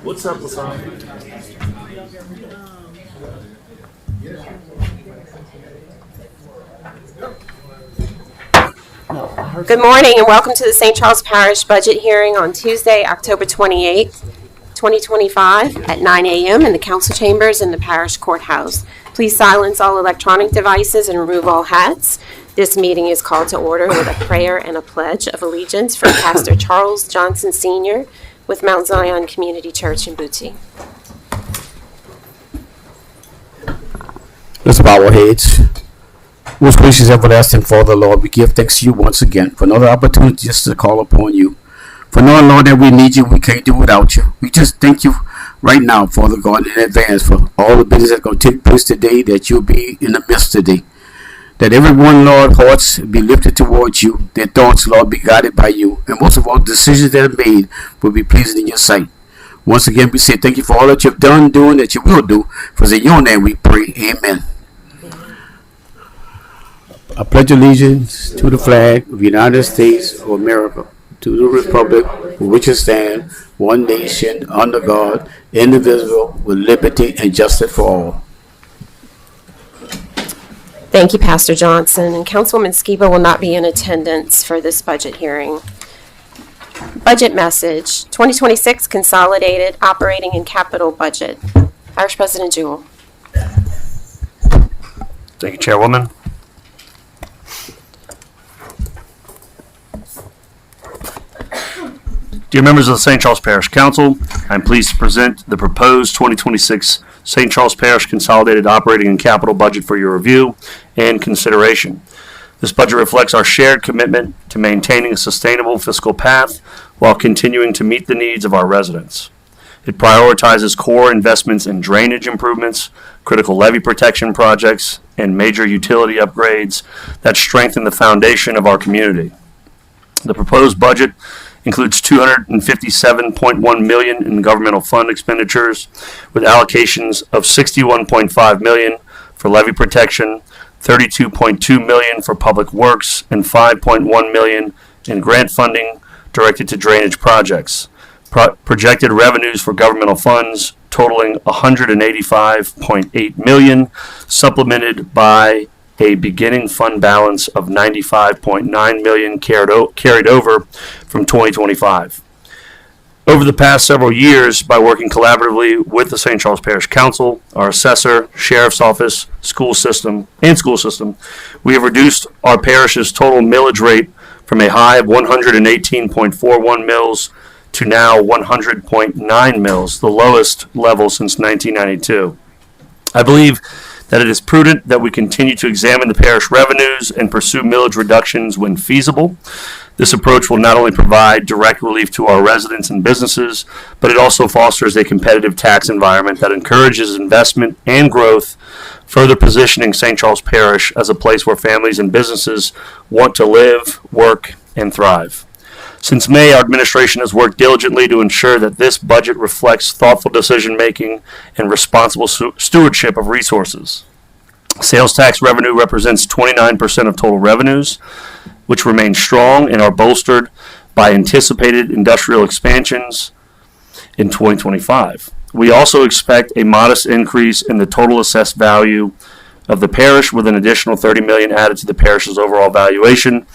What's up, Lasan? Good morning and welcome to the St. Charles Parish budget hearing on Tuesday, October 28th, 2025 at 9 a.m. in the council chambers in the parish courthouse. Please silence all electronic devices and remove all hats. This meeting is called to order with a prayer and a pledge of allegiance from Pastor Charles Johnson Sr. with Mount Zion Community Church in Booty. Let's bow our heads. Most gracious everlasting Father, Lord, we give thanks to you once again for another opportunity just to call upon you. For knowing, Lord, that we need you, we can't do without you. We just thank you right now, Father God, in advance for all the business that's going to take place today, that you'll be in the midst today. That everyone, Lord, hearts be lifted towards you, their thoughts, Lord, be guided by you, and most of all, decisions that are made will be pleasing in your sight. Once again, we say thank you for all that you've done, doing, that you will do. For in your name we pray, amen. I pledge allegiance to the flag of the United States of America, to the republic for which it stands, one nation, under God, indivisible, with liberty and justice for all. Thank you, Pastor Johnson. And Councilwoman Skiba will not be in attendance for this budget hearing. Budget message, 2026 Consolidated Operating and Capital Budget. Parish President Jewell. Thank you, Chairwoman. Dear members of the St. Charles Parish Council, I'm pleased to present the proposed 2026 St. Charles Parish Consolidated Operating and Capital Budget for your review and consideration. This budget reflects our shared commitment to maintaining a sustainable fiscal path while continuing to meet the needs of our residents. It prioritizes core investments in drainage improvements, critical levee protection projects, and major utility upgrades that strengthen the foundation of our community. The proposed budget includes $257.1 million in governmental fund expenditures, with allocations of $61.5 million for levee protection, $32.2 million for public works, and $5.1 million in grant funding directed to drainage projects. Projected revenues for governmental funds totaling $185.8 million, supplemented by a beginning fund balance of $95.9 million carried over from 2025. Over the past several years, by working collaboratively with the St. Charles Parish Council, our assessor, sheriff's office, school system, we have reduced our parish's total millage rate from a high of 118.41 mils to now 100.9 mils, the lowest level since 1992. I believe that it is prudent that we continue to examine the parish revenues and pursue millage reductions when feasible. This approach will not only provide direct relief to our residents and businesses, but it also fosters a competitive tax environment that encourages investment and growth, further positioning St. Charles Parish as a place where families and businesses want to live, work, and thrive. Since May, our administration has worked diligently to ensure that this budget reflects thoughtful decision-making and responsible stewardship of resources. Sales tax revenue represents 29% of total revenues, which remain strong and are bolstered by anticipated industrial expansions in 2025. We also expect a modest increase in the total assessed value of the parish, with an additional $30 million added to the parish's overall valuation,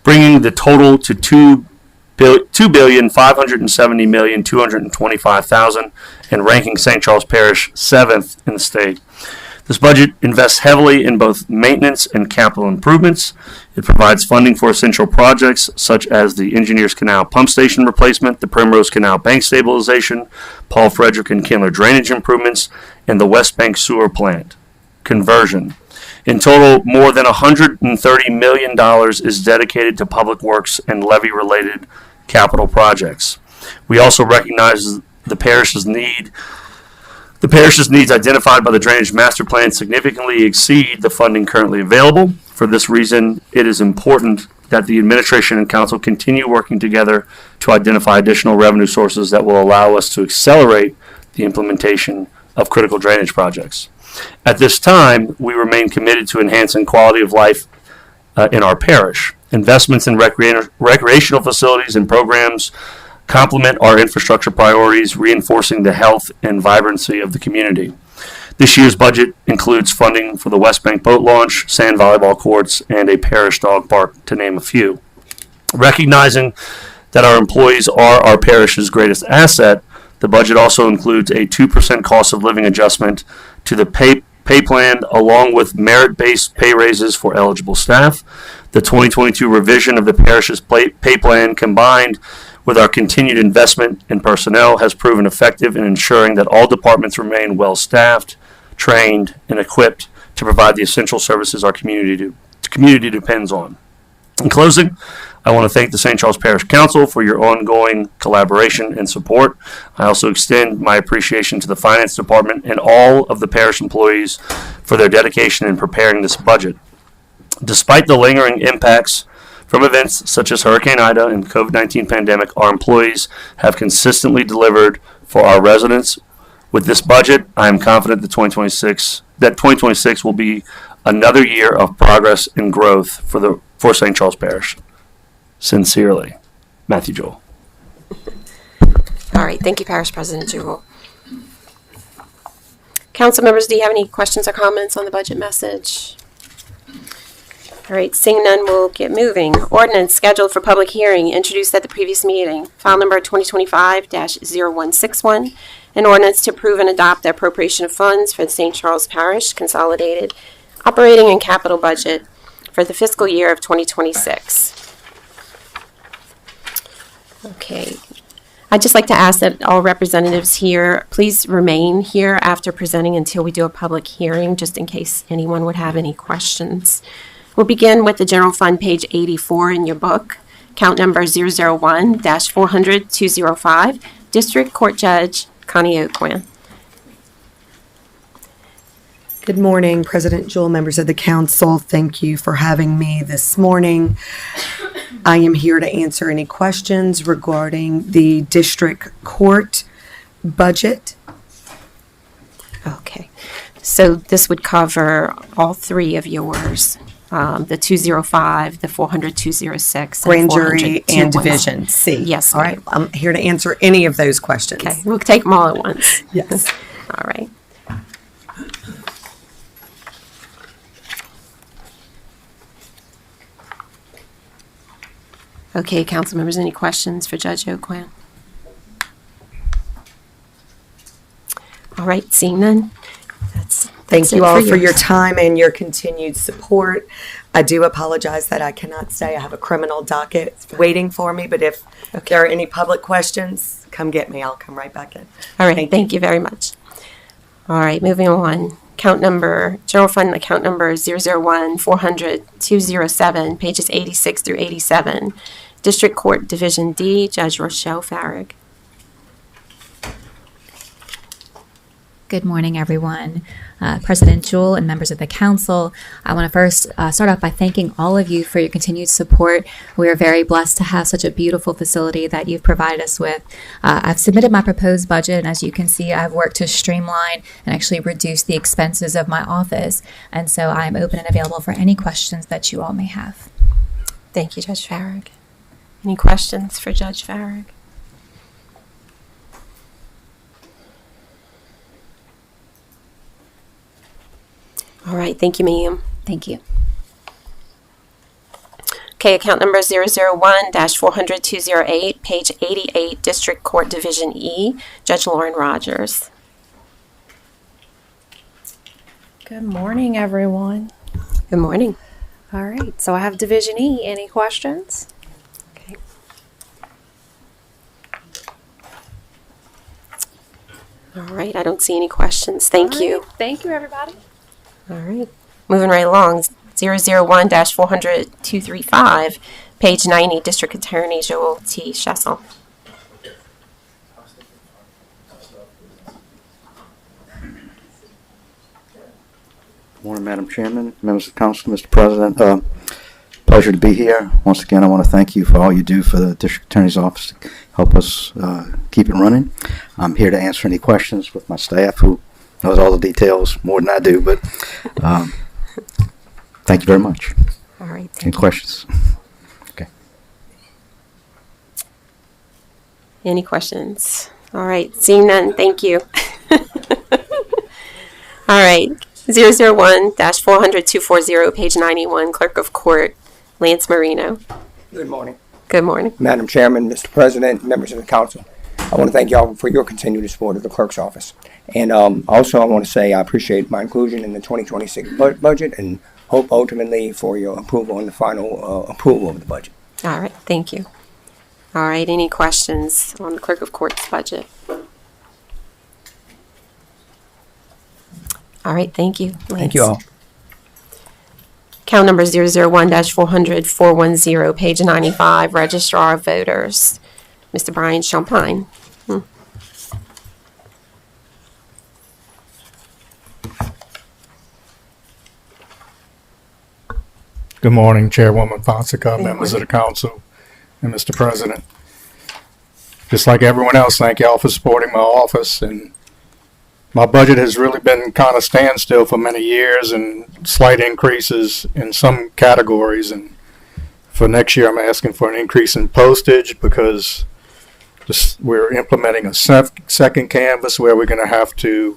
bringing the total to $2,570,225,000 and ranking St. Charles Parish 7th in the state. This budget invests heavily in both maintenance and capital improvements. It provides funding for essential projects such as the Engineers Canal pump station replacement, the Primrose Canal bank stabilization, Paul Frederick and Kindler drainage improvements, and the West Bank sewer plant conversion. In total, more than $130 million is dedicated to public works and levee-related capital projects. We also recognize the parish's needs identified by the Drainage Master Plan significantly exceed the funding currently available. For this reason, it is important that the administration and council continue working together to identify additional revenue sources that will allow us to accelerate the implementation of critical drainage projects. At this time, we remain committed to enhancing quality of life in our parish. Investments in recreational facilities and programs complement our infrastructure priorities, reinforcing the health and vibrancy of the community. This year's budget includes funding for the West Bank boat launch, sand volleyball courts, and a parish dog park, to name a few. Recognizing that our employees are our parish's greatest asset, the budget also includes a 2% cost of living adjustment to the pay plan, along with merit-based pay raises for eligible staff. The 2022 revision of the parish's pay plan, combined with our continued investment in personnel, has proven effective in ensuring that all departments remain well-staffed, trained, and equipped to provide the essential services our community depends on. In closing, I want to thank the St. Charles Parish Council for your ongoing collaboration and support. I also extend my appreciation to the Finance Department and all of the parish employees for their dedication in preparing this budget. Despite the lingering impacts from events such as Hurricane Ida and the COVID-19 pandemic, our employees have consistently delivered for our residents. With this budget, I am confident that 2026 will be another year of progress and growth for St. Charles Parish. Sincerely, Matthew Joel. All right, thank you, Parish President Jewell. Council members, do you have any questions or comments on the budget message? All right, seeing none, we'll get moving. Ordinance scheduled for public hearing, introduced at the previous meeting. File number 2025-0161. An ordinance to approve and adopt the appropriation of funds for the St. Charles Parish Consolidated Operating and Capital Budget for the fiscal year of 2026. Okay. I'd just like to ask that all representatives here please remain here after presenting until we do a public hearing, just in case anyone would have any questions. We'll begin with the General Fund, page 84 in your book, count number 001-400-205, District Court Judge Connie Oquan. Good morning, President Jewell, members of the council. Thank you for having me this morning. I am here to answer any questions regarding the district court budget. Okay. So this would cover all three of yours, the 205, the 400-206, Grand jury 400-216. and Division C. Yes, All right. I'm here to answer any of those questions. Okay, we'll take them all at once. Yes. All right. Okay, council members, any questions for Judge Oquan? All right, seeing none. Thank you it all for for your yours. time and your continued support. I do apologize that I cannot stay. I have a criminal docket waiting for me, but if there are any public questions, come get me. I'll come right back in. All right, thank you very much. All right, moving on. General Fund account number 001-400-207, pages 86 through 87. District Court Division D, Judge Rochelle Farrig. Good morning, everyone. President Jewell and members of the council, I want to first start off by thanking all of you for your continued support. We are very blessed to have such a beautiful facility that you've provided us with. I've submitted my proposed budget, and as you can see, I've worked to streamline and actually reduce the expenses of my office. And so I am open and available for any questions that you all may have. Thank you, Judge Farrig. Any questions for Judge Farrig? All right, thank you, ma'am. Thank you. Okay, account number 001-400-208, page 88, District Court Division E, Judge Lauren Rogers. Good morning, everyone. Good morning. All right, so I have Division E. Any questions? Okay. All right, I don't see any questions. Thank you. Thank you, everybody. All right. Moving right along, 001-400-235, page 90, District Attorney Joel T. Shessel. Good morning, Madam Chairman, members of the council, Mr. President. Pleasure to be here. Once again, I want to thank you for all you do for the District Attorney's Office to help us keep it running. I'm here to answer any questions with my staff who knows all the details more than I do, but thank you very much. All right. Any questions? Any questions? All right, seeing none, thank you. All right, 001-400-240, page 91, Clerk of Court, Lance Marino. Good morning. Good morning. Madam Chairman, Mr. President, members of the council. I want to thank y'all for your continued support of the clerk's office. And also I want to say I appreciate my inclusion in the 2026 budget and hope ultimately for your approval on the final approval of the budget. All right, thank you. All right, any questions on the Clerk of Court's budget? All right, thank you. Thank you all. Count number 001-400-410, page 95, Registrar of Voters, Mr. Brian Champagne. Good morning, Chairwoman Fonseca, Good members of the morning. council, and Mr. President. Just like everyone else, thank y'all for supporting my office. And my budget has really been kind of standstill for many years and slight increases in some categories. And for next year, I'm asking for an increase in postage because we're implementing a second canvas where we're going to have to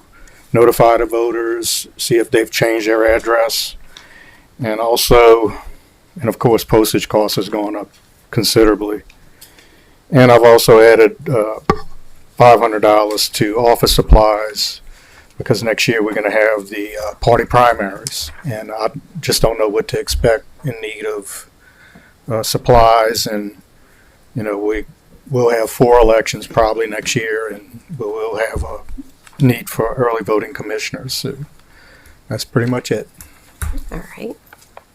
notify the voters, see if they've changed their address. And also, and of course, postage costs has gone up considerably. And I've also added $500 to office supplies because next year we're going to have the party primaries. And I just don't know what to expect in need of supplies. And, you know, we'll have 4 elections probably next year, and we'll have a need for early voting commissioners. So that's pretty much it. All right.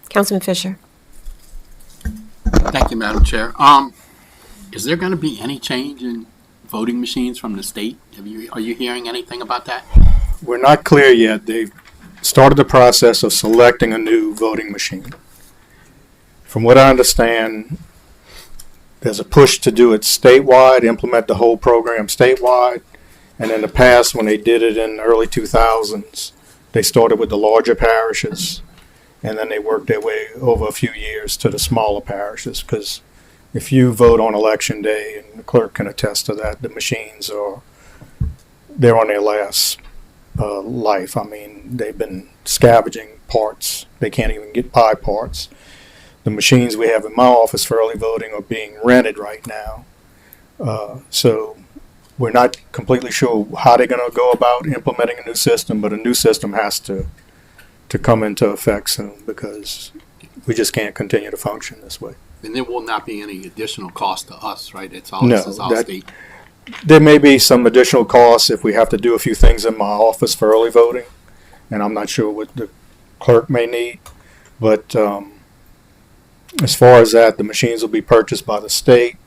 Councilman Fisher. Thank you, Madam Chair. Is there going to be any change in voting machines from the state? Are you hearing anything about that? We're not clear yet. They've started the process of selecting a new voting machine. From what I understand, there's a push to do it statewide, implement the whole program statewide. And in the past, when they did it in the early 2000s, they started with the larger parishes. And then they worked their way over a few years to the smaller parishes, because if you vote on election day, and the clerk can attest to that, the machines they're on their last life. I mean, they've been scavenging parts. They can't even buy parts. The machines we have in my office for early voting are being rented right now. So we're not completely sure how they're going to go about implementing a new system, but a new system has to come into effect soon because we just can't continue to function this way. And there will not be any additional cost to us, right? It's all state. There may be some additional costs if we have to do a few things in my office for early voting, and I'm not sure what the clerk may need. But as far as that, the machines will be purchased by the state.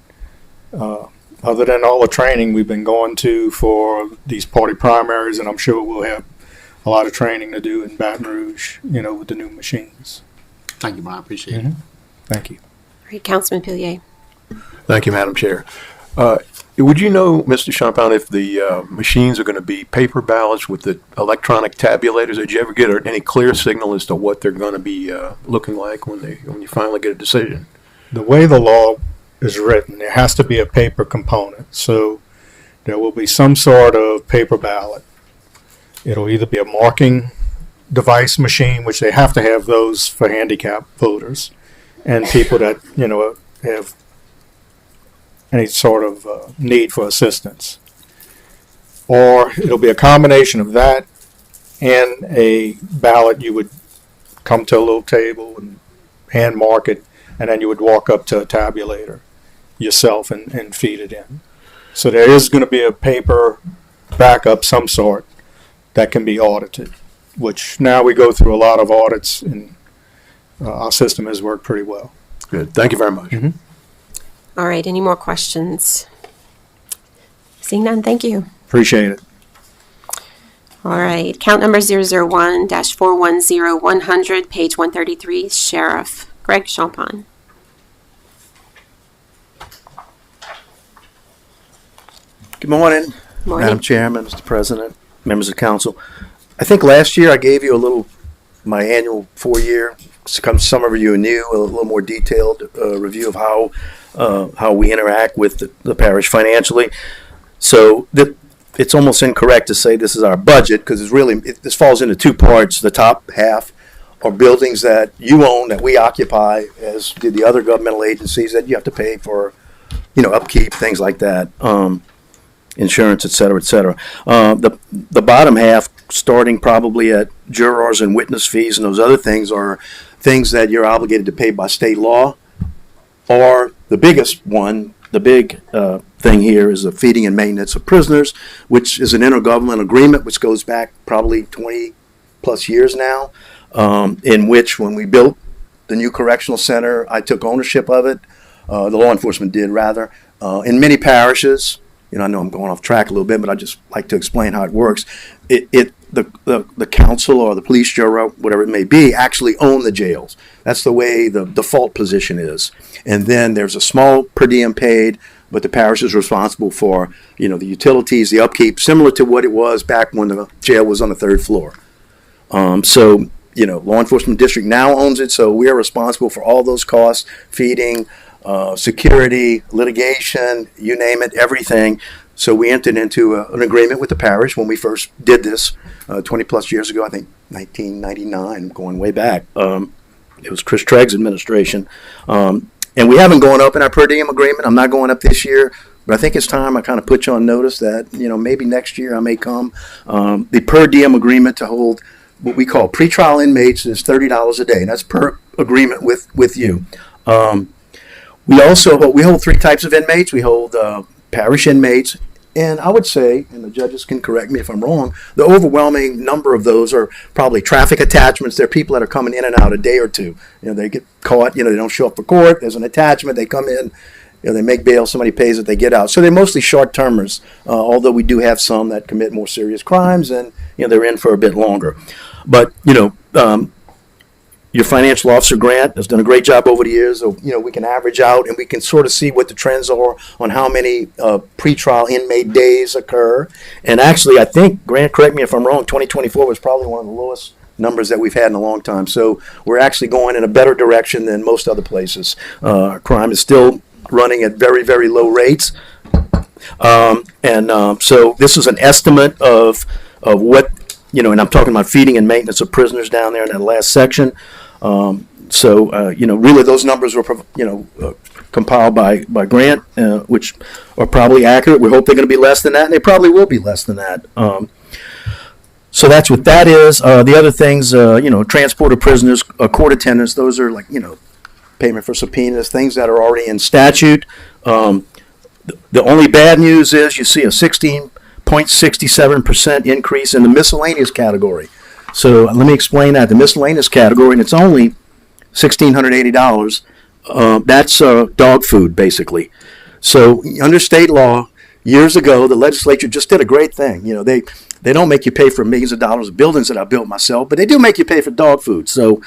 Other than all the training we've been going to for these party primaries, and I'm sure we'll have a lot of training to do in Baton Rouge, you know, with the new machines. Thank you, Brian. Appreciate it. Thank you. All right, Councilman Pillier. Thank you, Madam Chair. Would you know, Mr. Champagne, if the machines are going to be paper ballots with the electronic tabulators? Did you ever get any clear signal as to what they're going to be looking like when you finally get a decision? The way the law is written, there has to be a paper component. So there will be some sort of paper ballot. It'll either be a marking device machine, which they have to have those for handicapped voters and people that, you know, have any sort of need for assistance. Or it'll be a combination of that and a ballot. You would come to a little table and hand mark it, and then you would walk up to a tabulator yourself and feed it in. So there is going to be a paper backup some sort that can be audited, which now we go through a lot of audits, and our system has worked pretty well. Good. Thank you very much. Mm-hmm. All right, any more questions? Seeing none, thank you. Appreciate it. All right, count number 001-410-100, page 133, Sheriff Greg Champagne. Good morning, Morning. Madam Chairman, Mr. President, members of council. I think last year I gave you my annual 4-year some of you are new, a little more detailed review of how we interact with the parish financially. So it's almost incorrect to say this is our budget, because this falls into two parts. The top half are buildings that you own, that we occupy, as did the other governmental agencies, that you have to pay for, upkeep, things like that, insurance, et cetera, et cetera. The bottom half, starting probably at jurors and witness fees and those other things, are things that you're obligated to pay by state law, or the biggest one, the big thing here is the feeding and maintenance of prisoners, which is an intergovernmental agreement which goes back probably 20 plus years now, in which when we built the new correctional center, I took ownership of it. The law enforcement did, rather. In many parishes, I know I'm going off track a little bit, but I just like to explain how it works. The council or the police bureau, whatever it may be, actually own the jails. That's the way the default position is. And then there's a small per diem paid, but the parish is responsible for, the utilities, the upkeep, similar to what it was back when the jail was on the third floor. So, law enforcement district now owns it, so we are responsible for all those costs, feeding, security, litigation, you name it, everything. So we entered into an agreement with the parish when we first did this 20 plus years ago, I think 1999, going way back. It was Chris Tregg's administration. And we haven't gone up in our per diem agreement. I'm not going up this year, but I think it's time I kind of put you on notice that, maybe next year I may come. The per diem agreement to hold what we call pretrial inmates is $30 a day. And that's per agreement with you. We hold three types of inmates. We hold parish inmates, and I would say, and the judges can correct me if I'm wrong, the overwhelming number of those are probably traffic attachments. They're people that are coming in and out a day or two. They get caught, they don't show up for court. There's an attachment. They come in, they make bail. Somebody pays it. They get out. So they're mostly short-termers, although we do have some that commit more serious crimes, and they're in for a bit longer. But your financial officer, Grant, has done a great job over the years. So, we can average out and we can sort of see what the trends are on how many pretrial inmate days occur. And actually, I think, Grant, correct me if I'm wrong, 2024 was probably one of the lowest numbers that we've had in a long time. So we're actually going in a better direction than most other places. Crime is still running at very, very low rates. So this is an estimate of what, and I'm talking about feeding and maintenance of prisoners down there in that last section. Really those numbers were, compiled by Grant, which are probably accurate. We hope they're going to be less than that, and they probably will be less than that. So that's what that is. The other things, transport of prisoners, court attendance, those are like, payment for subpoenas, things that are already in statute. The only bad news is you see a 16.67% increase in the miscellaneous category. So let me explain that. The miscellaneous category, and it's only $1,680. That's dog food, basically. So under state law, years ago, the legislature just did a great thing. They don't make you pay for millions of dollars of buildings that I built myself, but they do make you pay for dog food. So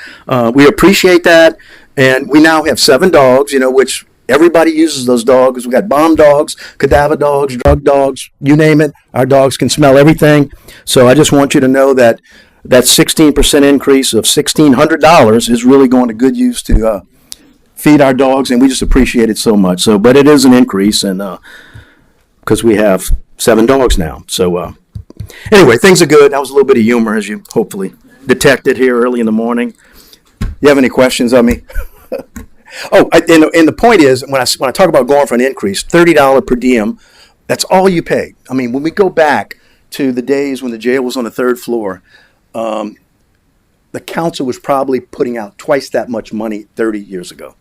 we appreciate that. And we now have 7 dogs, which everybody uses those dogs. We've got bomb dogs, cadaver dogs, drug dogs, you name it. Our dogs can smell everything. So I just want you to know that 16% increase of $1,600 is really going to good use to feed our dogs, and we just appreciate it so much. So, but it is an increase, and because we have 7 dogs now. So anyway, things are good. That was a little bit of humor, as you hopefully detected here early in the morning. You have any questions of me? And the point is, when I talk about going for an increase, $30 per diem, that's all you pay. I mean, when we go back to the days when the jail was on the 3rd floor, the council was probably putting out twice that much money 30 years ago.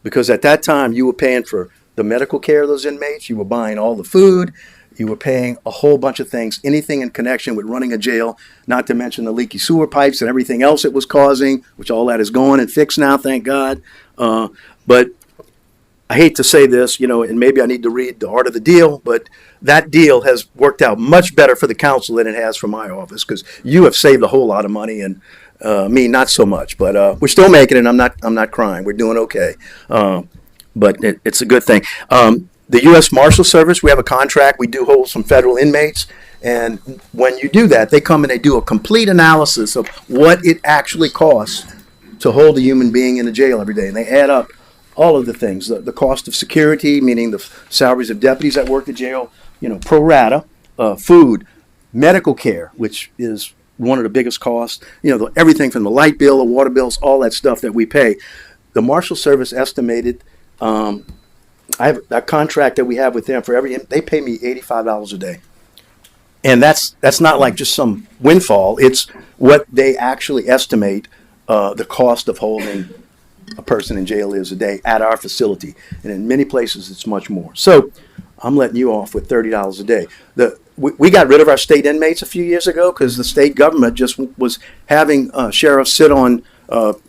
Because at that time, you were paying for the medical care of those inmates, you were buying all the food, you were paying a whole bunch of things, anything in connection with running a jail, not to mention the leaky sewer pipes and everything else it was causing, which all that is gone and fixed now, thank God. But I hate to say this, and maybe I need to read The Art of the Deal, but that deal has worked out much better for the council than it has for my office, because you have saved a whole lot of money and me not so much. But we're still making it. I'm not crying. We're doing okay. But it's a good thing. The U.S. Marshal Service, we have a contract. We do hold some federal inmates. And when you do that, they come and they do a complete analysis of what it actually costs to hold a human being in a jail every day, and they add up all of the things, the cost of security, meaning the salaries of deputies that work the jail, pro rata, food, medical care, which is one of the biggest costs, everything from the light bill, the water bills, all that stuff that we pay. The Marshal Service estimated, I have a contract that we have with them they pay me $85 a day. And that's not like just some windfall. It's what they actually estimate the cost of holding a person in jail is a day at our facility. And in many places, it's much more. So I'm letting you off with $30 a day. We got rid of our state inmates a few years ago because the state government just was having sheriffs sit on DOC,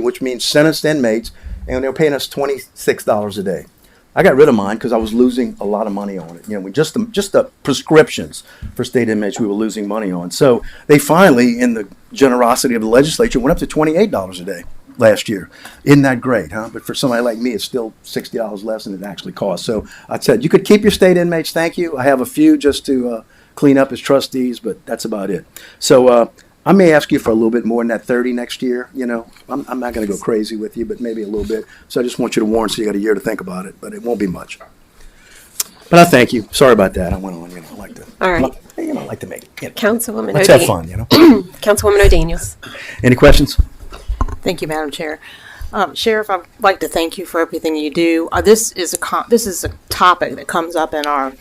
which means sentenced inmates, and they were paying us $26 a day. I got rid of mine because I was losing a lot of money on it. Just the prescriptions for state inmates we were losing money on. So they finally, in the generosity of the legislature, went up to $28 a day last year. Isn't that great, huh? But for somebody like me, it's still $60 less than it actually costs. So I said, you could keep your state inmates, thank you. I have a few just to clean up as trustees, but that's about it. So I may ask you for a little bit more than that 30 next year. I'm not going to go crazy with you, but maybe a little bit. So I just want you to warn, so you got a year to think about it, but it won't be much. But I thank you. Sorry about that. I went on, I like to. All right. I like to make it. Councilwoman Let's have fun, Councilwoman O'Daniels. Any questions? Thank you, Madam Chair. Sheriff, I'd like to thank you for everything you do. This is a topic that comes up in our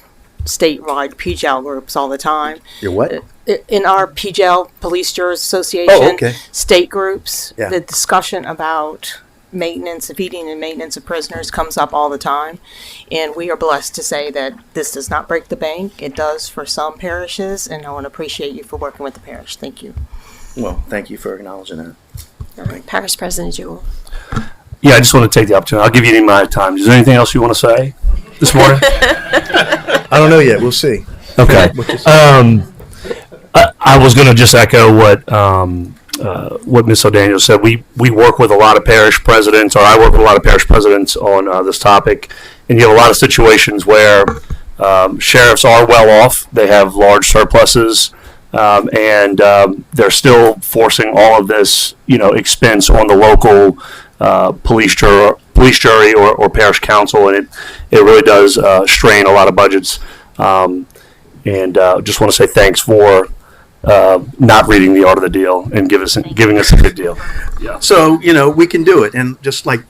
statewide PJAL groups all the time. Your what? In our PJAL, Police Jurors Association, okay. State groups, Yeah. the discussion about maintenance, feeding and maintenance of prisoners comes up all the time. And we are blessed to say that this does not break the bank. It does for some parishes, and I want to appreciate you for working with the parish. Thank you. Well, thank you for acknowledging that. All right, Parish President Jewell. Yeah, I just want to take the opportunity. I'll give you any amount of time. Is there anything else you want to say this morning? I don't know yet. We'll see. Okay. I was going to just echo what Ms. O'Daniel said. We work with a lot of parish presidents, or I work with a lot of parish presidents on this topic, and you have a lot of situations where sheriffs are well off. They have large surpluses, and they're still forcing all of this, expense on the local police jury or parish council, and it really does strain a lot of budgets. And just want to say thanks for not reading the art of the deal and giving us a good deal. Yeah. So, we can do it. And just like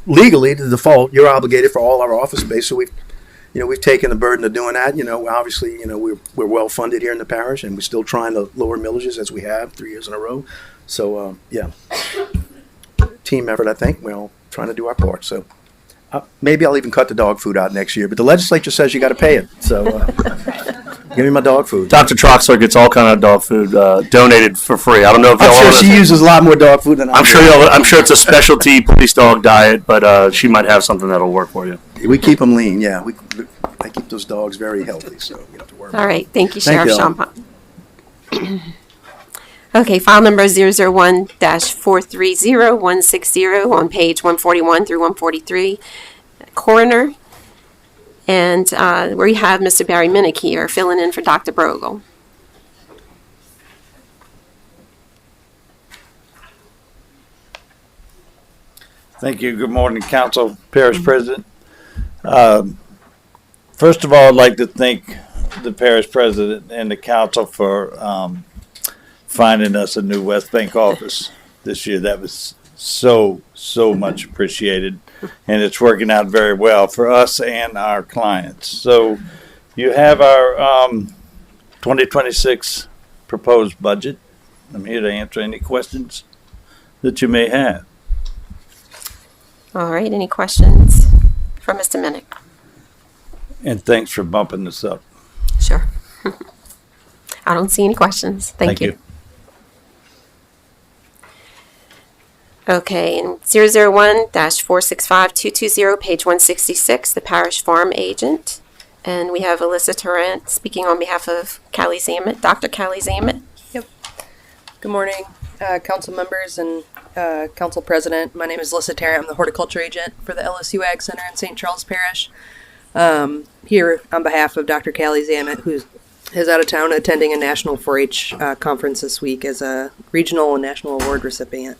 legally, the default, you're obligated for all our office space. So we've taken the burden of doing that. Obviously, we're well funded here in the parish, and we're still trying to lower millages as we have 3 years in a row. So, team effort, I think. We're all trying to do our part. So maybe I'll even cut the dog food out next year. But the legislature says you got to pay it. So give me my dog food. Dr. Troxler gets all kind of dog food donated for free. I don't know if y'all. I'm sure she uses a lot more dog food than I do. I'm sure it's a specialty police dog diet, but she might have something that'll work for you. We keep them lean. Yeah, I keep those dogs very healthy, so you don't have to worry. All right, thank you, Sheriff you. Champagne. Okay, file number 001-430160 on page 141 through 143, coroner. And we have Mr. Barry Minnick here filling in for Dr. Brogel. Thank you. Good morning, Council, Parish President. First of all, I'd like to thank the Parish President and the Council for finding us a new West Bank office this year. That was so much appreciated, and it's working out very well for us and our clients. So you have our 2026 proposed budget. I'm here to answer any questions that you may have. All right, any questions for Mr. Minnick? And thanks for bumping this up. Sure. I don't see any questions. Thank you. Okay, and 001-465220, page 166, the Parish Farm Agent. And we have Alyssa Tarrant speaking on behalf of Callie Zamet, Dr. Callie Zamet. Yep. Good morning, council members and council president. My name is Alyssa Tarrant. I'm the horticulture agent for the LSU Ag Center in St. Charles Parish. Here on behalf of Dr. Callie Zamet, who's is out of town attending a national 4-H conference this week as a regional and national award recipient.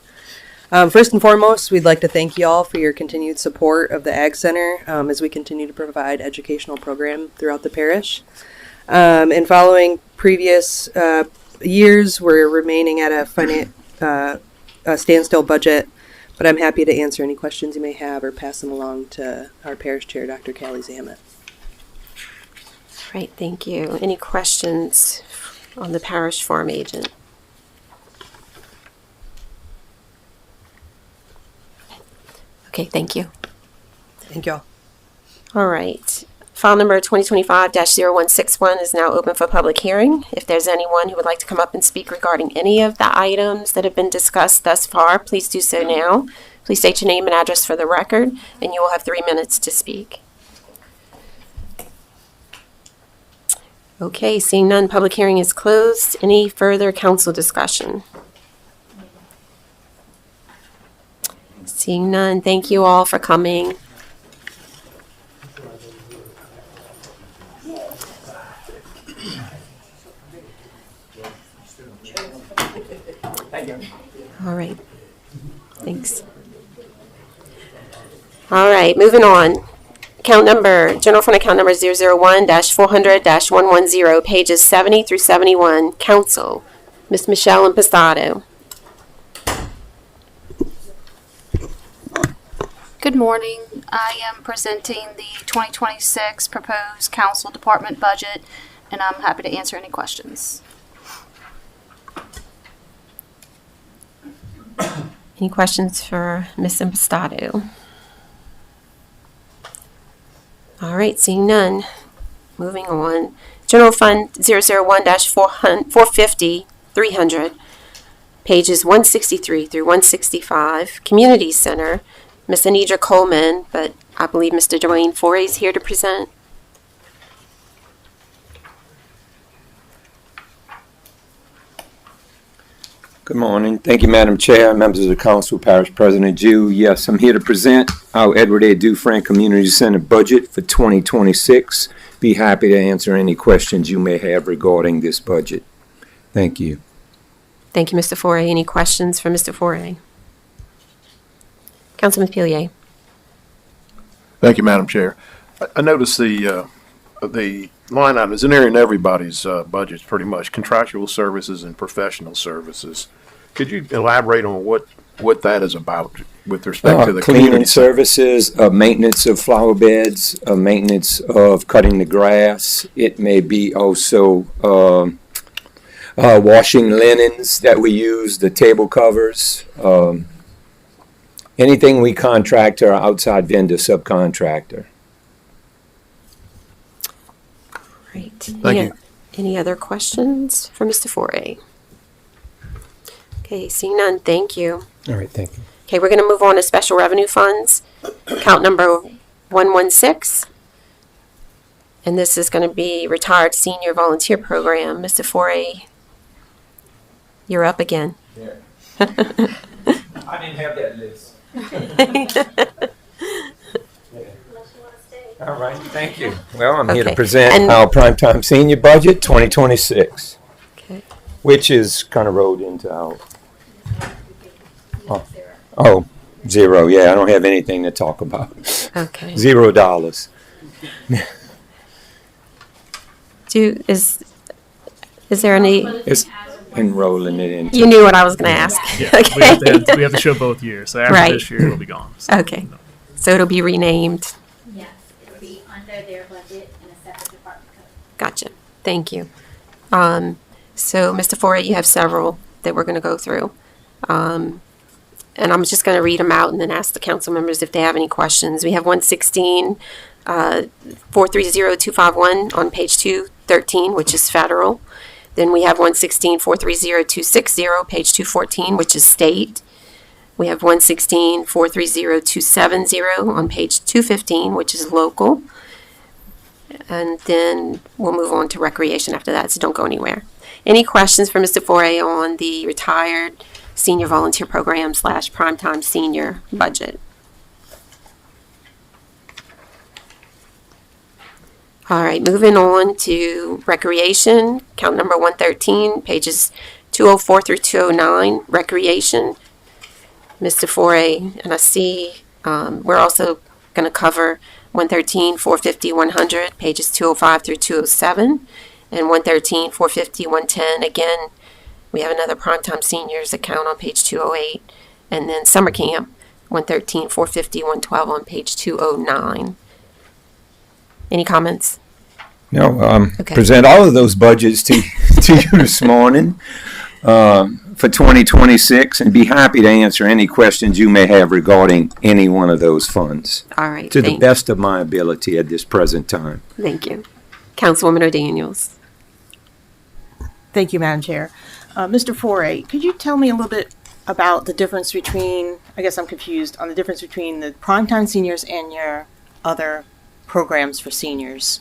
First and foremost, we'd like to thank you all for your continued support of the Ag Center as we continue to provide educational program throughout the parish. And following previous years, we're remaining at a standstill budget, but I'm happy to answer any questions you may have or pass them along to our parish chair, Dr. Callie Zamet. Great, thank you. Any questions on the parish farm agent? Okay, thank you. Thank you all. All right. File number 2025-0161 is now open for public hearing. If there's anyone who would like to come up and speak regarding any of the items that have been discussed thus far, please do so now. Please state your name and address for the record, and you will have 3 minutes to speak. Okay, seeing none, public hearing is closed. Any further council discussion? Seeing none, thank you all for coming. All right, thanks. All right, moving on. General fund account number 001-400-110, pages 70 through 71. Council, Ms. Michelle Impastato. Good morning. I am presenting the 2026 proposed council department budget, and I'm happy to answer any questions. Any questions for Ms. Impastato? All right, seeing none. Moving on. General Fund 001-450-300, pages 163 through 165. Community Center, Ms. Anidra Coleman, but I believe Mr. Dwayne Forey is here to present. Good morning. Thank you, Madam Chair, members of the council, Parish President Jew. Yes, I'm here to present our Edward A. Dufresne Community Center budget for 2026. Be happy to answer any questions you may have regarding this budget. Thank you. Thank you, Mr. Forey. Any questions for Mr. Forey? Councilman Pilier. Thank you, Madam Chair. I noticed the line items in there in everybody's budgets, pretty much contractual services and professional services. Could you elaborate on what that is about with respect to the cleaning community services, maintenance of flower beds, maintenance of cutting the grass. It may be also washing linens that we use, the table covers. Anything we contract to our outside vendor subcontractor. Great. Thank you. Any other questions for Mr. Forey? Okay, seeing none, thank you. All right, thank you. Okay, we're going to move on to special revenue funds, account number 116. And this is going to be retired senior volunteer program. Mr. Forey, you're up again. Yeah. I didn't have that list. All right, thank you. Well, I'm here to Okay. present And- our primetime senior budget 2026, Okay. which is kind of rolled into our. Oh, zero. Yeah, I don't have anything to talk about. Okay. $0. Is there any? It's enrolling it into. You knew what I was going to ask. Yeah, Okay. we have to show both years. So after Right. this year, it'll be gone. So, Okay. So it'll be renamed. Yes, it'll be under their budget in a separate department code. Gotcha. Thank you. So, Mr. Forey, you have several that we're going to go through. And I'm just going to read them out and then ask the council members if they have any questions. We have 116, 430-251 on page 213, which is federal. Then we have 116, 430-260, page 214, which is state. We have 116, 430-270 on page 215, which is local. And then we'll move on to recreation after that, so don't go anywhere. Any questions for Mr. Forey on the retired senior volunteer program / primetime senior budget? All right, moving on to recreation, count number 113, pages 204 through 209, recreation. Mr. Foray, and I see we're also going to cover 113, 450, 100, pages 205 through 207, and 113, 450, 110. Again, we have another primetime seniors account on page 208, and then summer camp, 113, 450, 112 on page 209. Any comments? No, Okay. present all of those budgets to you this morning for 2026, and be happy to answer any questions you may have regarding any one of those funds All right. to the best of my ability at this present time. Thank you. Councilwoman O'Daniels. Thank you, Madam Chair. Mr. Foray, could you tell me a little bit about the difference between, I guess I'm confused, on the difference between the primetime seniors and your other programs for seniors?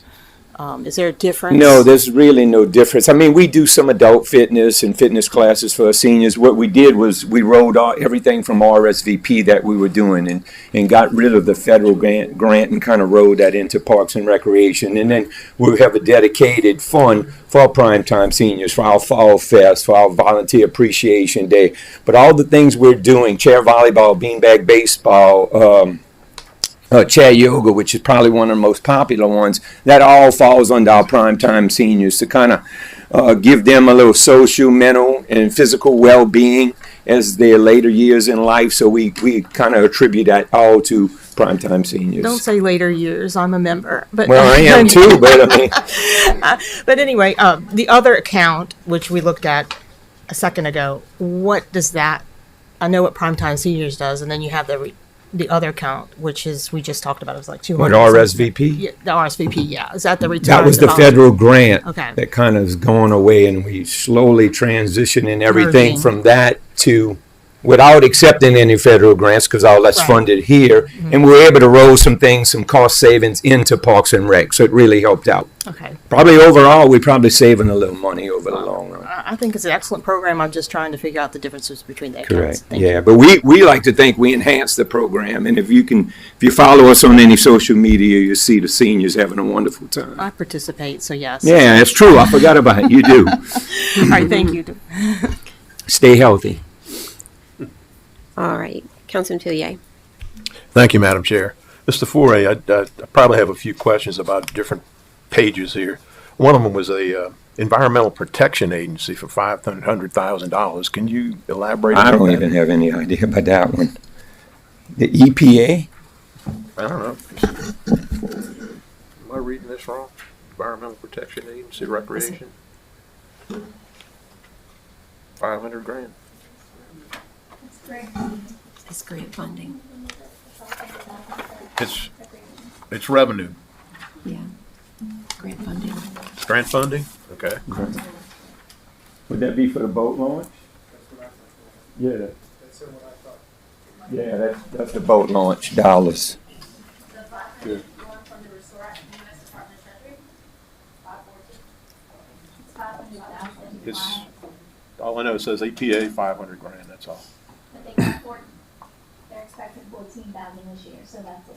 Is there a difference? No, there's really no difference. I mean, we do some adult fitness and fitness classes for our seniors. What we did was we rolled out everything from RSVP that we were doing and got rid of the federal grant and kind of rolled that into Parks and Recreation. And then we have a dedicated fund for our primetime seniors, for our Fall Fest, for our Volunteer Appreciation Day. But all the things we're doing, chair volleyball, beanbag baseball, chair yoga, which is probably one of the most popular ones, that all falls under our primetime seniors to kind of give them a little social, mental, and physical well-being as their later years in life. So we kind of attribute that all to primetime seniors. Don't say later years. I'm a member. But Well, I am too, but I mean. But anyway, the other account, which we looked at a second ago, what does that? I know what primetime seniors does, and then you have the other account, which is, we just talked about, it was like 200. What, RSVP? Yeah, the RSVP, yeah. Is that the return? That was the federal grant Okay. that kind of is going away, and we slowly transitioning everything Merging. from that to, without accepting any federal grants, because all that's Right. funded here, and we were able to roll some things, some cost savings into Parks and Rec, so it really helped out. Okay. Probably overall, we're probably saving a little money over the long run. I think it's an excellent program. I'm just trying to figure out the differences between the accounts. Correct. Thank Yeah, you. but we like to think we enhance the program, and if you follow us on any social media, you see the seniors having a wonderful time. I participate, so yes. Yeah, it's true. I forgot about it. You do. All right, thank you. Stay healthy. All right. Councilman Pilier. Thank you, Madam Chair. Mr. Foray, I probably have a few questions about different pages here. One of them was a Environmental Protection Agency for $500,000. Can you elaborate on I that? don't even have any idea about that one. The EPA? I don't know. Am I reading this wrong? Environmental Protection Agency, Recreation? 500 grand. It's grant funding. It's revenue. Yeah. Grant funding. Grant funding? Okay. Would that be for the boat launch? Yeah. Yeah, that's the boat launch dollars. Good. It's, all I know, it says EPA 500 grand, that's all. They're expecting 14,000 this year, so that's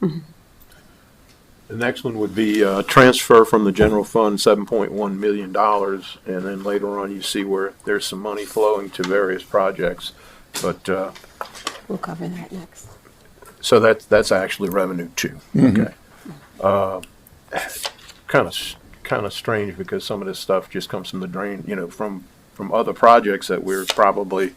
it. The next one would be transfer from the general fund, $7.1 million, and then later on you see where there's some money flowing to various projects. But We'll cover that next. so that's actually revenue too. Mhm. Okay. Kind of strange because some of this stuff just comes from the drain, from other projects that we're probably,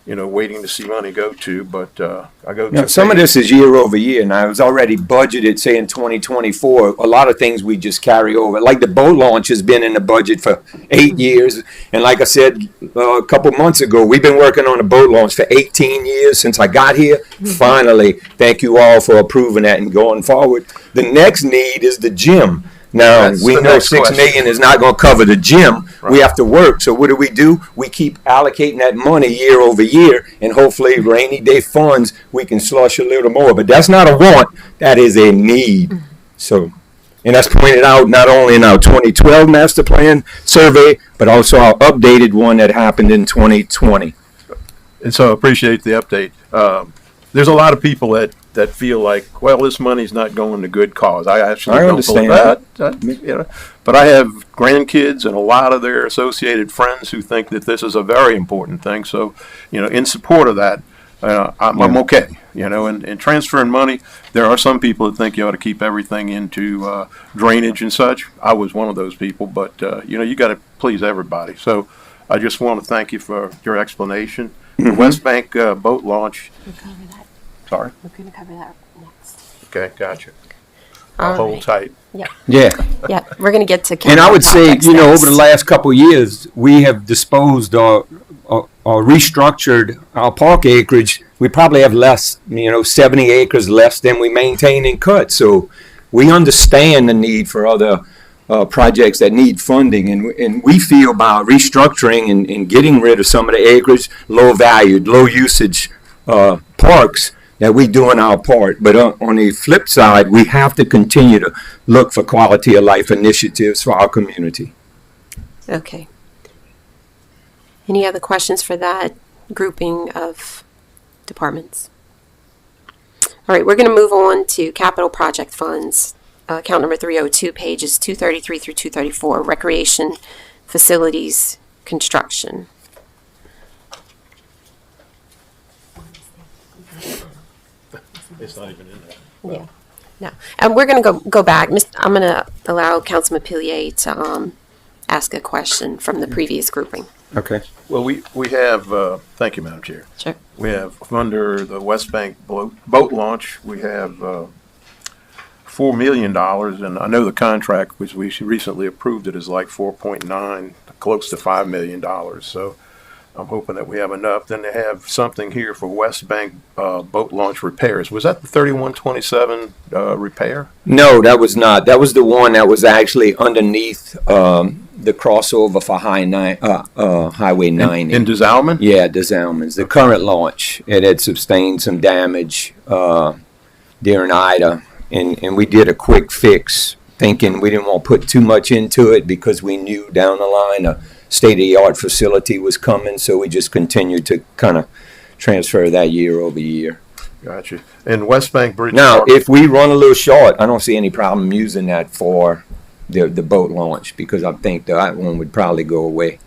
waiting to see money go to. But I go Now, to some of this is year over year. Now, it was already budgeted, say, in 2024. A lot of things we just carry over. Like the boat launch has been in the budget for 8 years. And like I said a couple months ago, we've been working on a boat launch for 18 years since I got here. Finally, thank you all for approving that and going forward. The next need is the gym. Now, That's we the know next $6 question. million is not going to cover the gym. Right. We have to work. So what do? We keep allocating that money year over year, and hopefully rainy day funds, we can slush a little more. But that's not a want. That is a need. So, and that's pointed out not only in our 2012 master plan survey, but also our updated one that happened in 2020. And so I appreciate the update. There's a lot of people that that feel like, well, this money's not going to good cause. I actually I don't understand believe that. But I have grandkids and a lot of their associated friends who think that this is a very important thing. So, in support of that, I'm okay. And transferring money, there are some people that think you ought to keep everything into drainage and such. I was one of those people, but you got to please everybody. So I just want to thank you for your explanation. The West Bank boat launch. We'll cover that. Sorry. We're going to cover that next. Okay, gotcha. All I'll hold right. tight. Yep. Yeah. Yeah, we're going to get to And I would say, projects over next. the last couple of years, we have disposed or restructured our park acreage. We probably have less, 70 acres less than we maintain and cut. So we understand the need for other projects that need funding. And we feel by restructuring and getting rid of some of the acreage, low valued, low usage parks, that we're doing our part. But on the flip side, we have to continue to look for quality of life initiatives for our community. Okay. Any other questions for that grouping of departments? All right, we're going to move on to capital project funds. Account number 302, pages 233 through 234, recreation facilities construction. It's not even in there. Yeah. No. And we're going to go back. I'm going to allow Councilman Pillier to ask a question from the previous grouping. Okay. Well, we have, thank you, Madam Chair. Sure. We have under the West Bank boat launch, we have $4 million, and I know the contract, which we recently approved it, is like 4.9, close to $5 million. So I'm hoping that we have enough. Then they have something here for West Bank boat launch repairs. Was that the 3127 repair? No, that was not. That was the one that was actually underneath the crossover for Highway 90. In Desalman? Yeah, Desalman's. The current launch. It had sustained some damage during Ida. And we did a quick fix, thinking we didn't want to put too much into it because we knew down the line a state-of-the-art facility was coming. So we just continued to kind of transfer that year over year. Gotcha. And West Bank Bridge. Now, Park- if we run a little short, I don't see any problem using that for the boat launch, because I think that one would probably go away.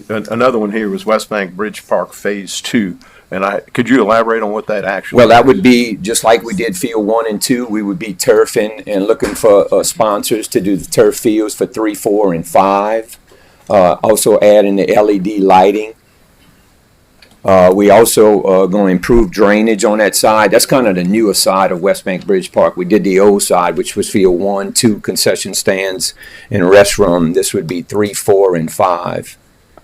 Another one here was West Bank Bridge Park Phase 2. And could you elaborate on what that actually Well, that is? would be just like we did Field 1 and 2. We would be turfing and looking for sponsors to do the turf fields for 3, 4, and 5. Also adding the LED lighting. We also are going to improve drainage on that side. That's kind of the newer side of West Bank Bridge Park. We did the old side, which was Field 1, 2 concession stands and restroom. This would be 3, 4, and 5.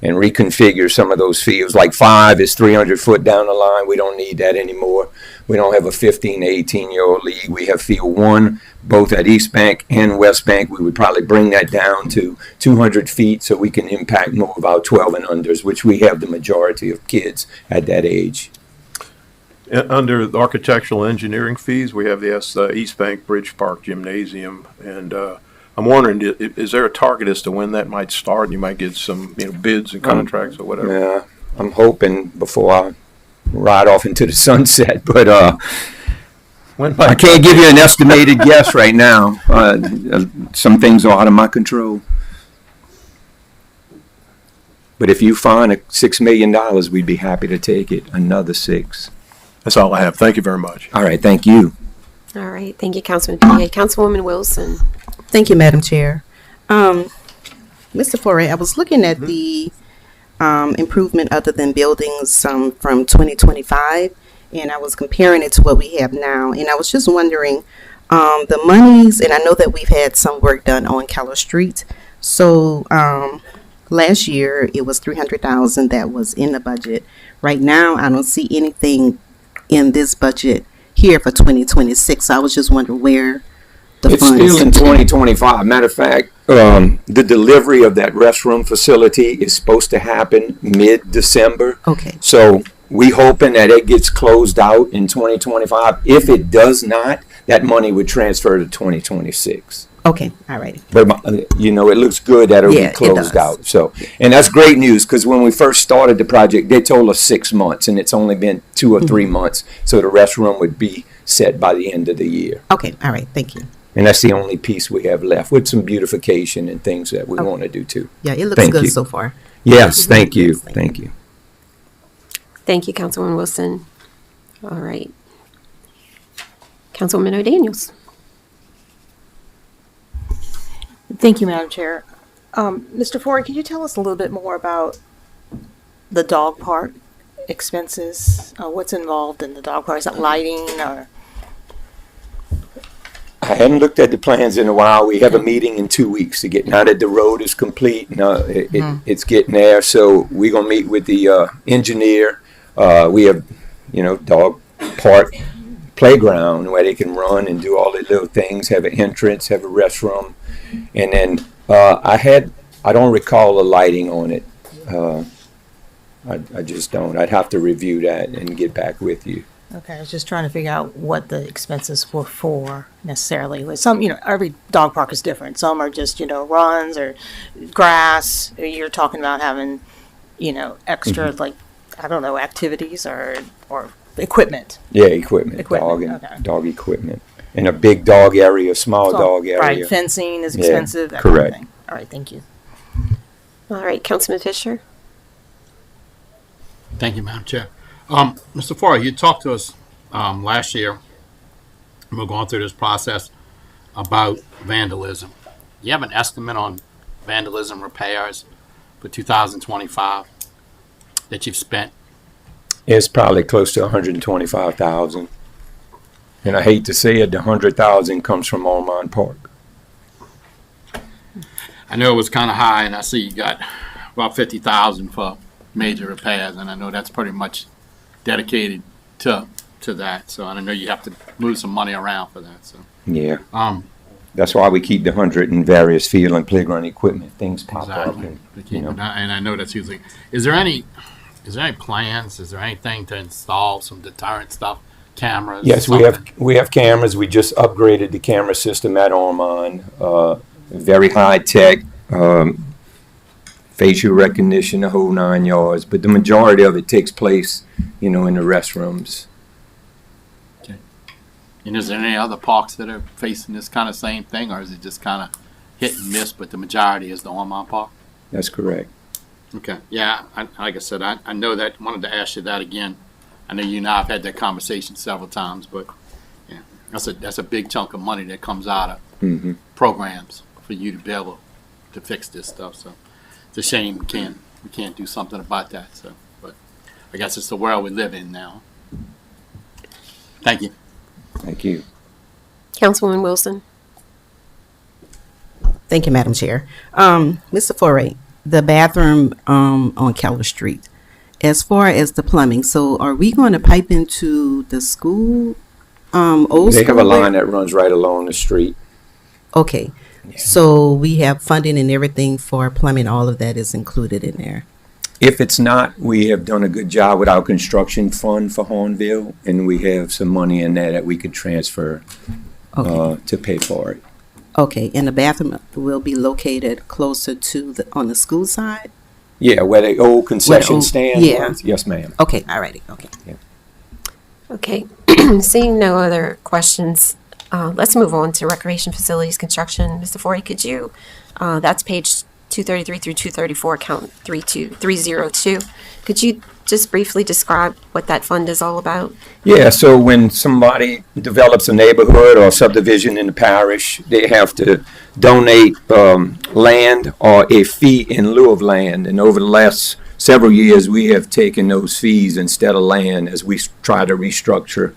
And reconfigure some of those fields. Like 5 is 300 foot down the line. We don't need that anymore. We don't have a 15 to 18-year-old league. We have Field 1, both at East Bank and West Bank. We would probably bring that down to 200 feet so we can impact more of our 12 and unders, which we have the majority of kids at that age. Under the architectural engineering fees, we have the East Bank Bridge Park Gymnasium. And I'm wondering, is there a target as to when that might start? You might get some bids and contracts or whatever. Yeah, I'm hoping before I ride off into the sunset, but I can't give you an estimated guess right now. Some things are out of my control. But if you find $6 million, we'd be happy to take it. Another 6. That's all I have. Thank you very much. All right, thank you. All right, thank you, Councilman Pillier. Councilwoman Wilson. Thank you, Madam Chair. Mr. Foray, I was looking at the improvement other than buildings from 2025, and I was comparing it to what we have now. And I was just wondering, the monies, and I know that we've had some work done on Keller Street. So last year it was $300,000 that was in the budget. Right now, I don't see anything in this budget here for 2026. So I was just wondering where It's still in 2025. Matter of fact, the delivery of that restroom facility is supposed to happen mid-December. Okay. So we hoping that it gets closed out in 2025. If it does not, that money would transfer to 2026. Okay, all right. But, you know, it looks good that it'll Yeah, be it closed does. out. So, and that's great news because when we first started the project, they told us 6 months and it's only been 2 or 3 months. So the restroom would be set by the end of the year. Okay, all right, thank you. And that's the only piece we have left with some beautification and things that we want to do too. Yeah, it looks Thank good you. so far. Yes, thank you. Yes, Thank you. Thank you, Councilwoman Wilson. All right. Councilwoman O'Daniels. Thank you, Madam Chair. Mr. Ford, could you tell us a little bit more about the dog park expenses? What's involved in the dog park? Is it lighting or? I hadn't looked at the plans in a while. We have a meeting in 2 weeks to get, now that the road is complete, it's getting there. So we're going to meet with the engineer. We have, you know, dog park playground where they can run and do all the little things, have an entrance, have a restroom. And then I don't recall the lighting on it. I just don't. I'd have to review that and get back with you. Okay, I was just trying to figure out what the expenses were for necessarily. With some, you know, every dog park is different. Some are just, you know, runs or grass. You're talking about having, you know, extra like, I don't know, activities or equipment. Yeah, equipment. Dog and okay. dog equipment. And a big dog area, small dog area. Right, fencing is Yeah, expensive. That kind of correct. thing. All right, thank you. All right, Councilman Fisher. Thank you, Madam Chair. Mr. Ford, you talked to us last year, and we're going through this process about vandalism. Do you have an estimate on vandalism repairs for 2025 that you've spent? It's probably close to 125,000. And I hate to say it, the 100,000 comes from Ormond Park. I know it was kind of high, and I see you got about 50,000 for major repairs, and I know that's pretty much dedicated to that. So I know you have to move some money around for that. So Yeah. That's why we keep the 100 in various field and playground equipment. Things pop up. exactly. And, To keep you know. it down, and I know that's usually. Is there any plans? Is there anything to install some deterrent stuff? Cameras? Yes, something? we have cameras. We just upgraded the camera system at Ormond. Very high tech, facial recognition, the whole 9 yards. But the majority of it takes place, you know, in the restrooms. And is there any other parks that are facing this kind of same thing, or is it just kind of hit and miss? But the majority is the Ormond Park. That's correct. Okay. Yeah. Like I said, I know that. Wanted to ask you that again. I know you and I have had that conversation several times, but yeah, that's a big chunk of money that comes out of Mm-hmm. programs for you to be able to fix this stuff. So it's a shame we can't do something about that. So, but I guess it's the world we live in now. Thank you. Thank you. Councilwoman Wilson. Thank you, Madam Chair. Mr. Foray, the bathroom on Keller Street, as far as the plumbing, so are we going to pipe into the school, old They school? have a line that runs right along the street. Okay, so we have funding and everything for plumbing, all of that is included in there? If it's not, we have done a good job with our construction fund for Hornville, and we have some money in there that we could transfer to pay for it. Okay, and the bathroom will be located closer to on the school side? Yeah, where the old concession stand yeah. was. Yes, ma'am. Okay, all righty, okay. Okay, seeing no other questions, let's move on to recreation facilities construction. Mr. Forey, could you, that's page 233 through 234, count 302. Could you just briefly describe what that fund is all about? Yeah, so when somebody develops a neighborhood or subdivision in the parish, they have to donate land or a fee in lieu of land. And over the last several years, we have taken those fees instead of land as we try to restructure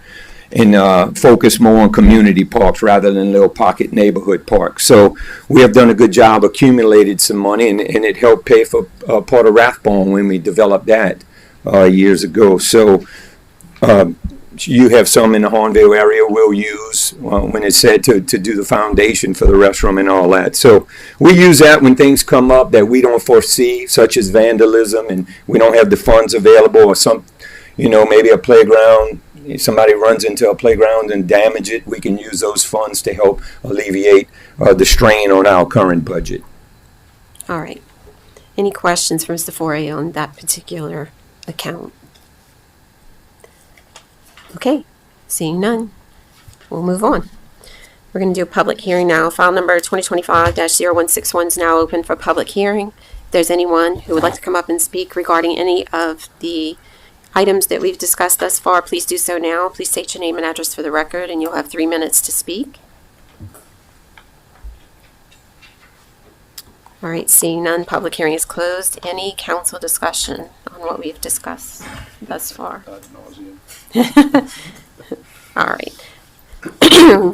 and focus more on community parks rather than little pocket neighborhood parks. So we have done a good job, accumulated some money, and it helped pay for part of Rathbone when we developed that years ago. So you have some in the Hornville area we'll use when it's said to do the foundation for the restroom and all that. So we use that when things come up that we don't foresee, such as vandalism, and we don't have the funds available, or some, maybe a playground if somebody runs into a playground and damage it, we can use those funds to help alleviate the strain on our current budget. All right. Any questions for Mr. Foray on that particular account? Okay, seeing none, we'll move on. We're going to do a public hearing now. File number 2025-0161 is now open for public hearing. If there's anyone who would like to come up and speak regarding any of the items that we've discussed thus far, please do so now. Please state your name and address for the record, and you'll have 3 minutes to speak. All right, seeing none, public hearing is closed. Any council discussion on what we've discussed thus far? All right.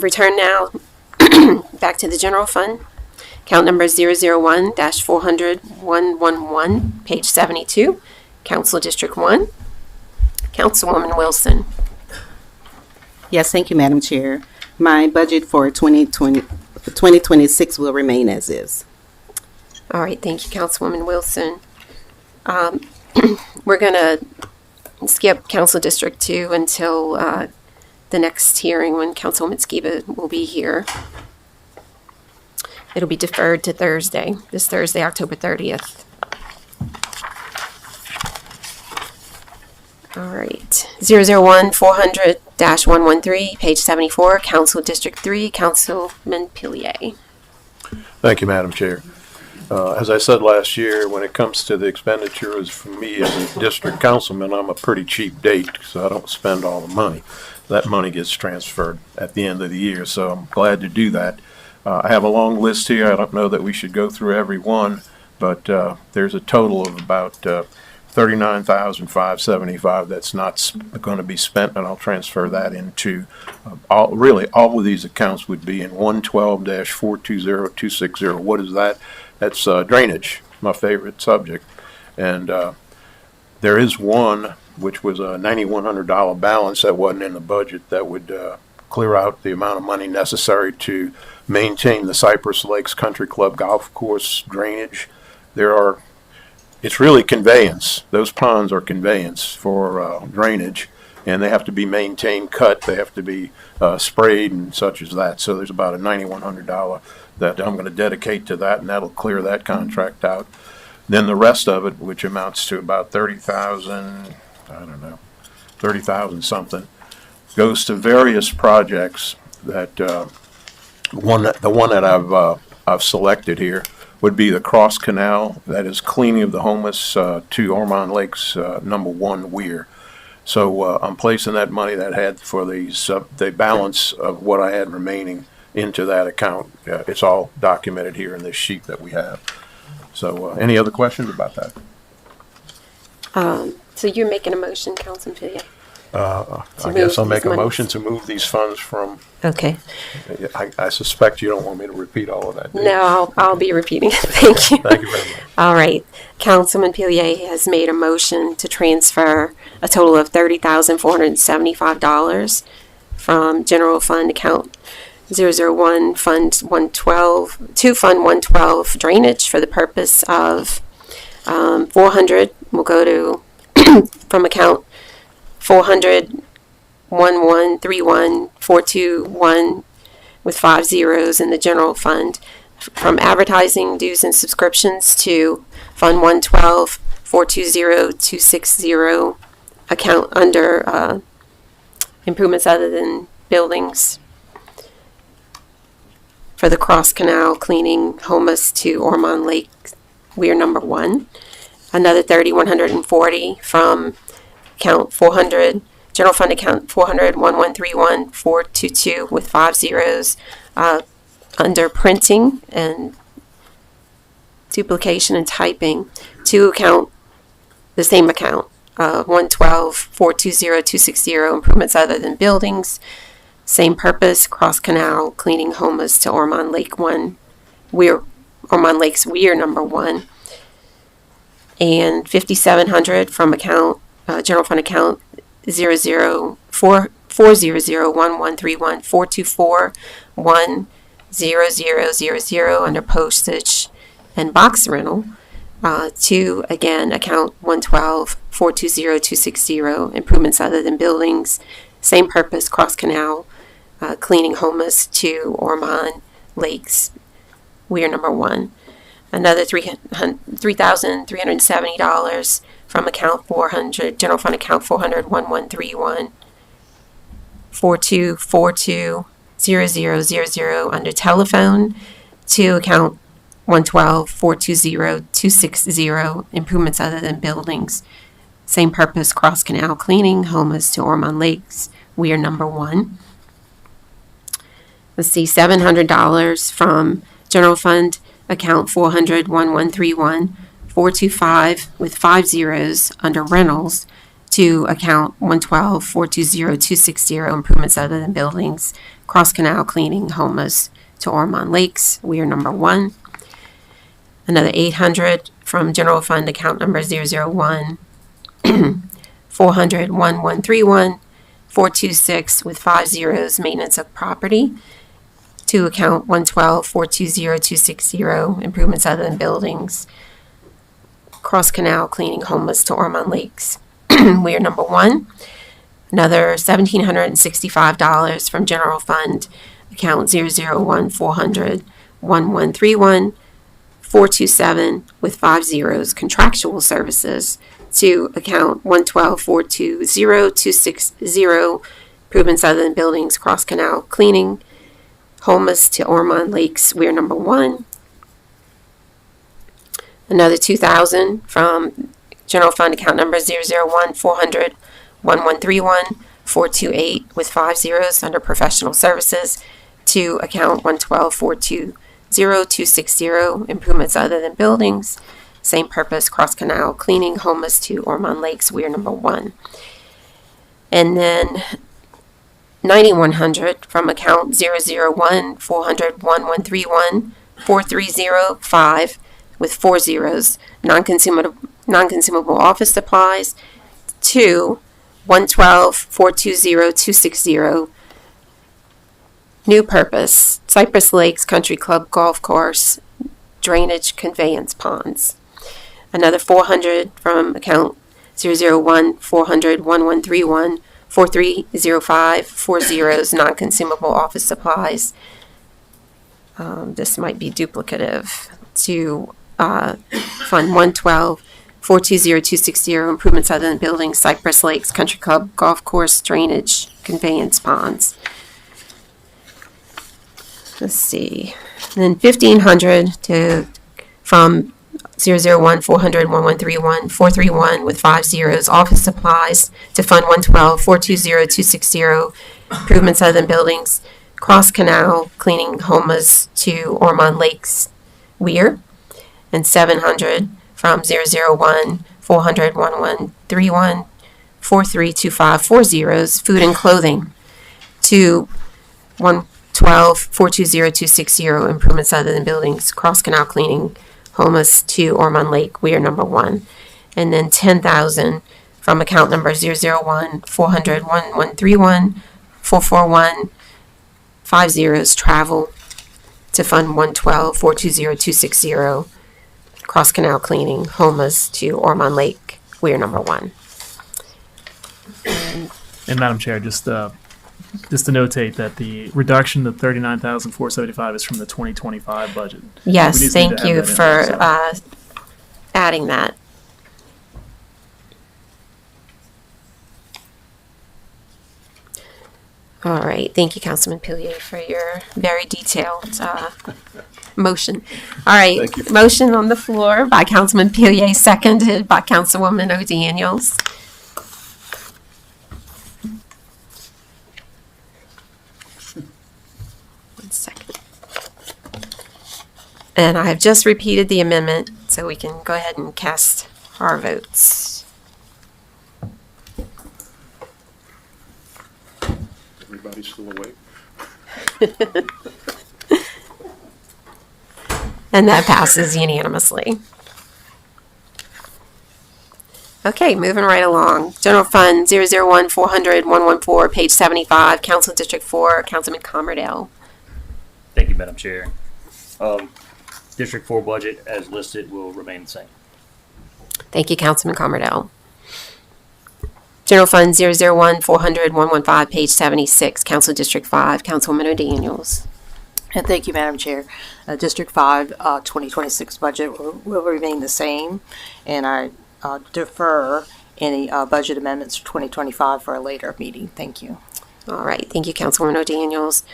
Return now back to the general fund. Count number 001-400-111, page 72, Council District 1. Councilwoman Wilson. Yes, thank you, Madam Chair. My budget for 2026 will remain as is. All right, thank you, Councilwoman Wilson. We're going to skip Council District 2 until the next hearing when Councilwoman Skiba will be here. It'll be deferred to Thursday, this Thursday, October 30th. All right, 001-400-113, page 74, Council District 3, Councilman Pillier. Thank you, Madam Chair. As I said last year, when it comes to the expenditures, for me as a district councilman, I'm a pretty cheap date, so I don't spend all the money. That money gets transferred at the end of the year, so I'm glad to do that. I have a long list here. I don't know that we should go through every one, but there's a total of about $39,575 that's not going to be spent, and I'll transfer that into all of these accounts would be in 112-420260. What is that? That's drainage, my favorite subject. And there is one, which was a $9,100 balance that wasn't in the budget, that would clear out the amount of money necessary to maintain the Cypress Lakes Country Club Golf Course drainage. It's really conveyance. Those ponds are conveyance for drainage, and they have to be maintained, cut. They have to be sprayed and such as that. So there's about a $9,100 that I'm going to dedicate to that, and that'll clear that contract out. Then the rest of it, which amounts to about 30,000 something, goes to various projects that the one that I've selected here would be the Cross Canal, that is cleaning of the homeless to Ormond Lake's #1 weir. So I'm placing that money that I had for the balance of what I had remaining into that account. It's all documented here in this sheet that we have. So any other questions about that? So you're making a motion, Councilman Pillier? I guess I'll make a motion to move these funds from. Okay. I suspect you don't want me to repeat all of that. No, I'll be repeating it. Thank you. Thank you very much. All right. Councilman Pillier has made a motion to transfer a total of $30,475 from general fund account 001 Fund 112 to Fund 112 drainage for the purpose of 400 will go to from account 400-1131-421 with 5 zeros in the general fund, from advertising, dues, and subscriptions to Fund 112-420-260 account under improvements other than buildings for the Cross Canal cleaning homeless to Ormond Lake weir #1. Another $3,140 from account 400, general fund account 400-1131-422 with 5 zeros under printing and duplication and typing to account, the same account, 112-420-260 improvements other than buildings, same purpose, Cross Canal cleaning homeless to Ormond Lake Ormond Lake's weir #1, and $5,700 from account general fund account 400-1131-424-10000 under postage and box rental to, again, account 112-420-260 improvements other than buildings, Same purpose, Cross Canal, cleaning homeless to Ormond Lakes. We are number 1. Another $3,370 from account 400, general fund account 400-1131, 4242-0000 under telephone to account 112-420-260, improvements other than buildings. Same purpose, Cross Canal cleaning, homeless to Ormond Lakes. We are number 1. Let's see, $700 from general fund account 400-1131, 425 with 5 zeros under rentals to account 112-420-260, improvements other than buildings. Cross Canal cleaning, homeless to Ormond Lakes. We are number 1. Another $800 from general fund account number 001 400-1131, 426 with 5 zeros, maintenance of property to account 112-420-260, improvements other than buildings. Cross Canal cleaning, homeless to Ormond Lakes. We are number 1. Another $1,765 from general fund account 001 400-1131, 427 with 5 zeros, contractual services to account 112-420-260, improvements other than buildings. Cross Canal cleaning, homeless to Ormond Lakes. We are number 1. Another $2,000 from general fund account number 001 400-1131, 428 with 5 zeros under professional services to account 112-420-260, improvements other than buildings. Same purpose, Cross Canal cleaning, homeless to Ormond Lakes. We are number 1. And then $9,100 from account 001 400-1131, 4305 with 4 zeros, non-consumable office supplies to 112-420-260. New purpose, Cypress Lakes Country Club Golf Course, drainage conveyance ponds. Another $400 from account 001 400-1131, 4305, 4 zeros, non-consumable office supplies. This might be duplicative to Fund 112-420-260, improvements other than buildings, Cypress Lakes Country Club Golf Course, drainage conveyance ponds. Let's see. Then $1,500 from 001 400-1131, 431 with 5 zeros, office supplies to Fund 112-420-260, improvements other than buildings, Cross Canal cleaning, homeless to Ormond Lakes, Weir. And $700 from 001 400-1131, 4325, 4 zeros, food and clothing to 112-420-260, improvements other than buildings, Cross Canal cleaning, homeless to Ormond Lake. We are number 1. And then $10,000 from account number 001 400-1131, 441, 5 zeros, travel to Fund 112-420-260, Cross Canal cleaning, homeless to Ormond Lake. We are number 1. And Madam Chair, just to notate that the reduction of $39,475 is from the 2025 budget. Yes, We just need thank to have you that in for there, so. adding that. All right, thank you, Councilman Pillier, for your very detailed motion. All right, Thank you. motion on the floor by Councilman Pillier, seconded by Councilwoman O'Daniels. One second. And I have just repeated the amendment, so we can go ahead and cast our votes. Everybody's still awake? And that passes unanimously. Okay, moving right along. General Fund 001 400-114, page 75, Council District 4, Councilman Commerdale. Thank you, Madam Chair. District 4 budget as listed will remain the same. Thank you, Councilman Commerdale. General Fund 001-400-115, page 76, Council District 5, Councilwoman O'Daniels. And thank you, Madam Chair. District 5, 2026 budget will remain the same, and I defer any budget amendments for 2025 for a later meeting. Thank you. All right, thank you, Councilwoman O'Daniels.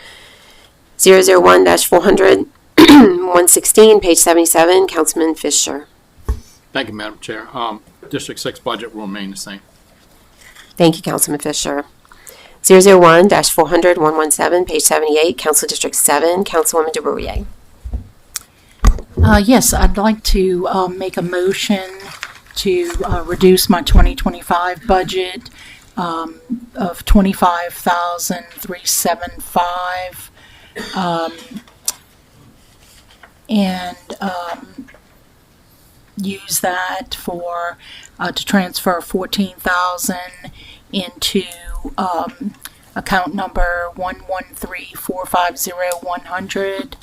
001-400-116, page 77, Councilman Fisher. Thank you, Madam Chair. District 6 budget will remain the same. Thank you, Councilman Fisher. 001-400-117, page 78, Council District 7, Councilwoman DeBruyer. Yes, I'd like to make a motion to reduce my 2025 budget of $25,375 and use that for to transfer $14,000 into account number 113450100,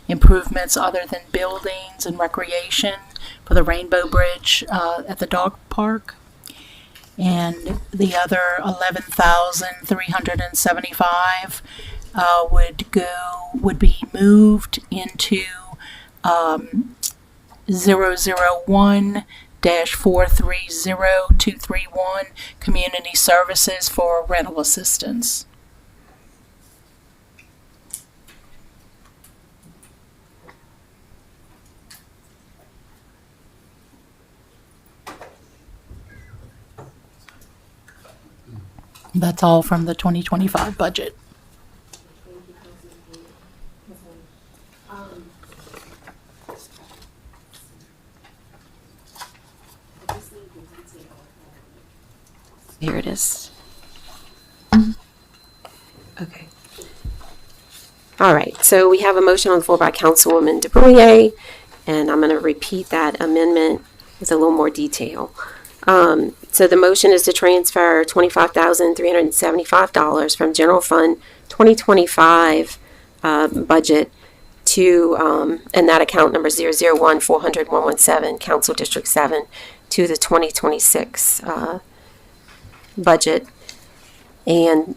improvements other than buildings and recreation for the Rainbow Bridge at the dog park. And the other $11,375 would be moved into 001-430231 community services for rental assistance. That's all from the 2025 budget. Here it is. Okay. All right, so we have a motion on the floor by Councilwoman DeBruyer, and I'm going to repeat that amendment with a little more detail. So the motion is to transfer $25,375 from General Fund 2025 budget to, and that account number 001-400-117, Council District 7, to the 2026 budget. And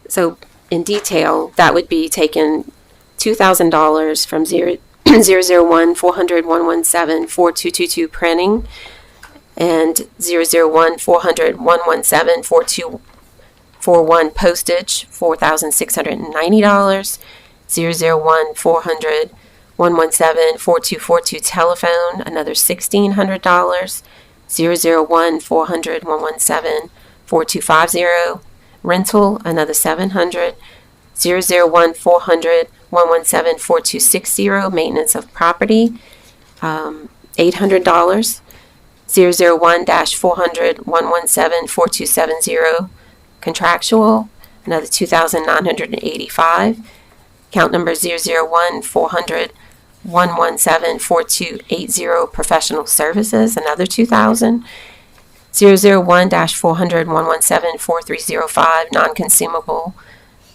so in detail, that would be taking $2,000 from 001-400-117-4222 printing, and 001-400-117-4241 postage, $4,690, 001-400-117-4242 telephone, another $1,600, 001-400-117-4250 rental, another $700, 001-400-117-4260 maintenance of property, $800, 001-400-117-4270 contractual, another $2,985. Count number 001-400-117-4280 professional services, another $2,000. 001-400-117-4305 non-consumable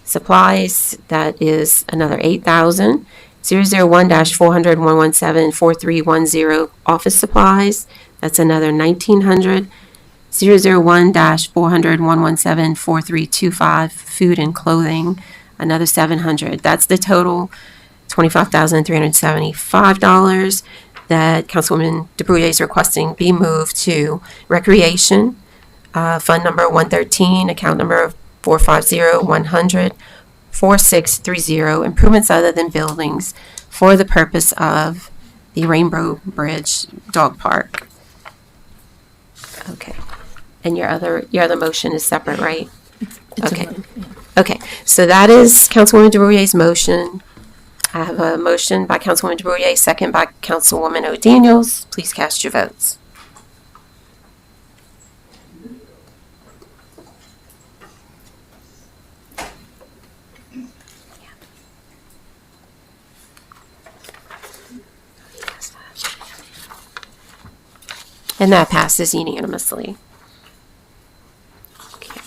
supplies, that is another $8,000. 001-400-117-4310 office supplies, that's another $1,900. 001-400-117-4325 food and clothing, another $700. That's the total $25,375 that Councilwoman DeBruyer is requesting be moved to recreation, fund number 113, account number 450-100-4630, improvements other than buildings for the purpose of the Rainbow Bridge Dog Park. Okay. And your other motion is separate, right? Okay. Okay. So that is Councilwoman DeBruyer's motion. I have a motion by Councilwoman DeBruyer, second by Councilwoman O'Daniels. Please cast your votes. And that passes unanimously. Okay.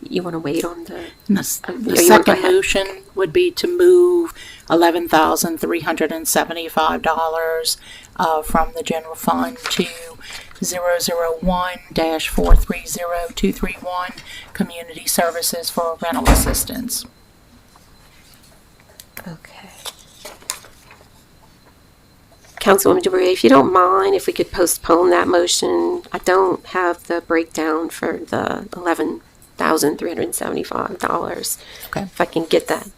You want to wait on the... The second motion would be to move $11,375 from the general fund to 001-430231, Community Services for Rental Assistance. Okay. Councilwoman DeBrie, if you don't mind, if we could postpone that motion. I don't have the breakdown for the $11,375. Okay. If I can get that.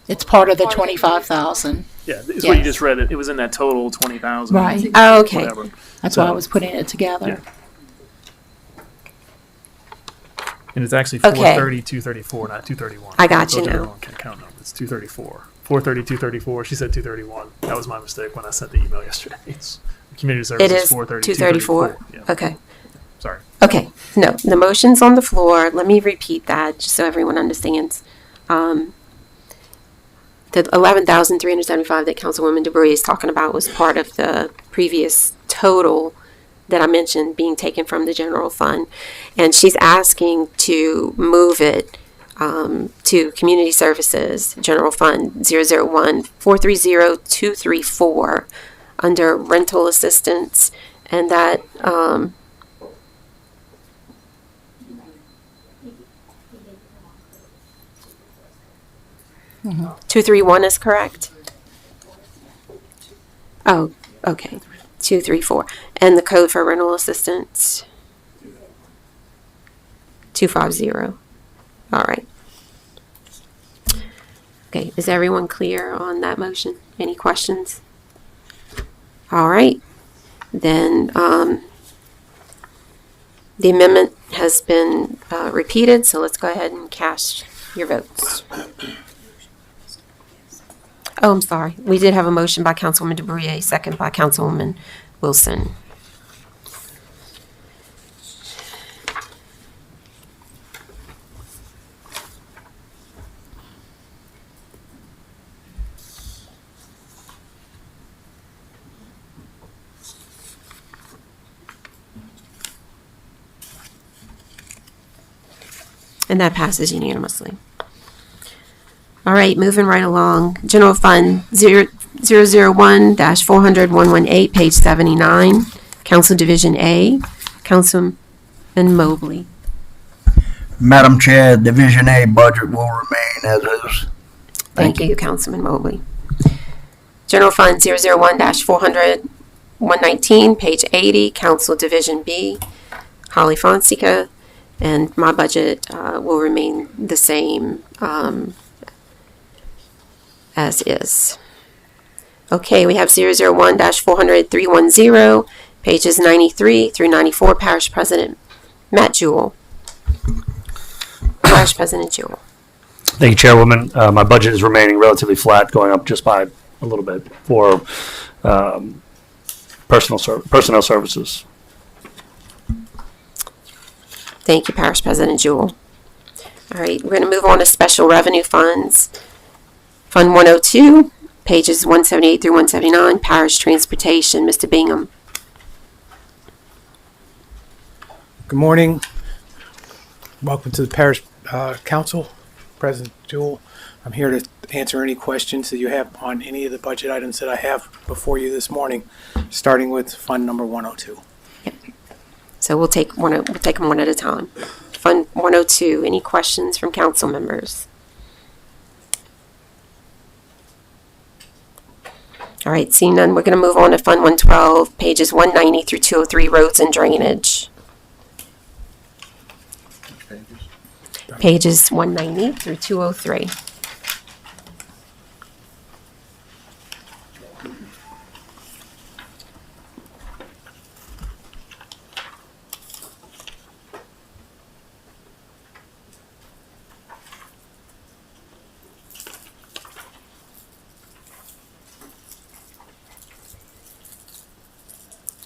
It's part of the 25,000. Yeah, it's what you just read. It was in that total 20,000. Right. Oh, okay. Whatever. That's So- why I was putting it together. Yeah. And it's actually Okay. 430, 234, not 231. I got you Those are the now. wrong count number. It's 234. 430, 234. She said 231. That was my mistake when I sent the email yesterday. It's community It services is 430, 234. Yeah. Okay. Sorry. Okay. No, the motion's on the floor. Let me repeat that just so everyone understands. The 11,375 that Councilwoman DeBrie is talking about was part of the previous total that I mentioned being taken from the general fund. And she's asking to move it to Community Services General Fund 001-430234 under rental assistance. And that, 231 is correct? Oh, okay. 234. And the code for rental assistance? 250. All right. Okay, is everyone clear on that motion? Any questions? All right. Then the amendment has been repeated, so let's go ahead and cast your votes. Oh, I'm sorry. We did have a motion by Councilwoman DeBrie, second by Councilwoman Wilson. And that passes unanimously. All right, moving right along. General Fund 001-400-118, page 79. Council Division A, Councilman Mobley. Madam Chair, Division A budget will remain as is. Thank you, Councilman Mobley. General Fund 001-400-119, page 80, Council Division B, Holly Fonseca, and my budget will remain the same as is. Okay, we have 001-400-310, pages 93 through 94, Parish President Matt Jewell. Parish President Jewell. Thank you, Chairwoman. My budget is remaining relatively flat, going up just by a little bit for personnel services. Thank you, Parish President Jewell. All right, we're going to move on to special revenue funds. Fund 102, pages 178 through 179, Parish Transportation. Mr. Bingham. Good morning. Welcome to the Parish Council. President Jewell, I'm here to answer any questions that you have on any of the budget items that I have before you this morning, starting with Fund number 102. So we'll take them one at a time. Fund 102, any questions from council members? All right, seeing none, we're going to move on to Fund 112, pages 190 through 203, Roads and Drainage. Pages 190 through 203.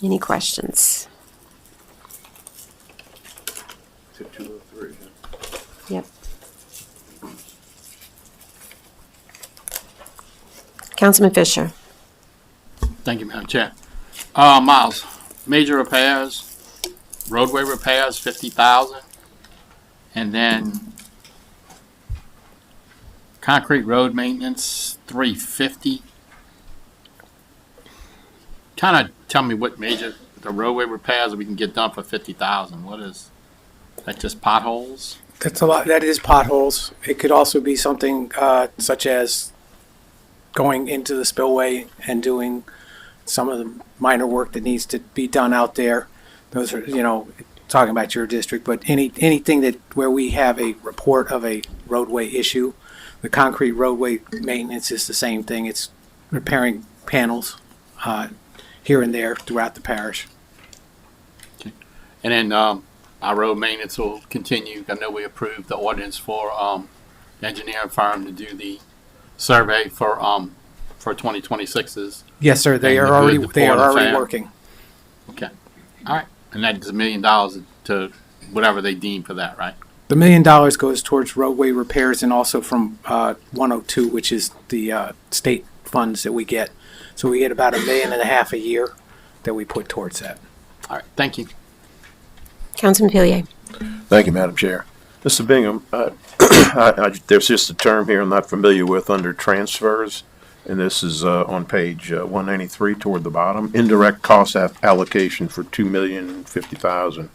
Any questions? Yep. Councilman Fisher. Thank you, Madam Chair. Miles, major repairs, roadway repairs, 50,000, and then concrete road maintenance, 350. Kind of tell me what major the roadway repairs that we can get done for 50,000? What is that? Just potholes? That's a lot. That is potholes. It could also be something such as going into the spillway and doing some of the minor work that needs to be done out there. Those are, talking about your district, but anything that where we have a report of a roadway issue, the concrete roadway maintenance is the same thing. It's repairing panels here and there throughout the parish. And then our road maintenance will continue. I know we approved the ordinance for the engineering firm to do the survey for 2026's. Yes, sir. They are already working. Okay. All right. And that's $1 million to whatever they deem for that, right? The $1 million goes towards roadway repairs and also from 102, which is the state funds that we get. So we get about $1.5 million a year that we put towards that. All right. Thank you. Councilman Pilier. Thank you, Madam Chair. Mr. Bingham, there's just a term here I'm not familiar with under transfers, and this is on page 193 toward the bottom. Indirect cost allocation for $2,050,000.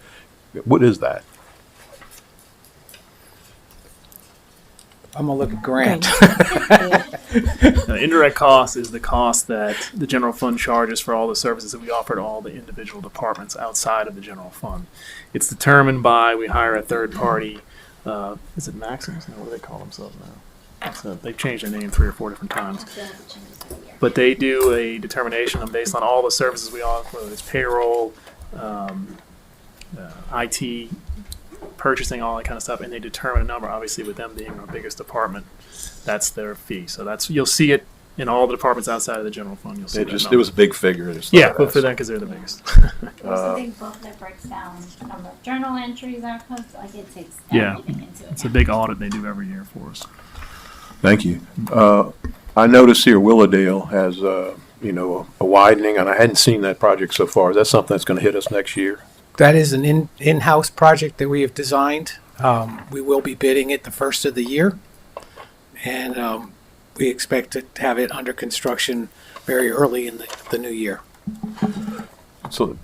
What is that? I'm gonna look at Grant. Indirect cost is the cost that the general fund charges for all the services that we offer to all the individual departments outside of the general fund. It's determined by, we hire a third party, is it Maximus? No, what do they call themselves now? So they've changed their name 3 or 4 different times. But they do a determination based on all the services we offer, whether it's payroll, IT, purchasing, all that kind of stuff, and they determine a number. Obviously, with them being our biggest department, that's their fee. So that's, you'll see it in all the departments outside of the general fund. You'll see It was a big figure. Yeah, but for them, because they're the biggest. There's a big book that breaks down number of journal entries, outputs, like it takes Yeah, everything into it. it's a big audit they do every year for us. Thank you. I noticed here Willowdale has, a widening, and I hadn't seen that project so far. Is that something that's going to hit us next year? That is an in-house project that we have designed. We will be bidding it the first of the year, and we expect to have it under construction very early in the new year. So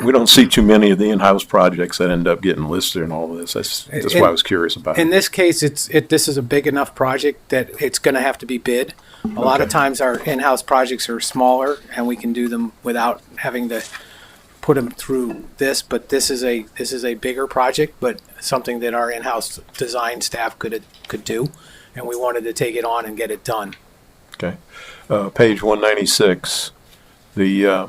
we don't see too many of the in-house projects that end up getting listed and all of this. That's why I was curious about it. In this case, this is a big enough project that it's going to have to be bid. A lot of times our in-house projects are smaller, and we can do them without having to put them through this. But this is a bigger project, but something that our in-house design staff could do, and we wanted to take it on and get it done. Okay. Page 196, the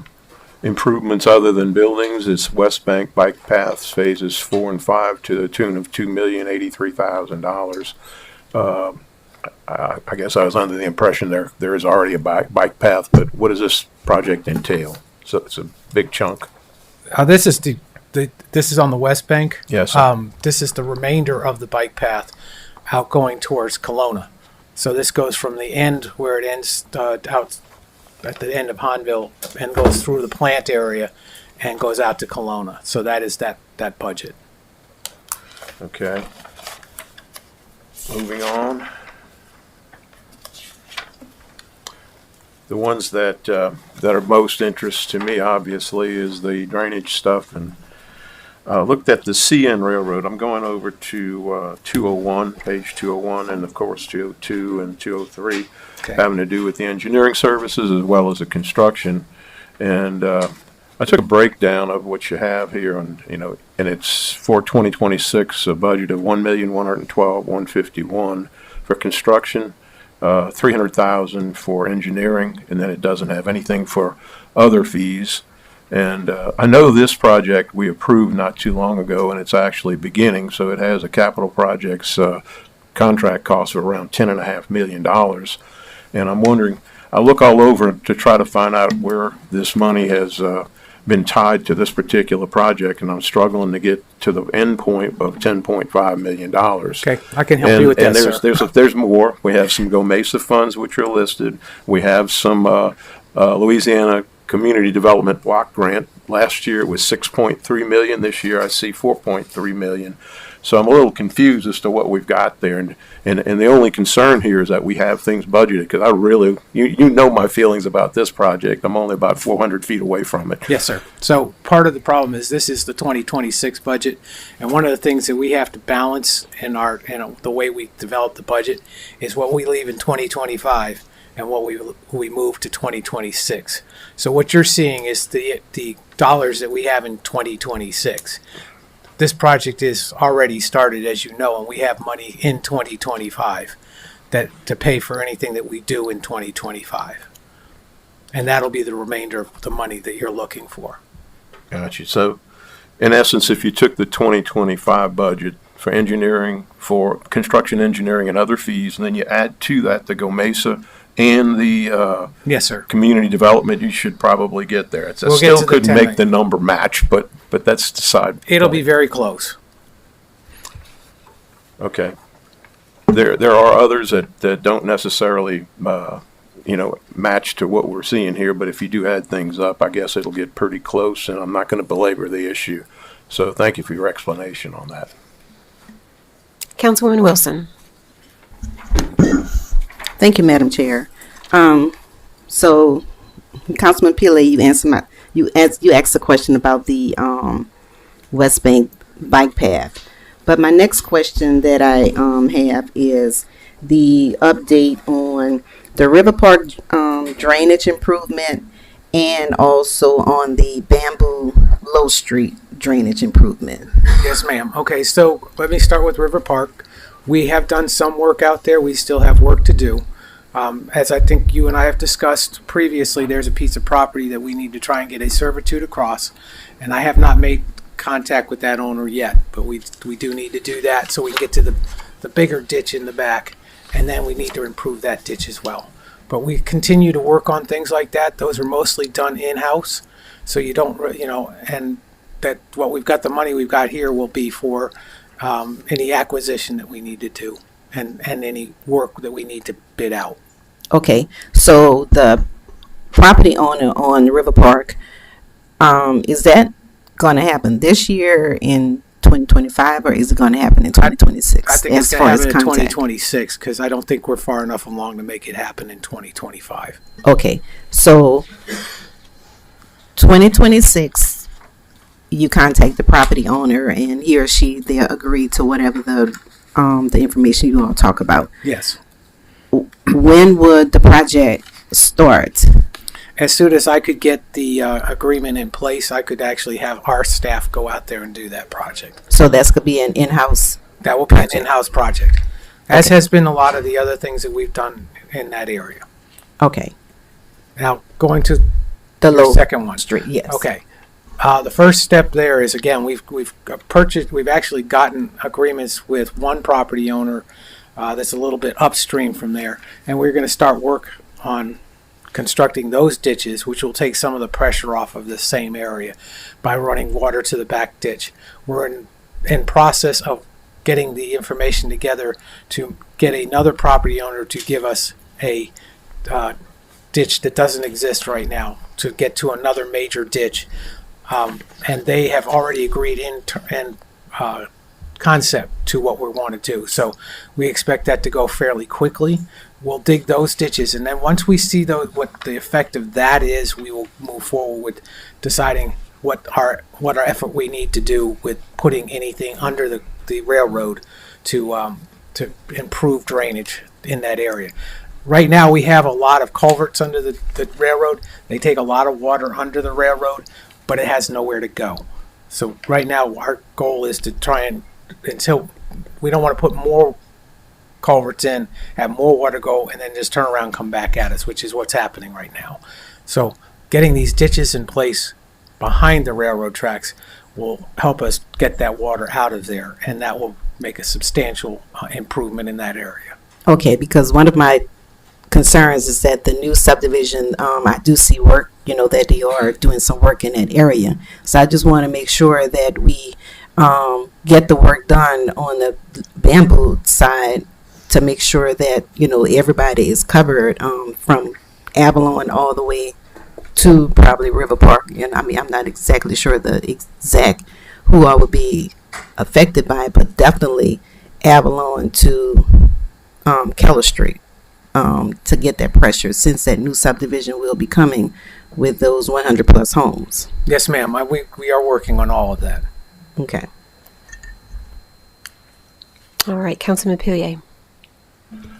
improvements other than buildings, it's West Bank Bike Paths Phases 4 and 5 to the tune of $2,083,000. I guess I was under the impression there is already a bike path, but what does this project entail? So it's a big chunk. This is this is on the West Bank. Yes. This is the remainder of the bike path out going towards Kelowna. So this goes from the end where it ends out at the end of Hanville and goes through the plant area and goes out to Kelowna. So that is that budget. Okay. Moving on. The ones that are most interest to me, obviously, is the drainage stuff. And looked at the CN Railroad. I'm going over to 201, page 201, and of course 202 and 203, having to do with the engineering services as well as the construction. And I took a breakdown of what you have here, and it's for 2026 a budget of $1,112,151 for construction. 300,000 for engineering, and then it doesn't have anything for other fees. And I know this project we approved not too long ago, and it's actually beginning, so it has a capital projects contract cost of around $10.5 million. And I'm wondering, I look all over to try to find out where this money has been tied to this particular project, and I'm struggling to get to the end point of $10.5 million. Okay, I can help you with that, sir. There's more. We have some Go Mesa funds which are listed. We have some Louisiana Community Development Block Grant. Last year it was $6.3 million. This year I see $4.3 million. So I'm a little confused as to what we've got there. And the only concern here is that we have things budgeted, because I really, you know my feelings about this project. I'm only about 400 feet away from it. Yes, sir. So part of the problem is this is the 2026 budget, and one of the things that we have to balance in the way we develop the budget is what we leave in 2025 and what we move to 2026. So what you're seeing is the dollars that we have in 2026. This project is already started, as you know, and we have money in 2025 to pay for anything that we do in 2025. And that'll be the remainder of the money that you're looking for. Gotcha. So, in essence, if you took the 2025 budget for engineering, for construction engineering and other fees, and then you add to that the GOMESA and the yes, sir, community development, you should probably get there. I We'll get still to the couldn't 10 make million. the number match, but that's the side. It'll be very close. Okay. There are others that don't necessarily match to what we're seeing here, but if you do add things up, I guess it'll get pretty close, and I'm not going to belabor the issue. So thank you for your explanation on that. Councilwoman Wilson. Thank you, Madam Chair. So, Councilman Pillay, you asked a question about the West Bank bike path. But my next question that I have is the update on the River Park drainage improvement and also on the Bamboo Low Street drainage improvement. Yes, ma'am. Okay, so let me start with River Park. We have done some work out there. We still have work to do. As I think you and I have discussed previously, there's a piece of property that we need to try and get a servitude across, and I have not made contact with that owner yet, but we do need to do that so we can get to the bigger ditch in the back, and then we need to improve that ditch as well. But we continue to work on things like that. Those are mostly done in-house, so you don't, and that what we've got, the money we've got here will be for any acquisition that we need to do and any work that we need to bid out. Okay, so the property owner on River Park, is that going to happen this year in 2025, or is it going to happen in 2026? I think it's going to happen in 2026 because I don't think we're far enough along to make it happen in 2025. Okay, so 2026, you contact the property owner, and he or she they agree to whatever the information you all talk about. Yes. When would the project start? As soon as I could get the agreement in place, I could actually have our staff go out there and do that project. So that's going to be an in-house? That will be an in-house project, as has been a lot of the other things that we've done in that area. Okay. Now, going to the your second one. Street, yes. Okay. The first step there is, again, we've actually gotten agreements with one property owner that's a little bit upstream from there, and we're going to start work on constructing those ditches, which will take some of the pressure off of the same area by running water to the back ditch. We're in process of getting the information together to get another property owner to give us a ditch that doesn't exist right now to get to another major ditch. And they have already agreed in concept to what we want to do. So we expect that to go fairly quickly. We'll dig those ditches, and then once we see what the effect of that is, we will move forward with deciding what our effort we need to do with putting anything under the railroad to improve drainage in that area. Right now, we have a lot of culverts under the railroad. They take a lot of water under the railroad, but it has nowhere to go. So right now, our goal is to try and, until we don't want to put more culverts in, have more water go, and then just turn around and come back at us, which is what's happening right now. So getting these ditches in place behind the railroad tracks will help us get that water out of there, and that will make a substantial improvement in that area. Okay, because one of my concerns is that the new subdivision, I do see work, that they are doing some work in that area. So I just want to make sure that we get the work done on the Bamboo side to make sure that, everybody is covered from Avalon all the way to probably River Park. I'm not exactly sure the exact who all would be affected by it, but definitely Avalon to Keller Street to get that pressure, since that new subdivision will be coming with those 100 plus homes. Yes, ma'am. We are working on all of that. Okay. All right, Councilman Pillier.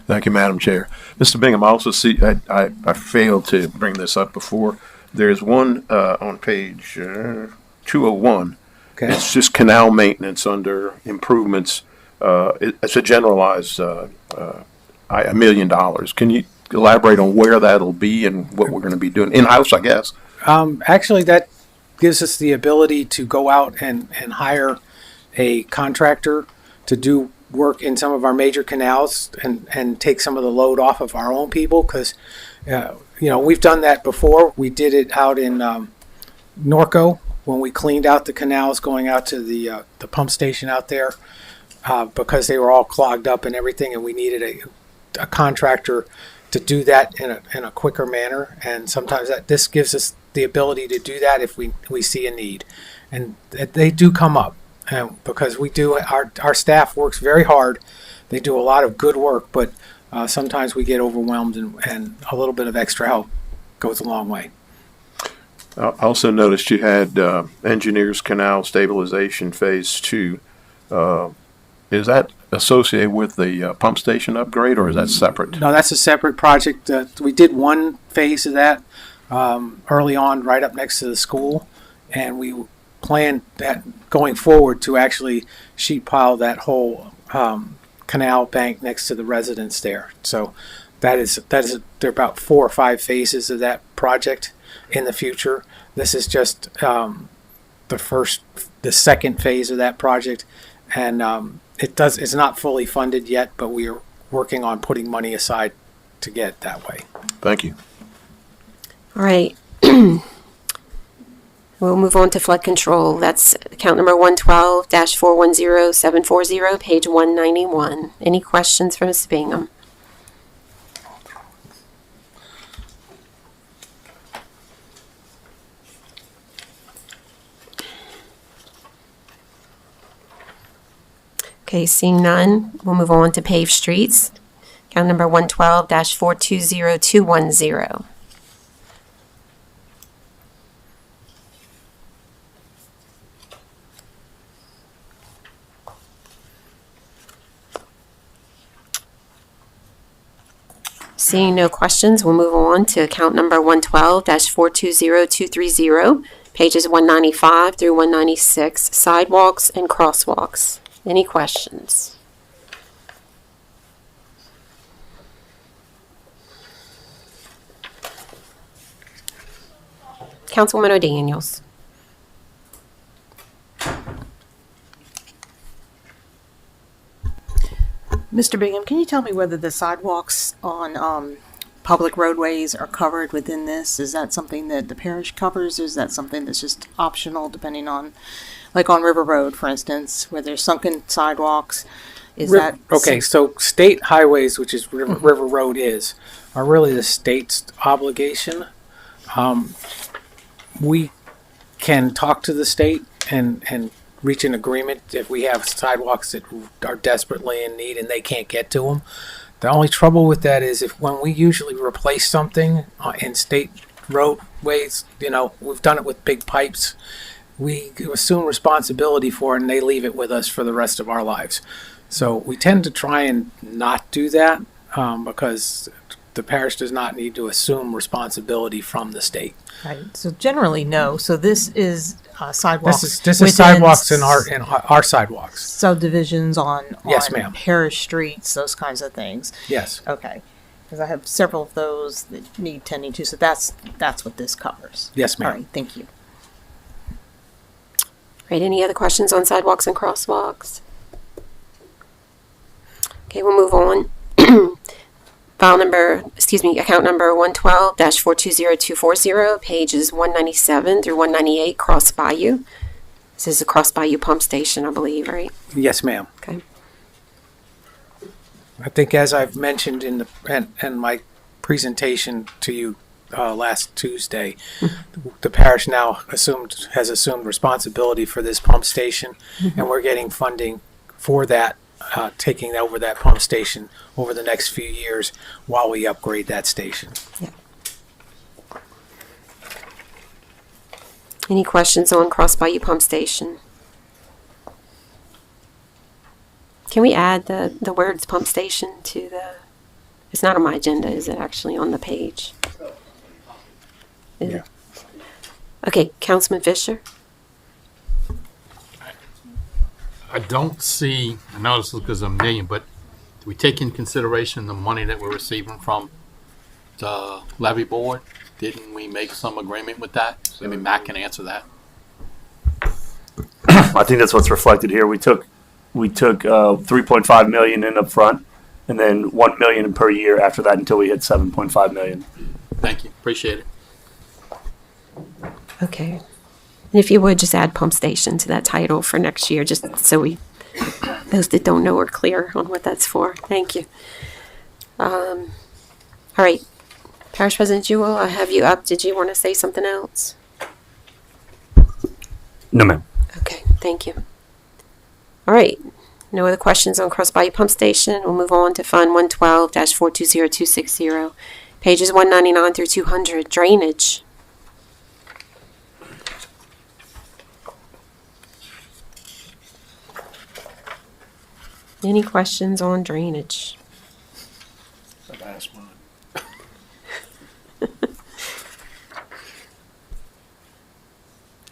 Thank you, Madam Chair. Mr. Bingham, I also see, I failed to bring this up before. There's one on page 201. Okay. It's just canal maintenance under improvements. It's a generalized $1 million. Can you elaborate on where that'll be and what we're going to be doing? In-house, I guess. Actually, that gives us the ability to go out and hire a contractor to do work in some of our major canals and take some of the load off of our own people, because we've done that before. We did it out in Norco when we cleaned out the canals going out to the pump station out there because they were all clogged up and everything, and we needed a contractor to do that in a quicker manner. And sometimes this gives us the ability to do that if we see a need, and they do come up. Because we do, our staff works very hard. They do a lot of good work, but sometimes we get overwhelmed, and a little bit of extra help goes a long way. I also noticed you had Engineers Canal Stabilization Phase 2. Is that associated with the pump station upgrade, or is that separate? No, that's a separate project. We did one phase of that early on, right up next to the school, and we plan that going forward to actually sheet pile that whole canal bank next to the residents there. So that is there are about 4 or 5 phases of that project in the future. This is just the second phase of that project, and it's not fully funded yet, but we are working on putting money aside to get it that way. Thank you. All right. We'll move on to flood control. That's account number 112-410740, page 191. Any questions for Ms. Bingham? Okay, seeing none, we'll move on to paved streets. Account number 112-420210. Seeing no questions, we'll move on to account number 112-420230, pages 195 through 196, sidewalks and crosswalks. Any questions? Councilwoman O'Daniels. Mr. Bingham, can you tell me whether the sidewalks on public roadways are covered within this? Is that something that the parish covers, or is that something that's just optional depending on, like on River Road, for instance, where there's sunken sidewalks? So state highways, which is River Road are really the state's obligation. We can talk to the state and reach an agreement if we have sidewalks that are desperately in need and they can't get to them. The only trouble with that is when we usually replace something in state roadways, we've done it with big pipes. We assume responsibility for it and they leave it with us for the rest of our lives. So we tend to try and not do that because the parish does not need to assume responsibility from the state. Right. So generally, no. So this is sidewalks. This is sidewalks in our sidewalks. Subdivisions on Yes, ma'am. parish streets, those kinds of things. Yes. Okay. Because I have several of those that need tending to. So that's what this covers. Yes, ma'am. All right. Thank you. Right. Any other questions on sidewalks and crosswalks? Okay, we'll move on. Account number 112-420240, pages 197 through 198, Cross Bayou. This is a Cross Bayou pump station, I believe, right? Yes, ma'am. Okay. I think as I've mentioned in my presentation to you last Tuesday. The parish now has assumed responsibility for this pump station, and we're getting funding for that, taking over that pump station over the next few years while we upgrade that station. Any questions on Cross Bayou Pump Station? Can we add the words pump station to the, it's not on my agenda, is it actually on the page? Is it? Okay, Councilman Fisher? I don't see, I know this is because of a million, but do we take in consideration the money that we're receiving from the levy board? Didn't we make some agreement with that? Maybe Matt can answer that. I think that's what's reflected here. We took 3.5 million in up front, and then 1 million per year after that until we hit 7.5 million. Thank you. Appreciate it. Okay. And if you would, just add pump station to that title for next year, just so those that don't know are clear on what that's for. Thank you. All right. Parish President Jewell, I have you up. Did you want to say something else? No, ma'am. Okay, thank you. All right. No other questions on Cross Bayou Pump Station. We'll move on to Fund 112-420260, pages 199 through 200, drainage. Any questions on drainage?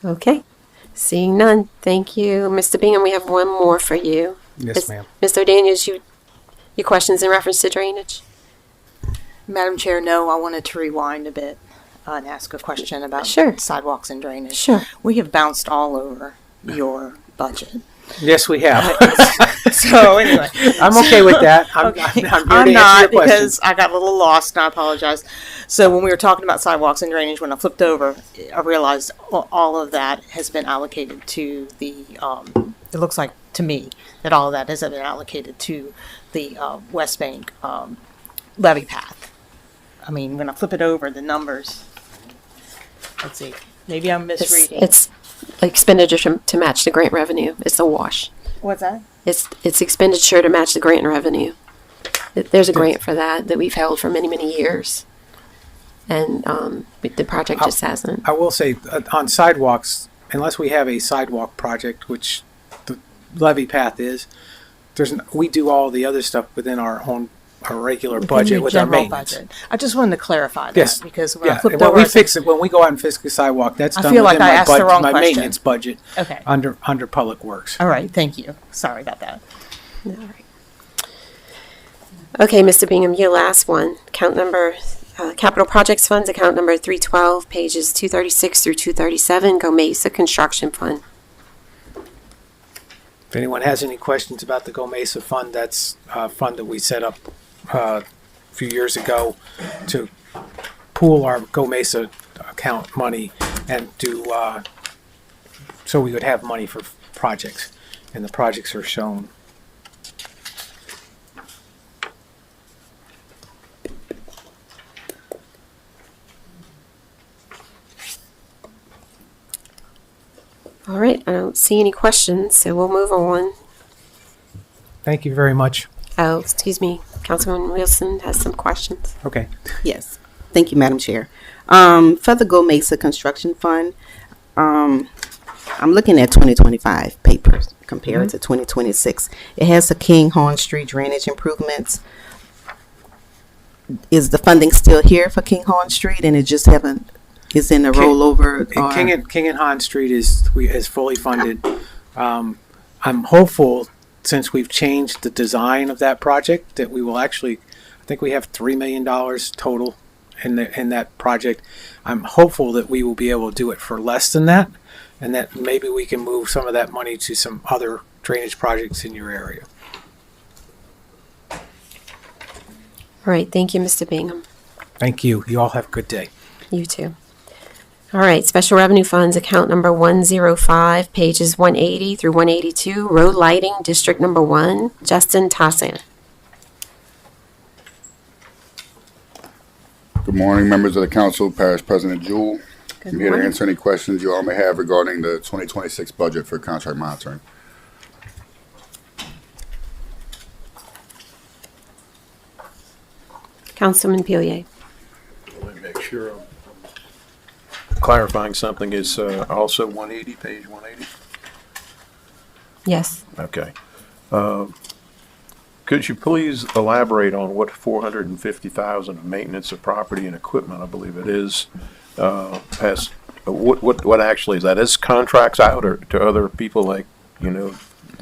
Okay. Seeing none. Thank you. Mr. Bingham, we have one more for you. Yes, ma'am. Mr. Daniels, your questions in reference to drainage? Madam Chair, no, I wanted to rewind a bit and ask a question about sidewalks and drainage. Sure. We have bounced all over your budget. Yes, we have. So anyway, I'm okay with that. I'm Okay. here to answer I'm your not question. because I got a little lost and I apologize. So when we were talking about sidewalks and drainage, when I flipped over, I realized all of that has been allocated to the, it looks like to me that all of that has been allocated to the West Bank levee path. I mean, when I flip it over, the numbers, let's see, maybe I'm misreading. It's expenditure to match the grant revenue. It's a wash. What's that? It's expenditure to match the grant revenue. There's a grant for that we've held for many, many years. And the project just hasn't. I will say, on sidewalks, unless we have a sidewalk project, which the levee path is, we do all the other stuff within our regular budget with our maintenance. Budget. I just wanted to clarify that Yes. because when I Yeah, flipped when over, we I said- fix it, when we go out and fix the sidewalk, that's I done feel like within I my asked the wrong my question. maintenance budget. Okay. Under Public Works. All right, thank you. Sorry about that. All right. Okay, Mr. Bingham, your last one. Account number, Capital Projects Funds, account number 312, pages 236 through 237, Go Mesa Construction Fund. If anyone has any questions about the Go Mesa Fund, that's a fund that we set up a few years ago to pool our Go Mesa account money and so we would have money for projects, and the projects are shown. All right, I don't see any questions, so we'll move on. Thank you very much. Oh, excuse me, Councilman Wilson has some questions. Okay. Yes. Thank you, Madam Chair. For the Go Mesa Construction Fund, I'm looking at 2025 papers compared to 2026. It has the King Horn Street drainage improvements. Is the funding still here for King Horn Street, and it just is in the rollover? King and Han Street is fully funded. I'm hopeful, since we've changed the design of that project, that we will actually, I think we have $3 million total in that project. I'm hopeful that we will be able to do it for less than that, and that maybe we can move some of that money to some other drainage projects in your area. All right, thank you, Mr. Bingham. Thank you. You all have a good day. You too. All right, Special Revenue Funds, account number 105, pages 180 through 182, Road Lighting, District Number 1, Justin Tassan. Good morning, members of the council, Parish President Jewell. Good I'm here to morning. answer any questions you all may have regarding the 2026 budget for contract monitoring. Councilman Pilyea. Let me make sure I'm clarifying something. Is also 180, page 180? Yes. Okay. Could you please elaborate on what 450,000 of maintenance of property and equipment, I believe it is, has, what actually is that? Is contracts out or to other people like,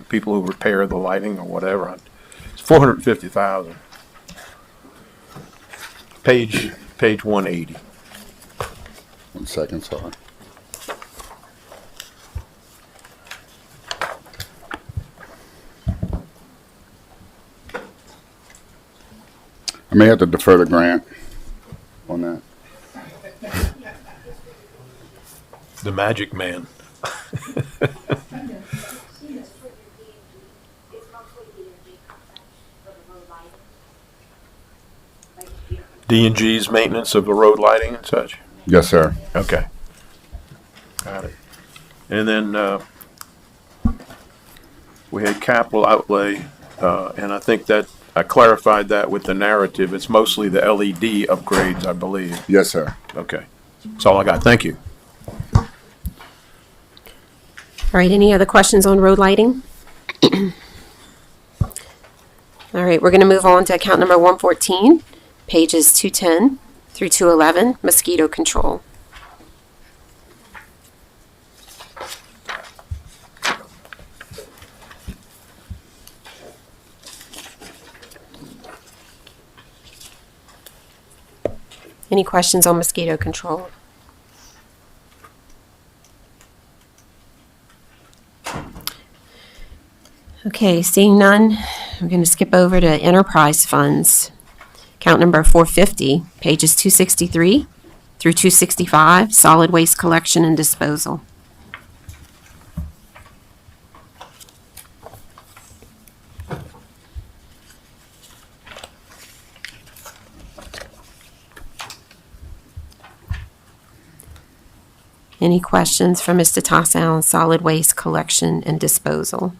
people who repair the lighting or whatever? It's 450,000. Page 180. 1 second, sorry. I may have to defer the grant on that. The magic man. D&G's maintenance of the road lighting and such? Yes, sir. Okay. Got it. And then we had capital outlay, and I think that I clarified that with the narrative. It's mostly the LED upgrades, I believe. Yes, sir. Okay. That's all I got. Thank you. All right, any other questions on road lighting? All right, we're going to move on to account number 114, pages 210 through 211, mosquito control. Any questions on mosquito control? Okay, seeing none, I'm going to skip over to enterprise funds. Account number 450, pages 263 through 265, solid waste collection and disposal. Any questions for Mr. Tassin on solid waste collection and disposal?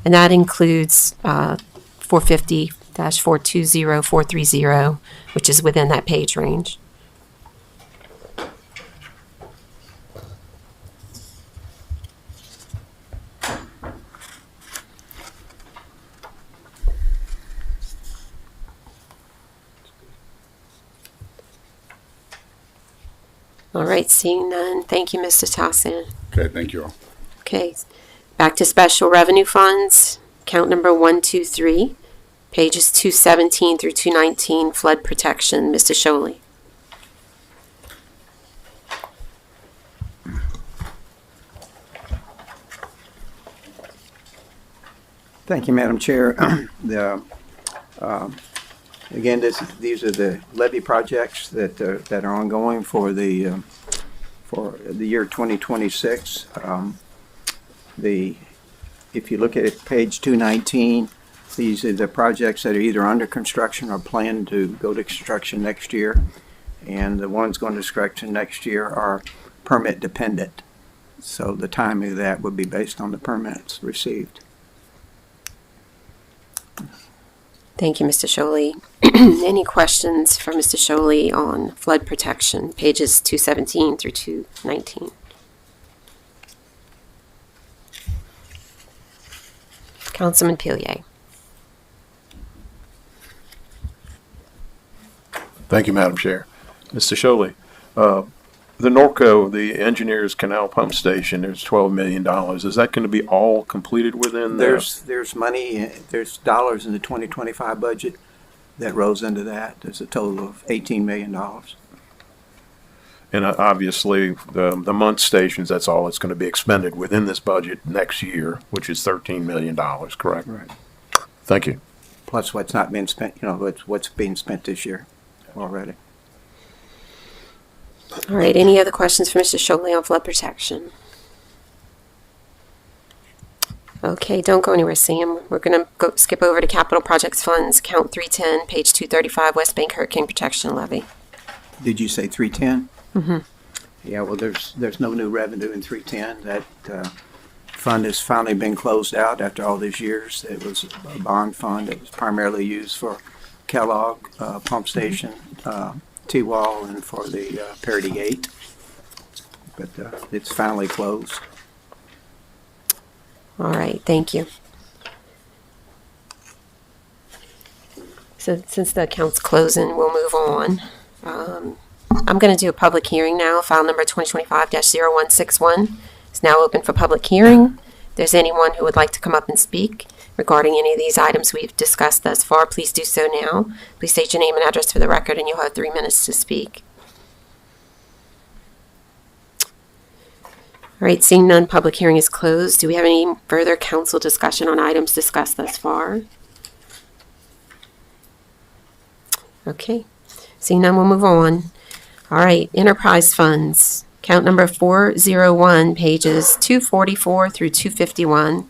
And that includes 450-420-430, which is within that page range. All right, seeing none. Thank you, Mr. Tassin. Okay, thank you all. Okay, back to special revenue funds, count number 123, pages 217 through 219, flood protection, Mr. Sholey. Thank you, Madam Chair. Again, these are the levy projects that are ongoing for the year 2026. If you look at it, page 219, these are the projects that are either under construction or planned to go to construction next year. And the ones going to construction next year are permit dependent. So the timing of that would be based on the permits received. Thank you, Mr. Sholey. Any questions for Mr. Sholey on flood protection, pages 217 through 219? Councilman Pilyea. Thank you, Madam Chair. Mr. Sholey, the Norco, the Engineers Canal Pump Station, there's $12 million. Is that going to be all completed within there? There's money, there's dollars in the 2025 budget that rolls into that. There's a total of $18 million. And obviously, the month stations, that's all that's going to be expended within this budget next year, which is $13 million, correct? Right. Thank you. Plus what's not been spent, what's being spent this year already. All right, any other questions for Mr. Sholey on flood protection? Okay, don't go anywhere, Sam. We're going to skip over to capital projects funds, count 310, page 235, West Bank Hurricane Protection Levy. Did you say 310? Mm-hmm. Yeah, well, there's no new revenue in 310. That fund has finally been closed out after all these years. It was a bond fund that was primarily used for Kellogg pump station, T-wall, and for the Parity Gate. But it's finally closed. All right, thank you. So since the account's closing, we'll move on. I'm going to do a public hearing now. File number 2025-0161 is now open for public hearing. If there's anyone who would like to come up and speak regarding any of these items we've discussed thus far, please do so now. Please state your name and address for the record, and you'll have 3 minutes to speak. All right, seeing none, public hearing is closed. Do we have any further council discussion on items discussed thus far? Okay, seeing none, we'll move on. All right, enterprise funds, count number 401, pages 244 through 251.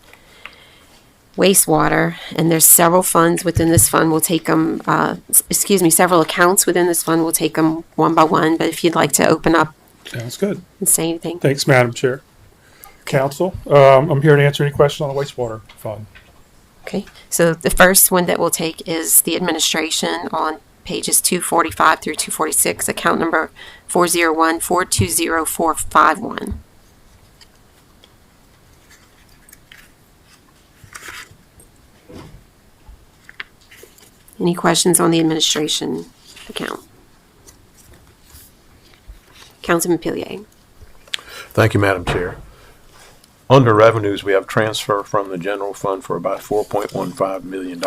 Wastewater, and there's several funds within this fund. We'll take them, several accounts within this fund. We'll take them one by one, but if you'd like to open up Sounds good. and say anything. Thanks, Madam Chair. Council, I'm here to answer any questions on the wastewater fund. Okay, so the first one that we'll take is the administration on pages 245 through 246, account number 401-420-451. Any questions on the administration account? Councilman Pillier. Thank you, Madam Chair. Under revenues, we have transfer from the general fund for about $4.15 million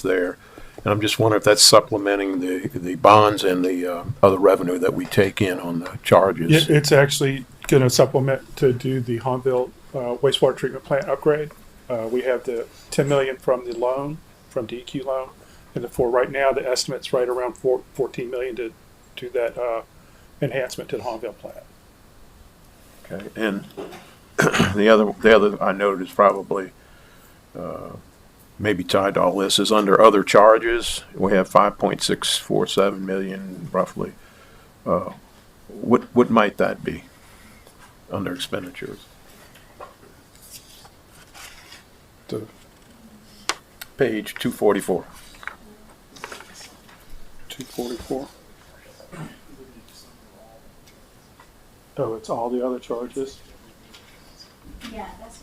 there. And I'm just wondering if that's supplementing the bonds and the other revenue that we take in on the charges. It's actually going to supplement to do the Hahnville wastewater treatment plant upgrade. We have the $10 million from the loan, from DEQ loan, and right now the estimate's right around $14 million to do that enhancement to the Hahnville plant. Okay, and the other I noted is probably maybe tied to all this is under other charges. We have 5.647 million roughly. What might that be under expenditures? The page 244. 244. Oh, it's all the other charges. Yeah, that's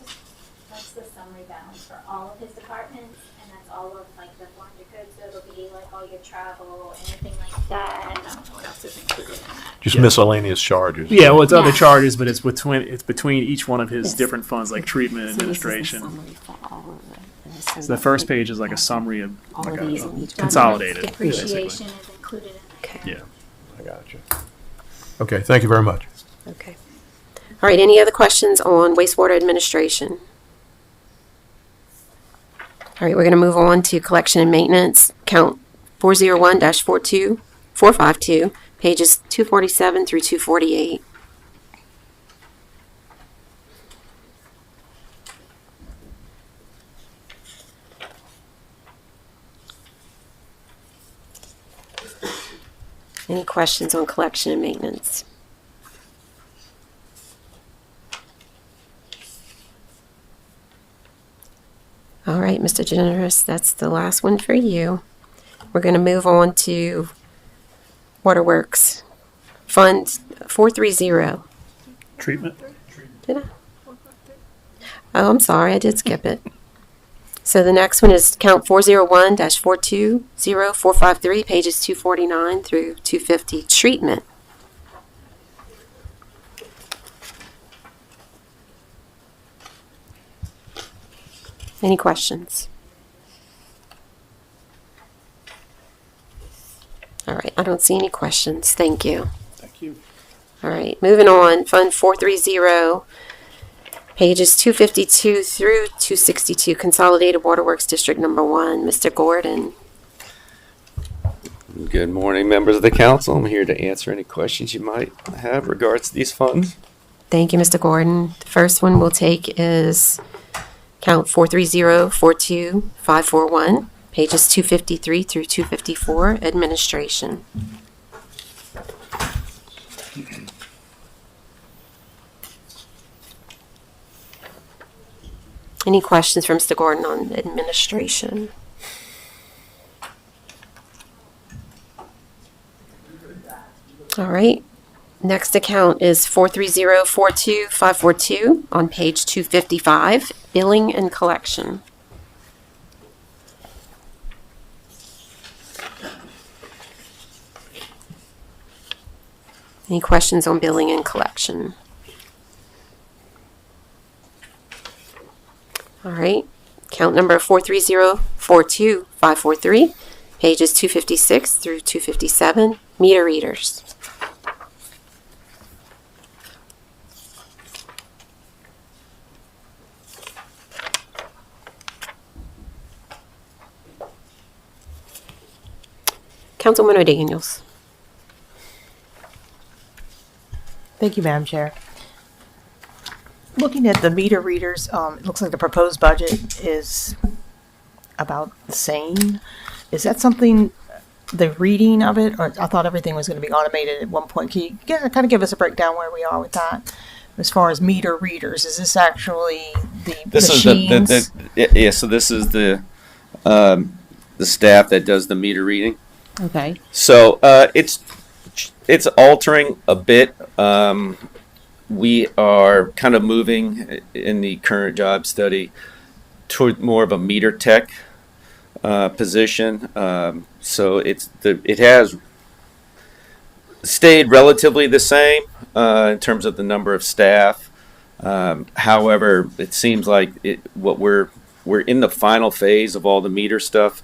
the summary balance for all of his departments, and that's all of like the 400 codes, so it'll be like all your travel, anything like that. I don't know what else is included in that. Just miscellaneous charges. Yeah, well, it's other charges, but it's between each one of his different funds, like treatment, administration. So the first page is like a summary of like a consolidated. Depreciation is included in that. Yeah. I got you. Okay, thank you very much. Okay. All right, any other questions on wastewater administration? All right, we're going to move on to collection and maintenance, count 401-452, pages 247 through 248. Any questions on collection and maintenance? All right, Mr. Generous, that's the last one for you. We're going to move on to Waterworks, Fund 430. Treatment? Did I? Oh, I'm sorry, I did skip it. So the next one is count 401-420-453, pages 249 through 250, treatment. Any questions? All right, I don't see any questions. Thank you. Thank you. All right, moving on. Fund 430, pages 252 through 262, Consolidated Waterworks District Number 1. Mr. Gordon. Good morning, members of the council. I'm here to answer any questions you might have regards to these funds. Thank you, Mr. Gordon. The first one we'll take is count 430-42541, pages 253 through 254, administration. Any questions from Mr. Gordon on administration? All right. Next account is 430-42542 on page 255, billing and collection. Any questions on billing and collection? All right. Count number 430-42543, pages 256 through 257, meter readers. Councilman O'Daniels. Thank you, Madam Chair. Looking at the meter readers, it looks like the proposed budget is about the same. Is that something, the reading of it, or I thought everything was going to be automated at one point? Can you kind of give us a breakdown where we are with that? As far as meter readers, is this actually the machines? So this is the staff that does the meter reading. Okay. So it's altering a bit. We are kind of moving in the current job study toward more of a meter tech position. So it has stayed relatively the same in terms of the number of staff. However, it seems like we're in the final phase of all the meter stuff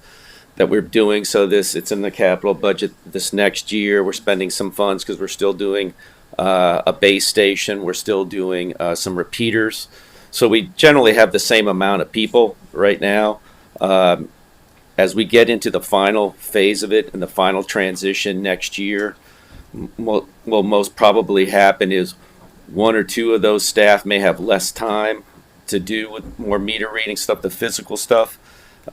that we're doing. So it's in the capital budget this next year. We're spending some funds because we're still doing a base station. We're still doing some repeaters. So we generally have the same amount of people right now. As we get into the final phase of it and the final transition next year, what will most probably happen is one or two of those staff may have less time to do with more meter reading stuff, the physical stuff.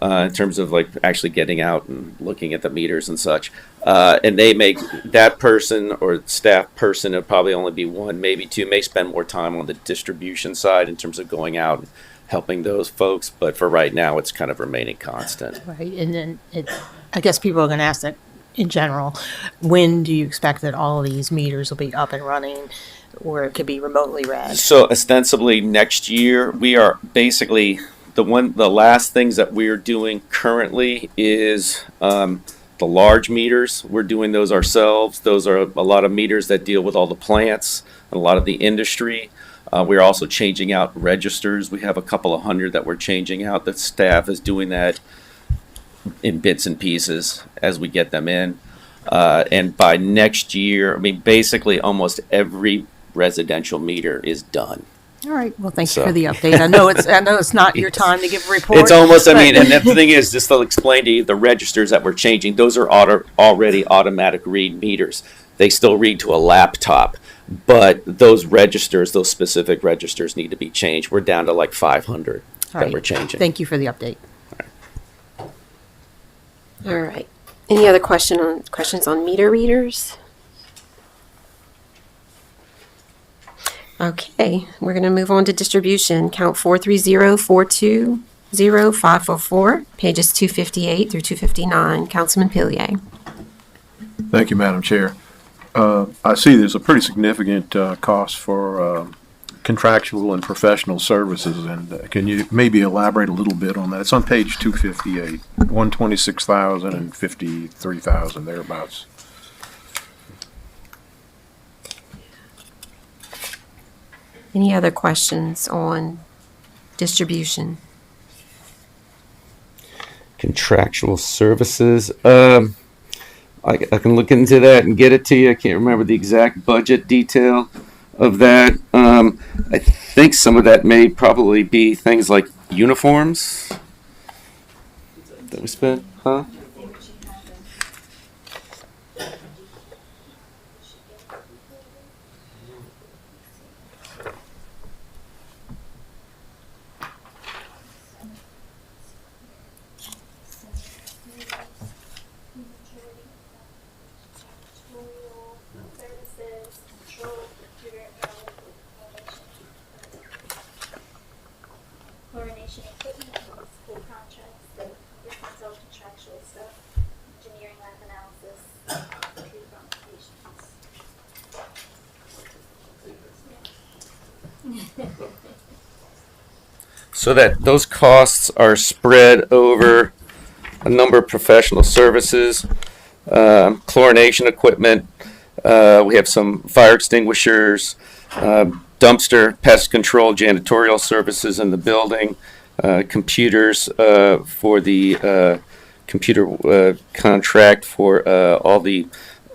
In terms of like actually getting out and looking at the meters and such. And they make that person or staff person, it'll probably only be one, maybe two, may spend more time on the distribution side in terms of going out and helping those folks. But for right now, it's kind of remaining constant. Right, and then I guess people are going to ask that in general, when do you expect that all of these meters will be up and running or it could be remotely read? So ostensibly next year, we are basically... The last things that we're doing currently is the large meters. We're doing those ourselves. Those are a lot of meters that deal with all the plants and a lot of the industry. We're also changing out registers. We have a couple of hundred that we're changing out. The staff is doing that in bits and pieces as we get them in. And by next year, I mean, basically almost every residential meter is done. All right. Well, thank you for the update. I know it's not your time to give a report. It's almost. I mean, and the thing is, just to explain to you, the registers that we're changing, those are already automatic read meters. They still read to a laptop, but those registers, those specific registers, need to be changed. We're down to like 500 that we're changing. Thank you for the update. All right. Any other questions on meter readers? Okay, we're going to move on to distribution. Count 430-420-544, pages 258 through 259. Councilman Pillier. Thank you, Madam Chair. I see there's a pretty significant cost for contractual and professional services, and can you maybe elaborate a little bit on that? It's on page 258, 126,000 and 53,000 thereabouts. Any other questions on distribution? Contractual services. I can look into that and get it to you. I can't remember the exact budget detail of that. I think some of that may probably be things like uniforms that we spent, huh? Chlorination so that those costs are spread over a number of professional services, chlorination equipment. We have some fire extinguishers, dumpster, pest control, janitorial services in the building, computers for the computer contract for all the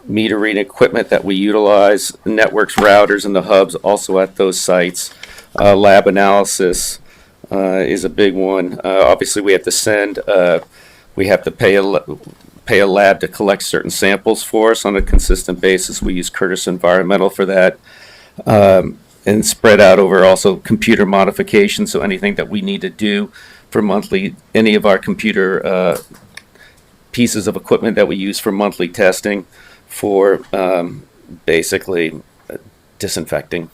meter reading equipment that we utilize, networks, routers, and the hubs also at those sites. Lab analysis is a big one. Obviously, we have to send, we have to pay a lab to collect certain samples for us on a consistent basis. We use Curtis Environmental for that. And spread out over also computer modifications, so anything that we need to do for monthly, any of our computer pieces of equipment that we use for monthly testing for basically disinfecting.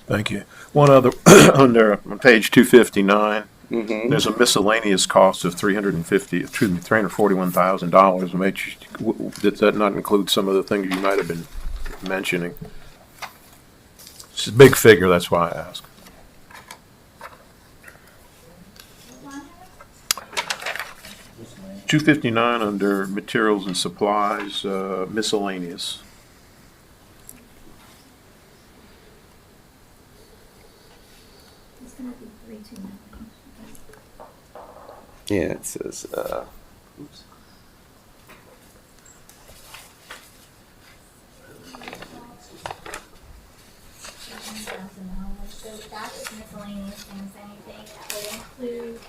Thank you. One other, on page 259, there's a miscellaneous cost of $341,000. Does that not include some of the things you might have been mentioning? It's a big figure, that's why I ask. $259 under materials and supplies, miscellaneous. Yeah, it says, oops. So that is miscellaneous things, anything that would include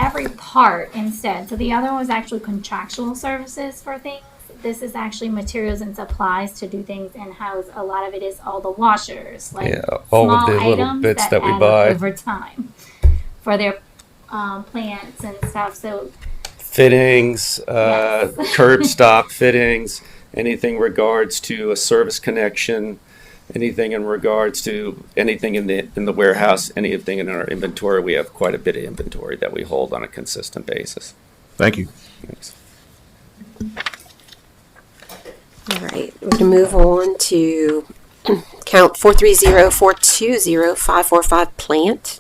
every part instead. So the other one was actually contractual services for things. This is actually materials and supplies to do things in-house. A lot of it is all the washers, like all small of the little items bits that we add up buy. over time for their plants and stuff. So Fittings, Yes. curb stop fittings, anything regards to a service connection, anything in regards to anything in the warehouse, anything in our inventory. We have quite a bit of inventory that we hold on a consistent basis. Thank you. Thanks. All right, we're going to move on to count 430-420-545 plant,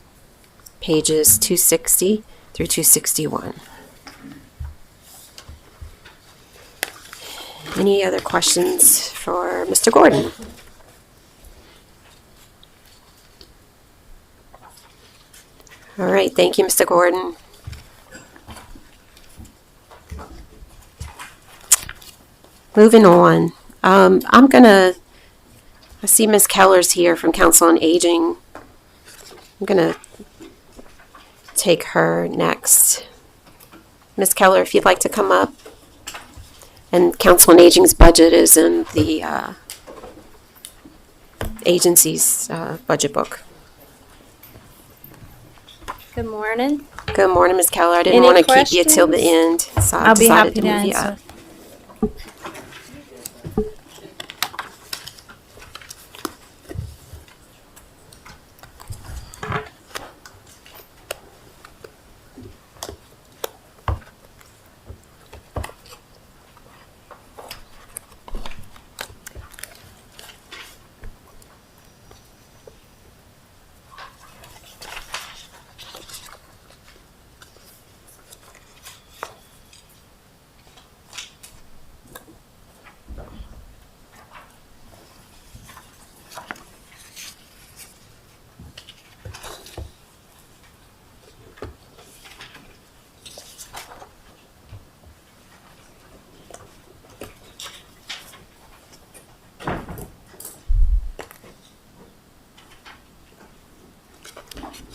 pages 260 through 261. Any other questions for Mr. Gordon? All right, thank you, Mr. Gordon. Moving on. I see Ms. Keller's here from Council on Aging. I'm going to take her next. Ms. Keller, if you'd like to come up. And Council on Aging's budget is in the agency's budget book. Good morning. Good morning, Ms. Keller. I didn't Any want to keep you till the end, so I I'll be decided happy to to move you answer. up.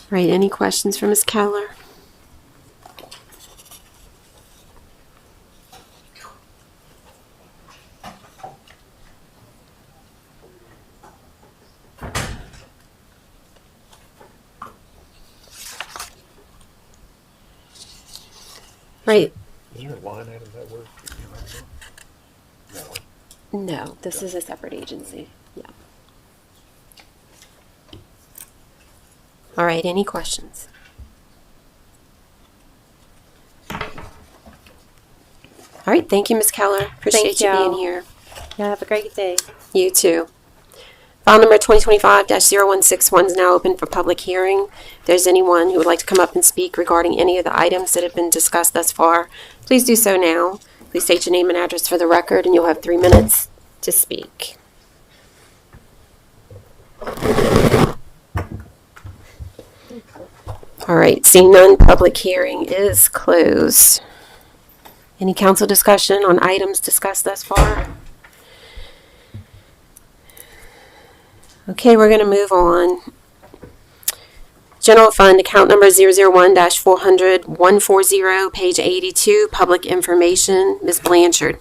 Right, any questions for Ms. Keller? Right. Is there a line item that works? No, this is a separate agency. Yeah. All right, any questions? All right, thank you, Ms. Keller. Appreciate you being y'all. here. Y'all have a great day. You too. File number 2025-0161 is now open for public hearing. If there's anyone who would like to come up and speak regarding any of the items that have been discussed thus far, please do so now. Please state your name and address for the record, and you'll have 3 minutes to speak. All right, seeing none, public hearing is closed. Any council discussion on items discussed thus far? Okay, we're going to move on. General Fund, account number 001-400-140, page 82, public information. Ms. Blanchard.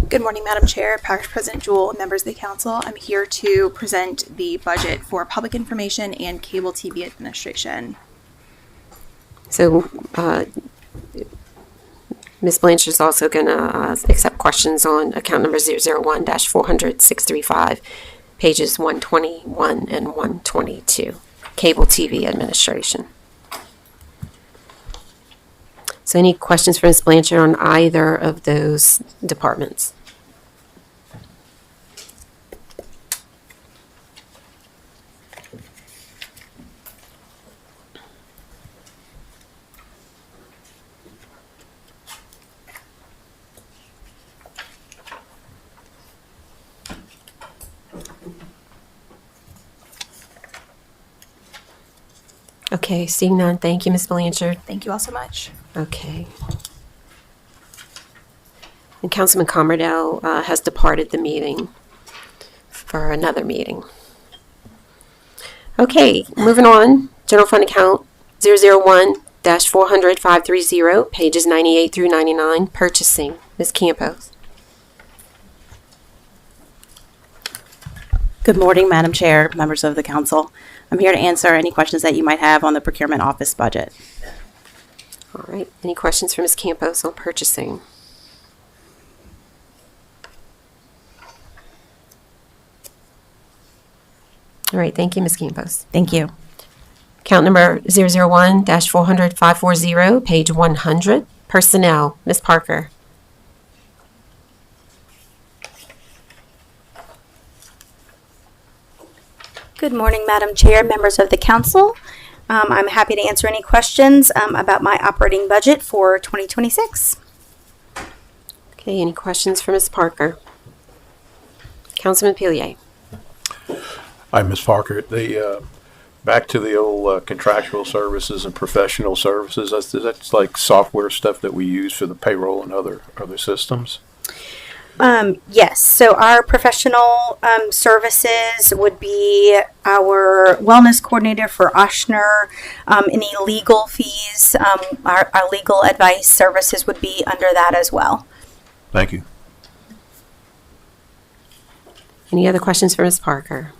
Good morning, Madam Chair, Parish President Jewell, and members of the council. I'm here to present the budget for public information and cable TV administration. So, Ms. Blanchard is also going to accept questions on account number 001-400-635, pages 121 and 122, Cable TV Administration. So any questions for Ms. Blanchard on either of those departments? Okay, seeing none, thank you, Ms. Blanchard. Thank you all so much. Okay. And Councilman Commerdale has departed the meeting for another meeting. Okay, moving on. General Fund account 001-400-530, pages 98 through 99, purchasing. Ms. Campos. Good morning, Madam Chair, members of the council. I'm here to answer any questions that you might have on the procurement office budget. All right, any questions for Ms. Campos on purchasing? All right, thank you, Ms. Campos. Thank you. Account number 001-400-540, page 100, personnel. Ms. Parker. Good morning, Madam Chair, members of the council. I'm happy to answer any questions about my operating budget for 2026. Okay, any questions for Ms. Parker? Councilman Pilier. Hi, Ms. Parker. Back to the old contractual services and professional services. That's like software stuff that we use for the payroll and other systems. Yes, so our professional services would be our wellness coordinator for Oshner. Any legal fees, our legal advice services would be under that as well. Thank you. Any other questions for Ms. Parker?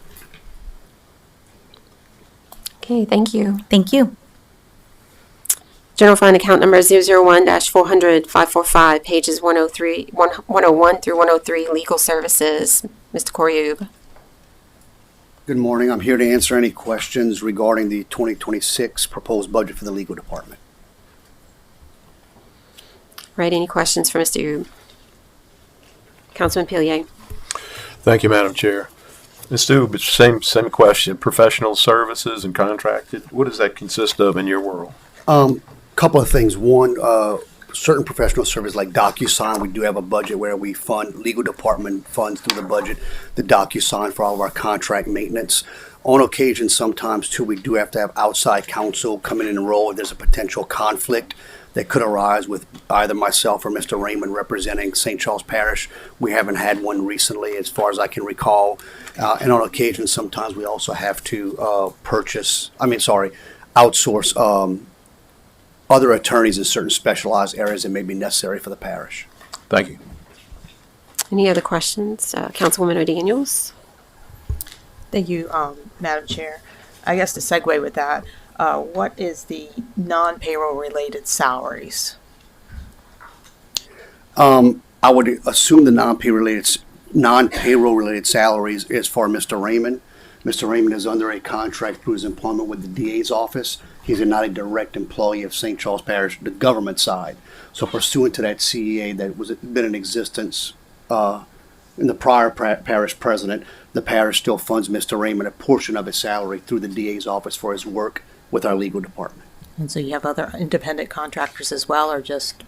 Okay, thank you. Thank you. General Fund account number 001-400-545, pages 101 through 103, legal services. Mr. Koryub. Good morning. I'm here to answer any questions regarding the 2026 proposed budget for the legal department. Right, any questions for Mr. Ube? Councilman Pilier. Thank you, Madam Chair. Mr. Ube, same question. Professional services and contracted. What does that consist of in your world? Couple of things. One, certain professional services like DocuSign, we do have a budget where we fund, legal department funds through the budget, the DocuSign for all of our contract maintenance. On occasion, sometimes too, we do have to have outside counsel come in and enroll if there's a potential conflict that could arise with either myself or Mr. Raymond representing St. Charles Parish. We haven't had one recently as far as I can recall. And on occasion, sometimes we also have to outsource other attorneys in certain specialized areas that may be necessary for the parish. Thank you. Any other questions? Councilwoman O'Daniels. Thank you, Madam Chair. I guess to segue with that, what is the non-payroll related salaries? I would assume the non-payroll related salaries is for Mr. Raymond. Mr. Raymond is under a contract through his employment with the DA's office. He's not a direct employee of St. Charles Parish, the government side. So pursuant to that CEA that was been in existence in the prior parish president, the parish still funds Mr. Raymond a portion of his salary through the DA's office for his work with our legal department. And so you have other independent contractors as well, or just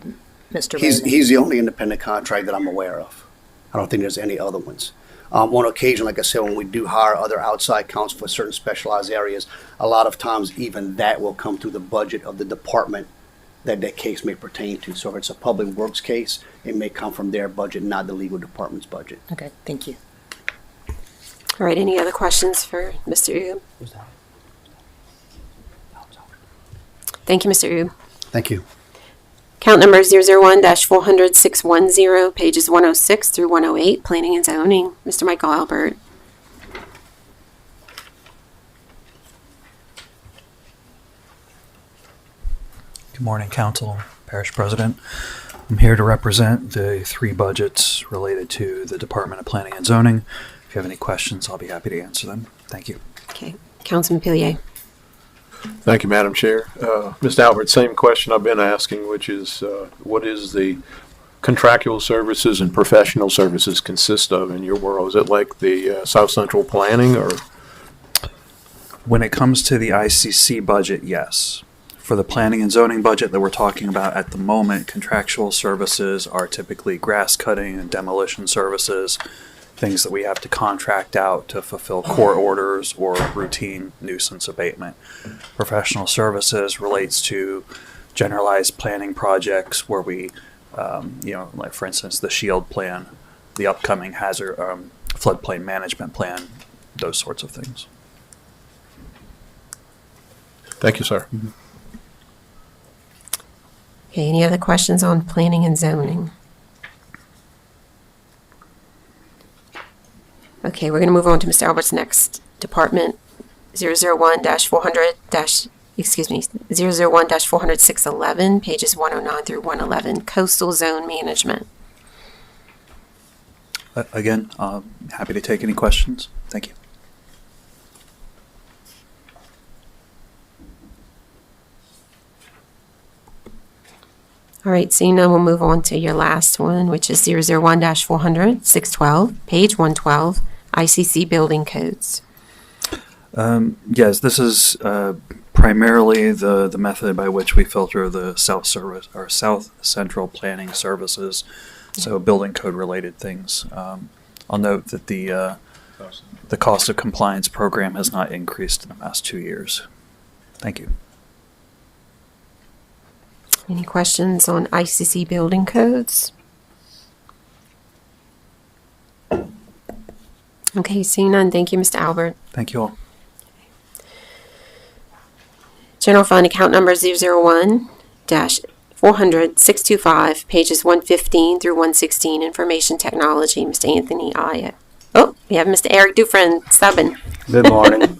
Mr. He's Raymond? the only independent contract that I'm aware of. I don't think there's any other ones. On occasion, like I said, when we do hire other outside counsel for certain specialized areas, a lot of times even that will come through the budget of the department that that case may pertain to. So if it's a public works case, it may come from their budget, not the legal department's budget. Okay, thank you. All right, any other questions for Mr. Ugue? Thank you, Mr. Ugue. Thank you. Count number 001-400-610, pages 106 through 108, Planning and Zoning. Mr. Michael Albert. Good morning, Council, Parish President. I'm here to represent the three budgets related to the Department of Planning and Zoning. If you have any questions, I'll be happy to answer them. Thank you. Okay. Councilman Pillier. Thank you, Madam Chair. Mr. Albert, same question I've been asking, which is what is the contractual services and professional services consist of in your world? Is it like the South Central Planning or? When it comes to the ICC budget, yes. For the planning and zoning budget that we're talking about at the moment, contractual services are typically grass cutting and demolition services, things that we have to contract out to fulfill court orders or routine nuisance abatement. Professional services relates to generalized planning projects where we, like for instance, the SHIELD plan, the upcoming hazard floodplain management plan, those sorts of things. Thank you, sir. Mm-hmm. Okay, any other questions on planning and zoning? Okay, we're going to move on to Mr. Albert's next department, 001-400-611, pages 109 through 111, Coastal Zone Management. Again, happy to take any questions. Thank you. All right, seeing none, we'll move on to your last one, which is 001-400-612, page 112, ICC Building Codes. Yes, this is primarily the method by which we filter the South Central Planning Services, so building code related things. I'll note that the cost of compliance program has not increased in the past 2 years. Thank you. Any questions on ICC building codes? Okay, seeing none, thank you, Mr. Albert. Thank you all. General Fund account number 001-400-625, pages 115 through 116, Information Technology, Mr. Anthony Aya. Oh, we have Mr. Eric Dufresne, Stubborn. Good morning.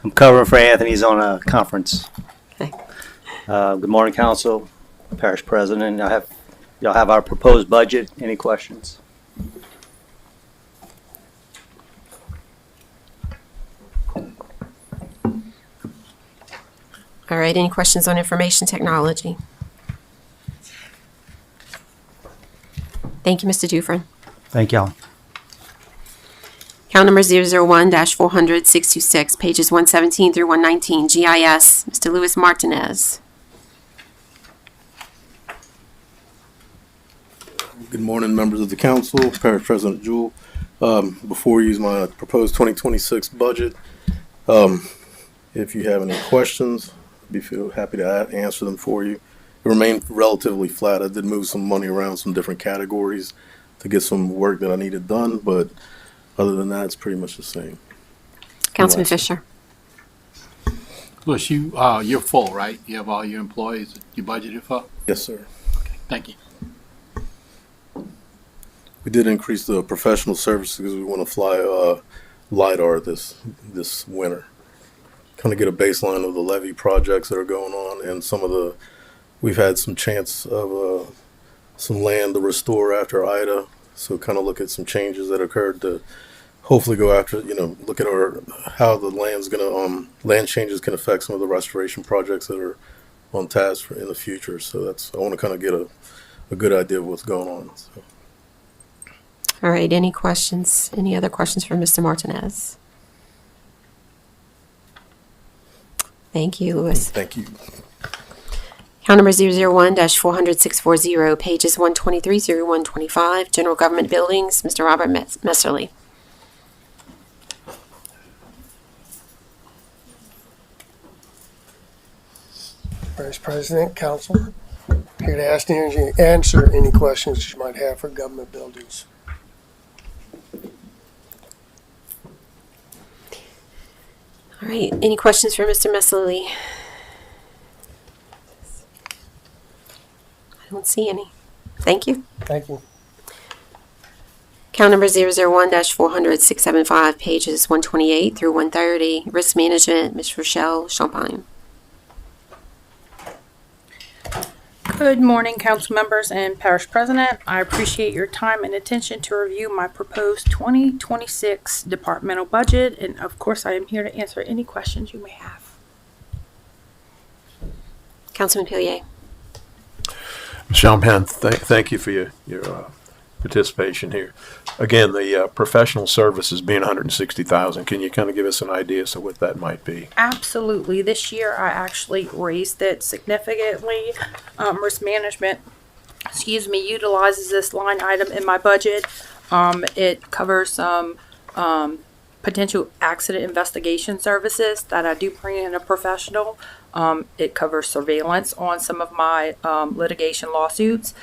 I'm covering for Anthony. He's on a conference. Okay. Good morning, Council, Parish President. Y'all have our proposed budget. Any questions? All right, any questions on Information Technology? Thank you, Mr. Dufresne. Thank y'all. Count number 001-400-626, pages 117 through 119, GIS, Mr. Luis Martinez. Good morning, members of the council, Parish President Jewell. Before we use my proposed 2026 budget, if you have any questions, I'd be happy to answer them for you. It remained relatively flat. I did move some money around some different categories to get some work that I needed done, but other than that, it's pretty much the same. Councilman Fisher. Louis, you're full, right? You have all your employees you budgeted for? Yes, sir. Okay, thank you. We did increase the professional services because we want to fly LiDAR this winter. Kind of get a baseline of the levee projects that are going on, and we've had some chance of some land to restore after Ida, so kind of look at some changes that occurred to hopefully go after, look at how the land changes can affect some of the restoration projects that are on task in the future. So I want to kind of get a good idea of what's going on. So. All right, any questions? Any other questions for Mr. Martinez? Thank you, Louis. Thank you. Account number 001-400-640, pages 123 through 125, General Government Buildings, Mr. Robert Messerly. Vice President, Council, here to answer any questions you might have for government buildings. All right, any questions for Mr. Messerly? I don't see any. Thank you. Thank you. Account number 001-400-675, pages 128 through 130, Risk Management, Ms. Rochelle Champagne. Good morning, council members and parish president. I appreciate your time and attention to review my proposed 2026 departmental budget, and of course, I am here to answer any questions you may have. Councilman Pillier. Champagne, thank you for your participation here. Again, the professional services being $160,000. Can you kind of give us an idea as to what that might be? Absolutely. This year, I actually raised it significantly. Risk management, utilizes this line item in my budget. It covers some potential accident investigation services that I do bring in a professional. It covers surveillance on some of my litigation lawsuits.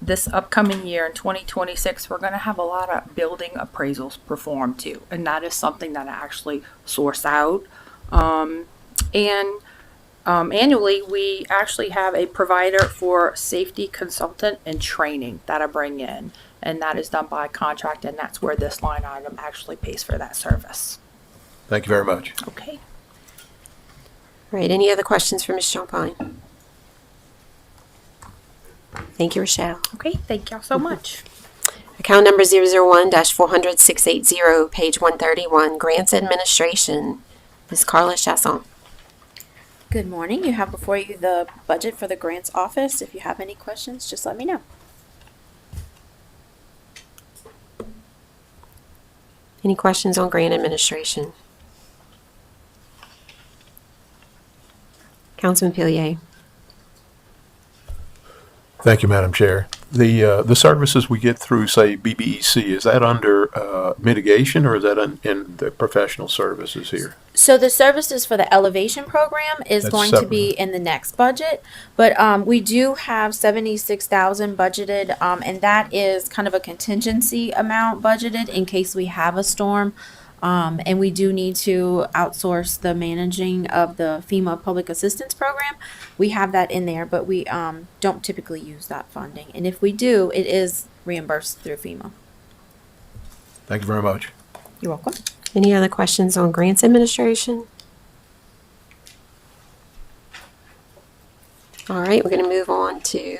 This upcoming year in 2026, we're going to have a lot of building appraisals performed too, and that is something that I actually source out. Annually, we actually have a provider for safety consultant and training that I bring in, and that is done by contract, and that's where this line item actually pays for that service. Thank you very much. Okay. All right, any other questions for Ms. Champagne? Thank you, Rochelle. Okay, thank y'all so much. Account number 001-400-680, page 131, Grants Administration, Ms. Carla Chasson. Good morning. You have before you the budget for the grants office. If you have any questions, just let me know. Any questions on Grant Administration? Councilman Pillier. Thank you, Madam Chair. The services we get through, say, BBEC, is that under mitigation or is that in the professional services here? So the services for the elevation program is That's going separate. to be in the next budget, but we do have 76,000 budgeted, and that is kind of a contingency amount budgeted in case we have a storm. And we do need to outsource the managing of the FEMA Public Assistance Program. We have that in there, but we don't typically use that funding. And if we do, it is reimbursed through FEMA. Thank you very much. You're welcome. Any other questions on Grants Administration? All right, we're going to move on to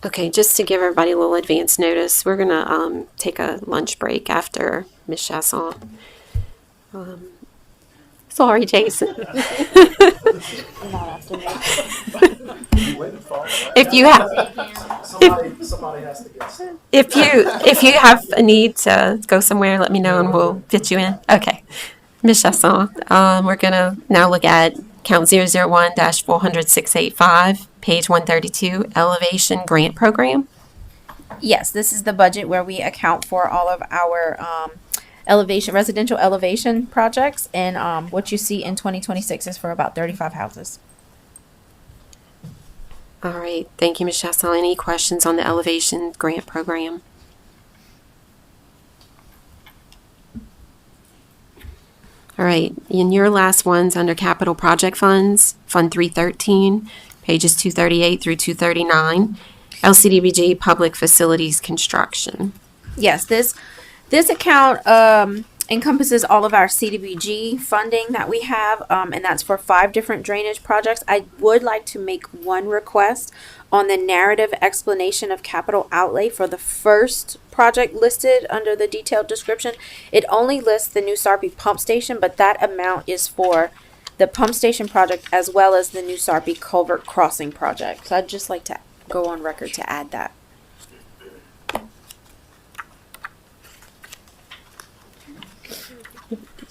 okay, just to give everybody a little advance notice, we're going to take a lunch break after Ms. Chasson. Sorry, Jason. If you have, if you have a need to go somewhere, let me know and we'll fit you in. Okay, Ms. Chasson, we're going to now look at Count 001-400-685, page 132, Elevation Grant Program. Yes, this is the budget where we account for all of our residential elevation projects, and what you see in 2026 is for about 35 houses. All right, thank you, Ms. Chasson. Any questions on the Elevation Grant Program? All right, in your last ones under Capital Project Funds, Fund 313, pages 238 through 239, LCDBG Public Facilities Construction. Yes, this account encompasses all of our CDBG funding that we have, and that's for 5 different drainage projects. I would like to make one request on the narrative explanation of capital outlay for the first project listed under the detailed description. It only lists the new Sarpy pump station, but that amount is for the pump station project as well as the new Sarpy culvert crossing project. So I'd just like to go on record to add that.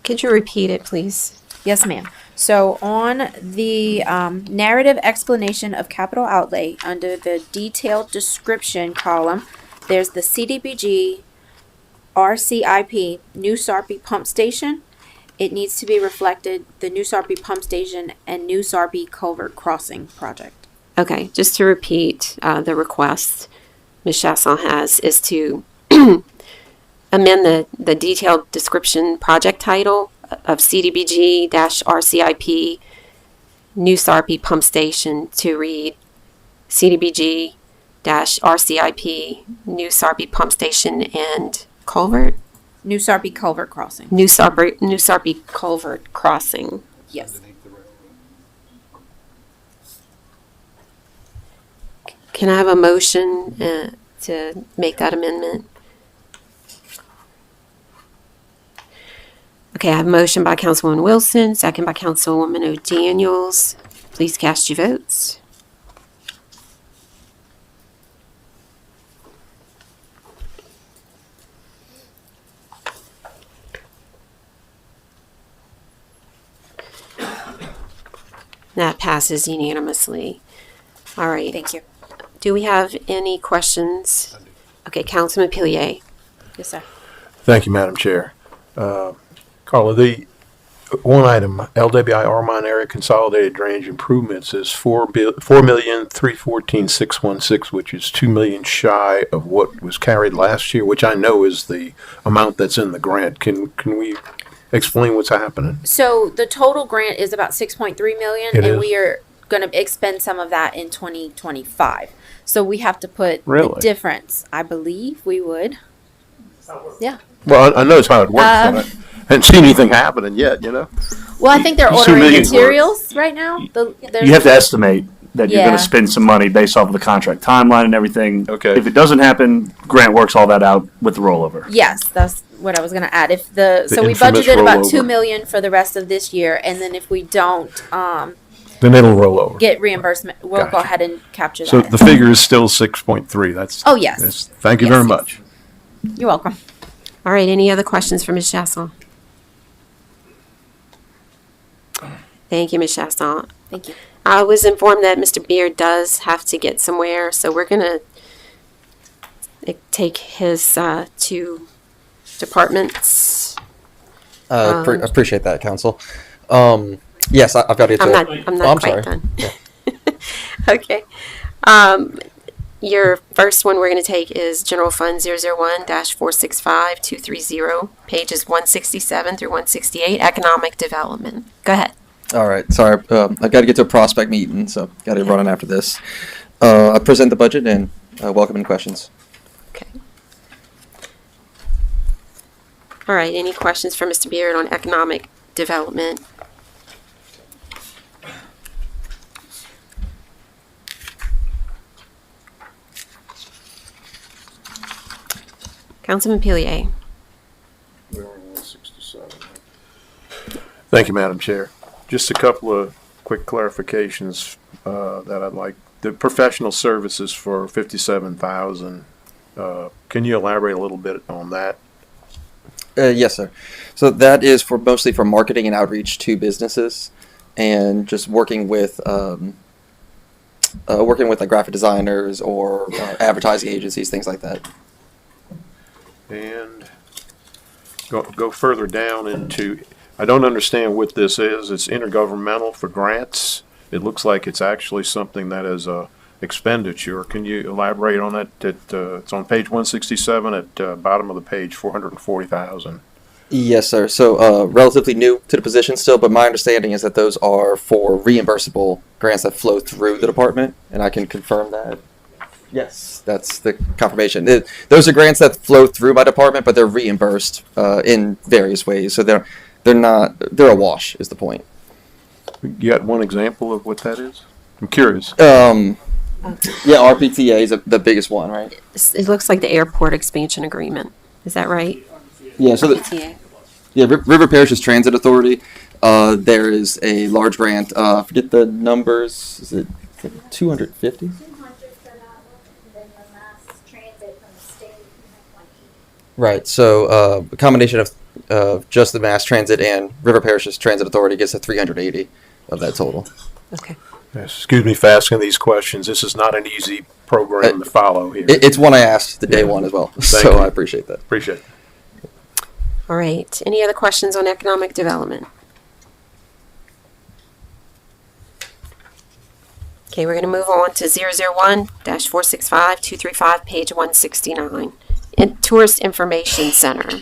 Could you repeat it, please? Yes, ma'am. So on the narrative explanation of capital outlay, under the detailed description column, there's the CDBG RCIP New Sarpy Pump Station. It needs to be reflected the New Sarpy Pump Station and New Sarpy Culvert Crossing project. Okay, just to repeat, the request Ms. Chasson has is to amend the detailed description project title of CDBG-RCIP New Sarpy Pump Station to read CDBG-RCIP New Sarpy Pump Station and Culvert? New Sarpy Culvert Crossing. New Sarpy Culvert Crossing. Yes. Can I have a motion to make that amendment? Okay, I have a motion by Councilwoman Wilson, second by Councilwoman O'Daniels. Please cast your votes. That passes unanimously. All right. Thank you. Do we have any questions? Okay, Councilman Pillier. Yes, sir. Thank you, Madam Chair. Carla, the one item, LWI Mine Area Consolidated Drainage Improvements is $4,314,616, which is $2 million shy of what was carried last year, which I know is the amount that's in the grant. Can we explain what's happening? So the total grant is about 6.3 million, and we are going to expend some of that in 2025. So we have to put the difference. I believe we would. Yeah. Well, I know it's how it works. But I haven't seen anything happening yet, you know? Well, I think they're ordering materials right now. You have to estimate that you're going to spend some money based off of the contract timeline and everything. Okay. If it doesn't happen, Grant works all that out with the rollover. Yes, that's what I was going to add. If so we budgeted about $2 million for the rest of this year, and then if we don't, then it'll roll over. Get reimbursement. We'll go ahead and capture that. So the figure is still 6.3. That's. Oh yes. Thank you very much. You're welcome. All right, any other questions for Ms. Chasson? Thank you, Ms. Chasson. Thank you. I was informed that Mr. Beard does have to get somewhere, so we're going to take his 2 departments. Appreciate that, Council. Yes, I've got to get to I'm not quite done. Yeah. Okay. Your first one we're going to take is General Fund 001-465230, pages 167 through 168, Economic Development. Go ahead. All right. Sorry, I've got to get to a prospect meeting, so got to run in after this. I present the budget and welcome any questions. Okay. All right. Any questions for Mr. Beard on Economic Development? Councilman Pillier. Thank you, Madam Chair. Just a couple of quick clarifications that I'd like. The professional services for $57,000. Can you elaborate a little bit on that? Yes, sir. So that is mostly for marketing and outreach to businesses, and just working with like graphic designers or advertising agencies, things like that. And go further down into, I don't understand what this is. It's intergovernmental for grants. It looks like it's actually something that is a expenditure. Can you elaborate on that? It's on page 167 at bottom of the page, 440,000. Yes, sir. So relatively new to the position still, but my understanding is that those are for reimbursable grants that flow through the department, and I can confirm that Yes, that's the confirmation. Those are grants that flow through my department, but they're reimbursed in various ways. So they're a wash. Is the point? You got one example of what that is? I'm curious. Yeah, RPTA is the biggest one, right? It looks like the airport expansion agreement. Is that right? Yeah. So PTA. yeah, River Parish's Transit Authority. There is a large grant. Forget the numbers. Is it 250? Right. So a combination of just the mass transit and River Parish's Transit Authority gets to 380 of that total. Okay. Yes, excuse me for asking these questions. This is not an easy program to follow here. It's one I asked the day one as well. So you. I appreciate that. Appreciate it. All right. Any other questions on economic development? Okay, we're going to move on to 001-465-235, page 169. Tourist Information Center.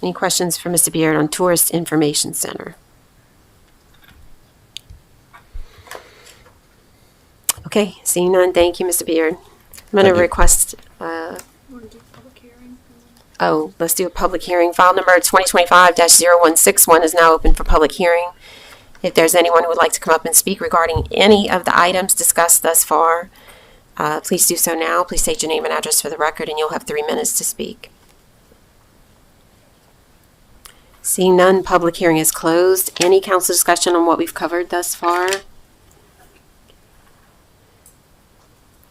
Any questions for Mr. Beard on Tourist Information Center? Okay, seeing none, thank you, Mr. Beard. I'm going to request, let's do a public hearing. File number 2025-0161 is now open for public hearing. If there's anyone who would like to come up and speak regarding any of the items discussed thus far, please do so now. Please state your name and address for the record, and you'll have 3 minutes to speak. Seeing none, public hearing is closed. Any council discussion on what we've covered thus far?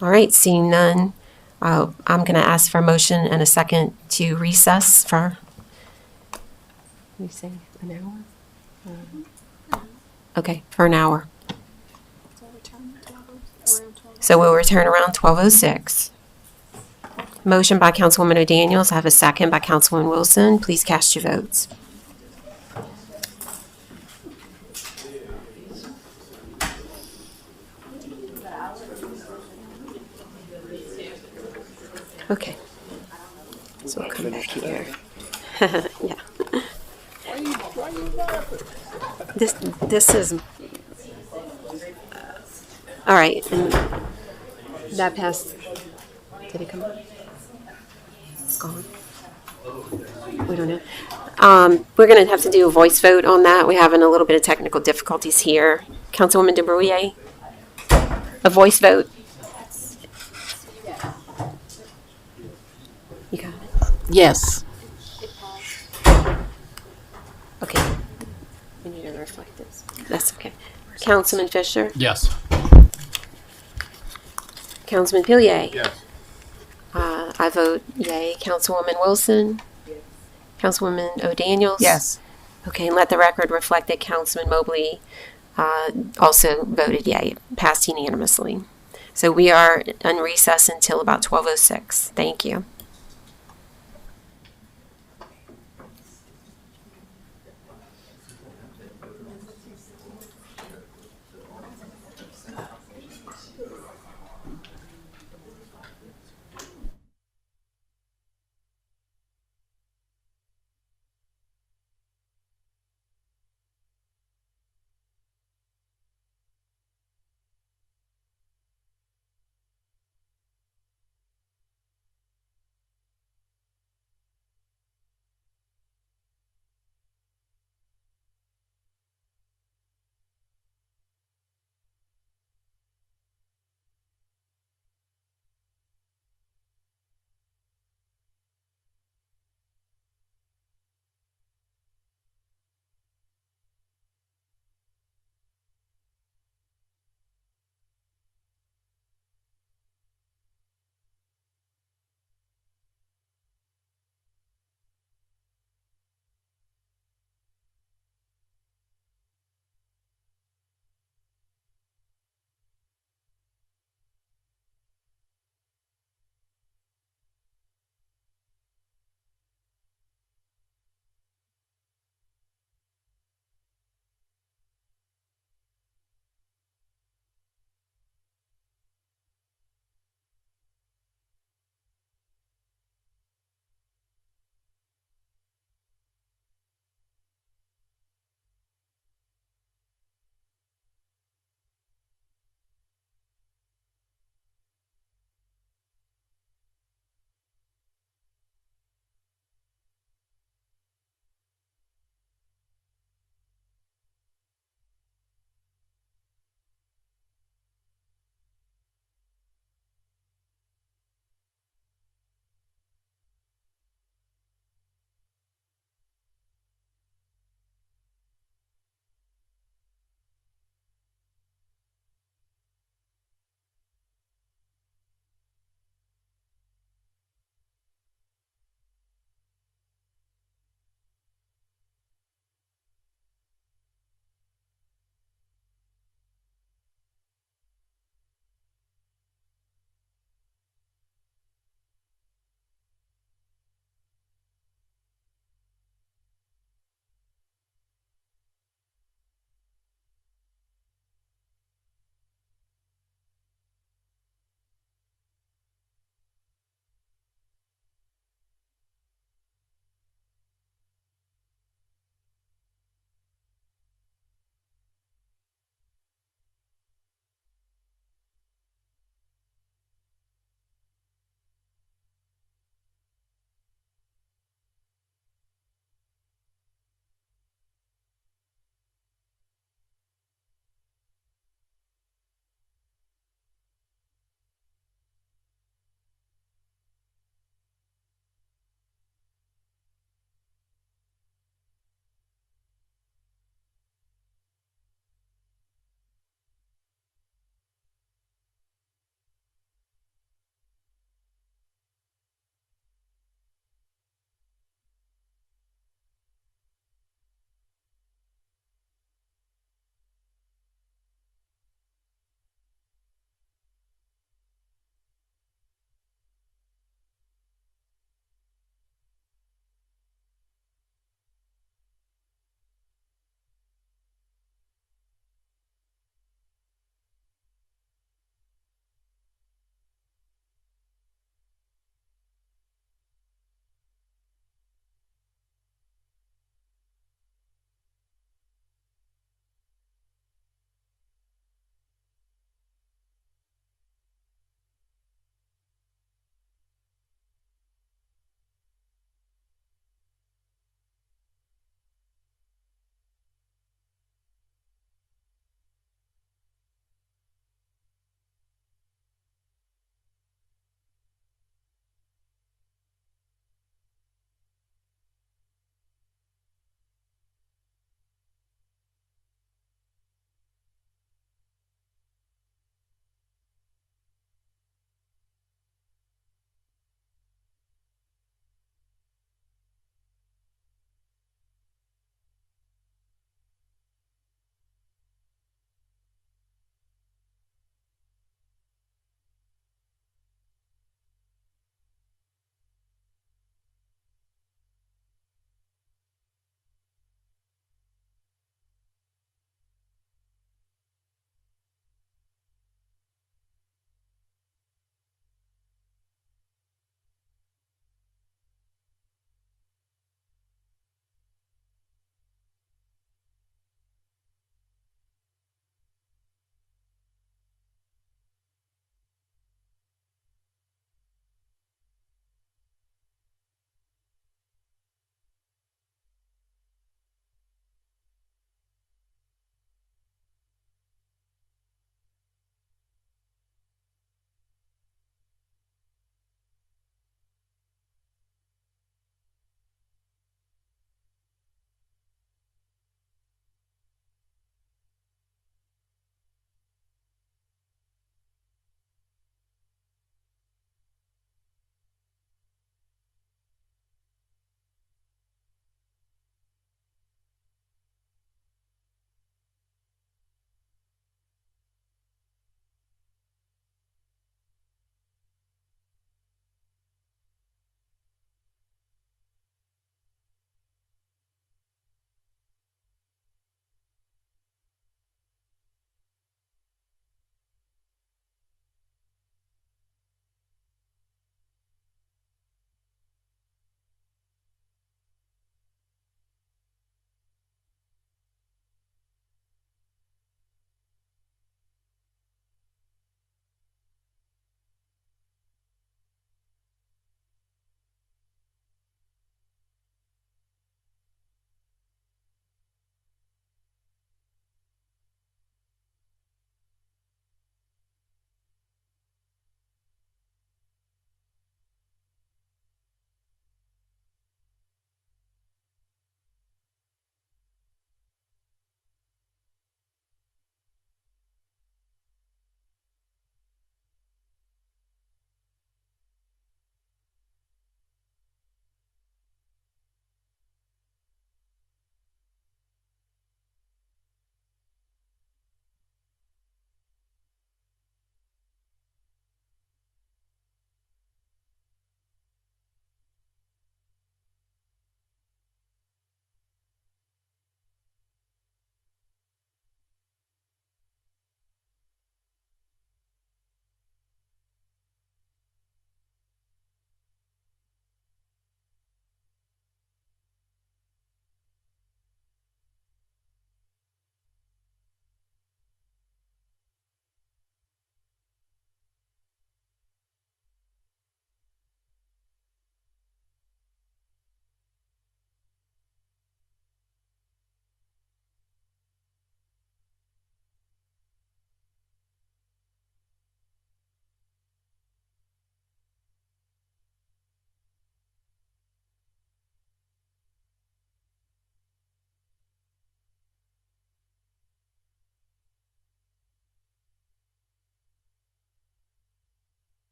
All right, seeing none, I'm going to ask for a motion and a second to recess for, what do you say, an hour? Okay, for an hour. So we'll return around 12:06. Motion by Councilwoman O'Daniels. I have a second by Councilwoman Wilson. Please cast your votes. Okay. So we'll come back here. Yeah. This is, all right, and that passed, did it come up? It's gone. We don't know. We're going to have to do a voice vote on that. We're having a little bit of technical difficulties here. Councilwoman DeBruyer, a voice vote? You got it? Yes. Okay. We need to reflect this. That's okay. Councilman Fisher? Yes. Councilman Pilier? Yes. I vote yay. Councilwoman Wilson? Councilwoman O'Daniels? Yes. Okay, and let the record reflect that Councilman Mobley also voted yay, passed unanimously. So we are on recess until about 12:06. Thank you.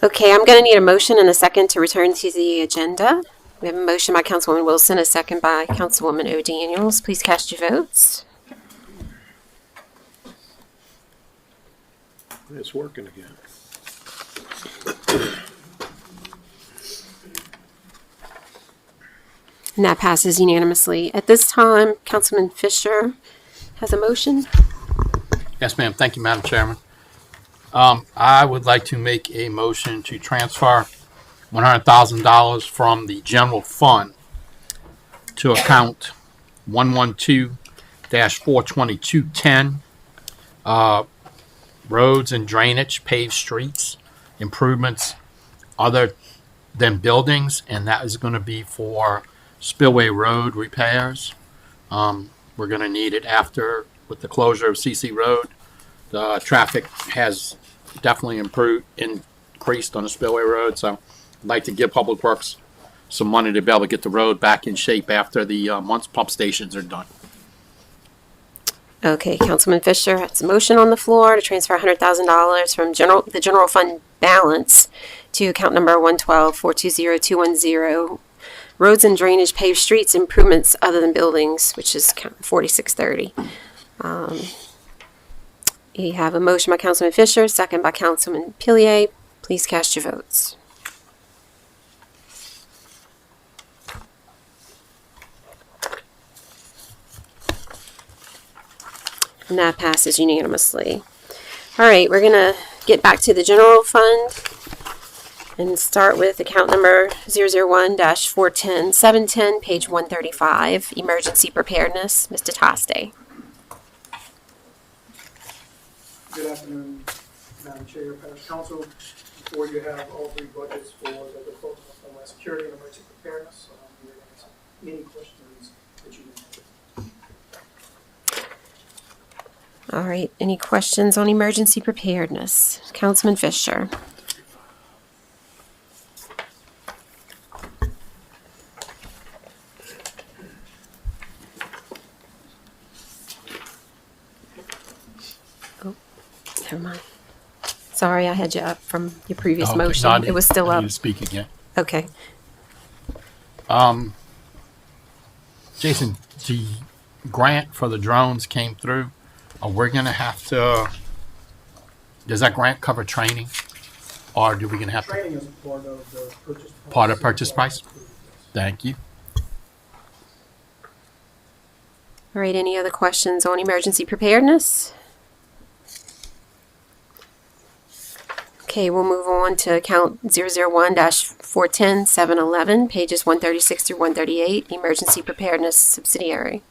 Okay, I'm going to need a motion and a second to return to the agenda. We have a motion by Councilwoman Wilson, a second by Councilwoman O'Daniels. Please cast your votes. It's working again. And that passes unanimously. At this time, Councilman Fisher has a motion. Yes, ma'am. Thank you, Madam Chairman. I would like to make a motion to transfer $100,000 from the general fund to account 112-42210, roads and drainage, paved streets, improvements other than buildings, and that is going to be for Spillway Road repairs. We're going to need it after, with the closure of CC Road. The traffic has definitely increased on the Spillway Road, so I'd like to give Public Works some money to be able to get the road back in shape after the once pump stations are done. Okay, Councilman Fisher has a motion on the floor to transfer $100,000 from the general fund balance to account number 112-420-210, roads and drainage, paved streets, improvements other than buildings, which is 4630. You have a motion by Councilman Fisher, second by Councilman Pillier. Please cast your votes. And that passes unanimously. All right, we're going to get back to the general fund and start with account number 001-410-710, page 135, emergency preparedness. Mr. Toste. Good afternoon, Madam Chair, Parish Council. Before you have all three budgets for the Department of Homeland Security and Emergency Preparedness, we're going to answer any questions that you may have. All right, any questions on emergency preparedness? Councilman Fisher. Never mind. Sorry, I had you up from your previous motion. No, it was still I up. need to speak again. Okay. Jason, the grant for the drones came through. We're going to have to, does that grant cover training? Or do we going to have Training is part of the purchase price. Part of purchase price? Thank you. All right, any other questions on emergency preparedness? Okay, we'll move on to account 001-410-711, pages 136 through 138, emergency preparedness subsidiary.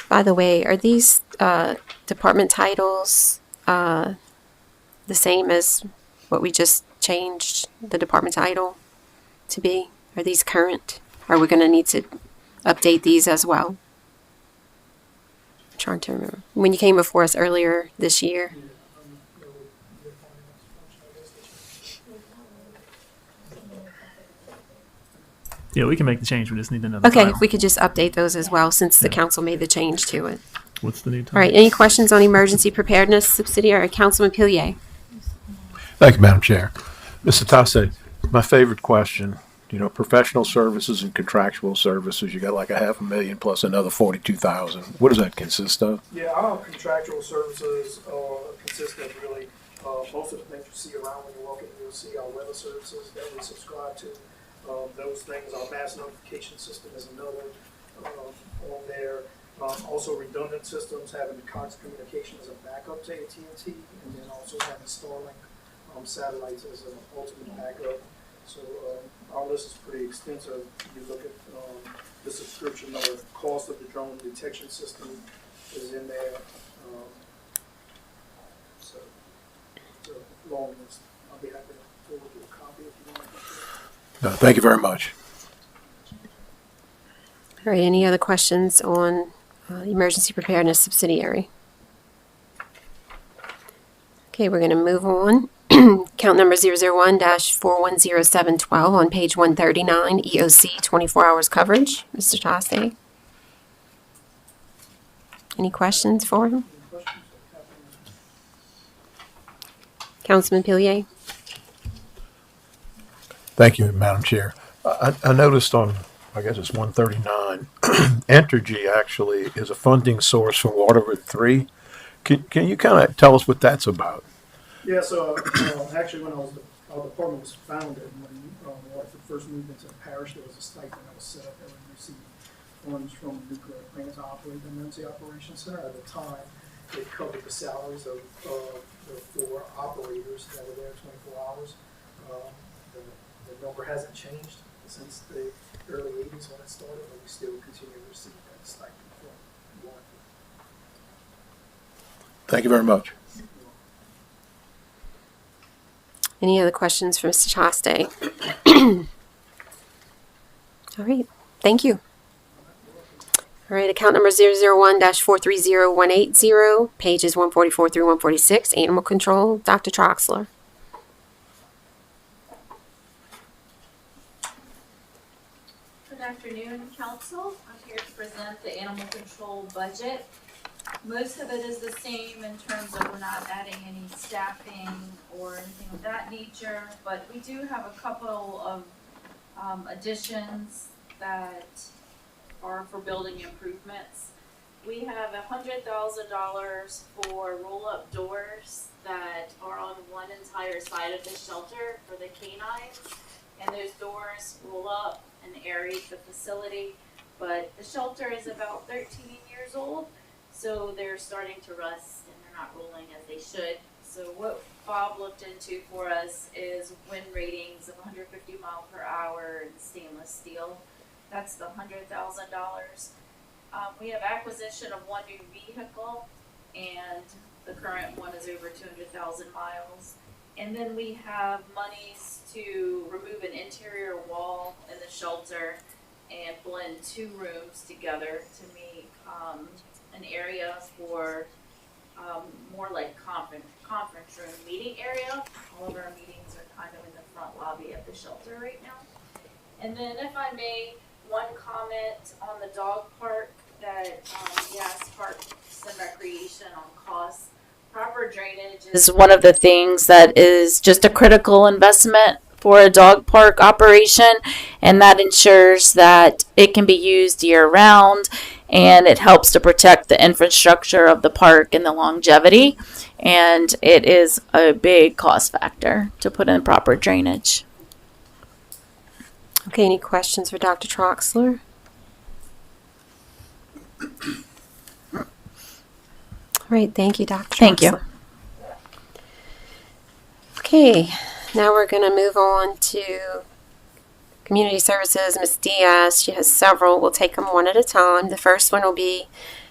By the way, are these department titles the same as what we just changed the department title to be? Are these current? Are we going to need to update these as well? I'm trying to remember. When you came before us earlier this year. Yeah, we can make the change. We just need another Okay, title. if we could just update those as well, since the council made the change to it. What's the new title? All right, any questions on emergency preparedness subsidiary? Councilman Pillier. Thank you, Madam Chair. Mr. Tasse, my favorite question, professional services and contractual services, you got like $500,000 plus another 42,000. What does that consist of? Yeah, our contractual services consist of really most of the things you see around when you walk in. You'll see our weather services that we subscribe to. Those things, our mass notification system is another on there. Also redundant systems, having the Cox Communication as a backup to AT&T, and then also having Starlink satellites as an ultimate backup. So our list is pretty extensive. You look at the subscription, the cost of the drone detection system is in there. So it's a long list. I'll be happy to forward you a copy if you want to. Thank you very much. All right, any other questions on Emergency Preparedness Subsidiary. Okay, we're going to move on. Count number 001-410712 on page 139, EOC 24 hours coverage. Mr. Toste. Any questions for him? Councilman Pilier? Thank you, Madam Chair. I noticed on, I guess it's 139, Entergy actually is a funding source for Waterford 3. Can you kind of tell us what that's about? Yeah, so actually when our department was founded, when Waterford first moved into the parish, there was a stipend that was set up that would receive funds from the nuclear plant to operate the Emergency Operations Center. At the time, it covered the salaries of the 4 operators that were there 24 hours. The number hasn't changed since the early 80s when it started, but we still continue to receive that stipend from Waterford. Thank you very much. Any other questions for Mr. Toste? All right, thank you. All right, account number 001-430180, pages 144 through 146, Animal Control, Dr. Troxler. Good afternoon, Council. I'm here to present the animal control budget. Most of it is the same in terms of we're not adding any staffing or anything of that nature, but we do have a couple of additions that are for building improvements. We have $100,000 for roll-up doors that are on one entire side of the shelter for the canines, and those doors roll up and aerate the facility, but the shelter is about 13 years old. So they're starting to rust and they're not rolling as they should. So what Bob looked into for us is wind ratings of 150 mile per hour and stainless steel. That's the $100,000. We have acquisition of 1 new vehicle, and the current one is over 200,000 miles. And then we have monies to remove an interior wall in the shelter and blend 2 rooms together to make an area for more like conference room meeting area. All of our meetings are kind of in the front lobby of the shelter right now. And then if I may, one comment on the dog park that we asked Parks and Recreation on costs. Proper drainage is one of the things that is just a critical investment for a dog park operation, and that ensures that it can be used year round, and it helps to protect the infrastructure of the park and the longevity, and it is a big cost factor to put in proper drainage. Okay, any questions for Dr. Troxler? All right, thank you, Dr. Troxler. Thank you. Okay, now we're going to move on to Community Services. Ms. Diaz, she has several. We'll take them one at a time. The first one will be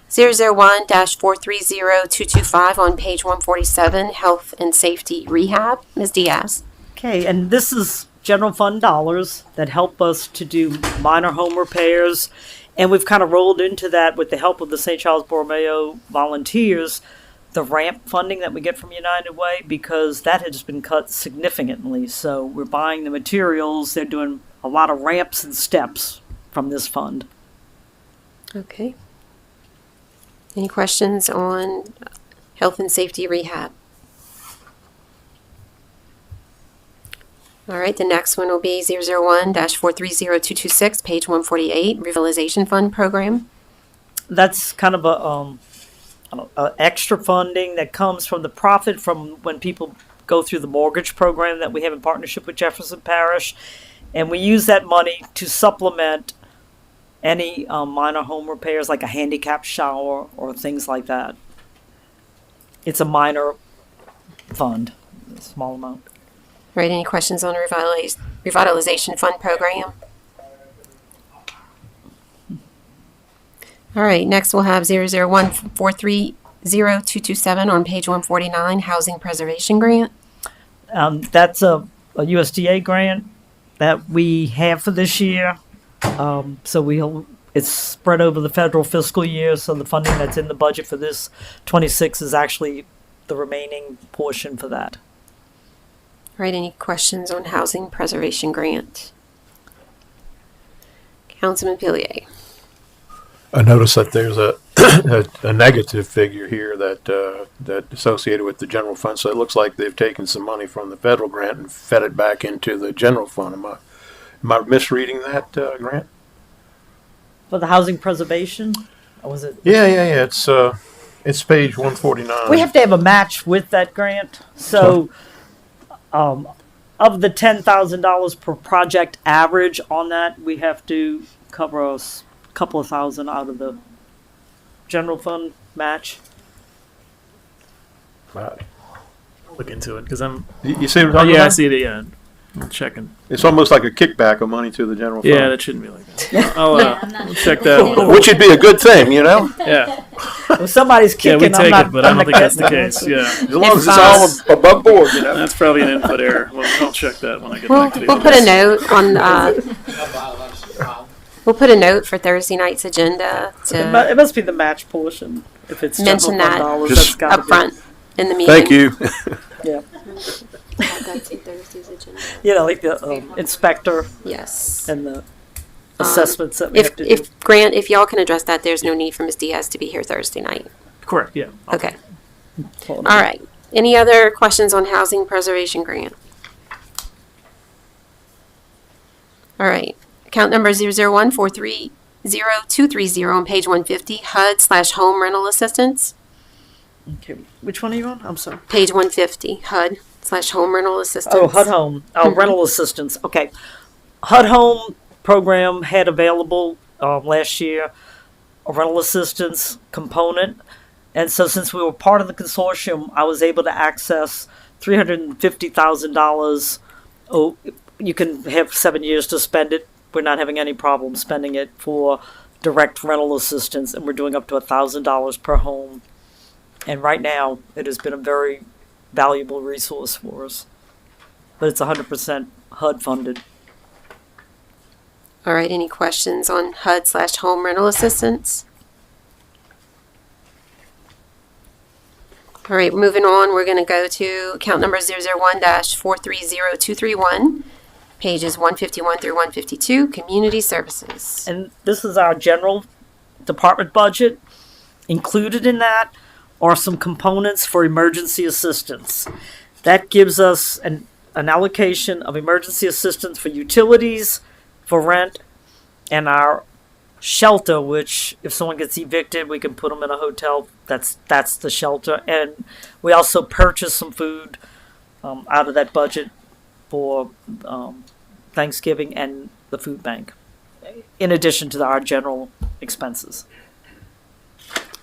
001-430225 on page 147, Health and Safety Rehab. Ms. Diaz. Okay, and this is general fund dollars that help us to do minor home repairs. And we've kind of rolled into that with the help of the St. Charles Borromeo volunteers, the ramp funding that we get from United Way, because that has been cut significantly. So we're buying the materials. They're doing a lot of ramps and steps from this fund. Okay. Any questions on Health and Safety Rehab? All right, the next one will be 001-430226, page 148, Revitalization Fund Program. That's kind of a extra funding that comes from the profit from when people go through the mortgage program that we have in partnership with Jefferson Parish. And we use that money to supplement any minor home repairs like a handicap shower or things like that. It's a minor fund, a small amount. Right, any questions on the Revitalization Fund Program? All right, next we'll have 001-430227 on page 149, Housing Preservation Grant. That's a USDA grant that we have for this year. So we'll it's spread over the federal fiscal year, so the funding that's in the budget for this 26 is actually the remaining portion for that. All right, any questions on housing preservation grant? Councilman Pillier. I noticed that there's a negative figure here that associated with the general fund. So it looks like they've taken some money from the federal grant and fed it back into the general fund. Am I misreading that, Grant? For the housing preservation, or was it? Yeah. It's page 149. We have to have a match with that grant. So, of the $10,000 per project average on that, we have to cover a couple of thousand out of the general fund match. Right. I'll look into it because I'm. You see what I'm talking yeah, about? I see it. Yeah, I'm checking. It's almost like a kickback of money to the general fund. Yeah, that shouldn't be like that. I'll check that. Which would be a good thing, you know? Yeah. If somebody's kicking, Yeah, we take I'm not, it, but I I'm don't not think that's the getting case. it. Yeah. As long as it's all above board, you know? That's probably an input error. I'll check that when I get We'll, back to the we'll put a note on, we'll put a note for Thursday night's agenda to It must be the match portion. If it's mention general fund that dollars, Just that's gotta up be- front in the meeting. Thank you. Yeah. That's in Thursday's agenda. You know, like the inspector Yes. and the assessments that we If, have to do. if Grant, if y'all can address that, there's no need for Ms. Diaz to be here Thursday night. Correct. Yeah. Okay. All right. Any other questions on housing preservation grant? All right. Account number 001430230 on page 150, HUD/home rental assistance. Okay, which one are you on? I'm sorry. Page 150, HUD/home rental assistance. Oh, HUD Home. Oh, rental assistance. Okay. HUD Home program had available last year a rental assistance component. And so since we were part of the consortium, I was able to access $350,000. Oh, you can have 7 years to spend it. We're not having any problem spending it for direct rental assistance, and we're doing up to $1,000 per home. And right now, it has been a very valuable resource for us. But it's 100% HUD funded. All right. Any questions on HUD/home rental assistance? All right, moving on, we're going to go to account number 001-430231, pages 151 through 152, Community Services. And this is our general department budget. Included in that are some components for emergency assistance. That gives us an allocation of emergency assistance for utilities, for rent, and our shelter, which if someone gets evicted, we can put them in a hotel. That's the shelter. And we also purchase some food out of that budget for Thanksgiving and the food bank, in addition to our general expenses.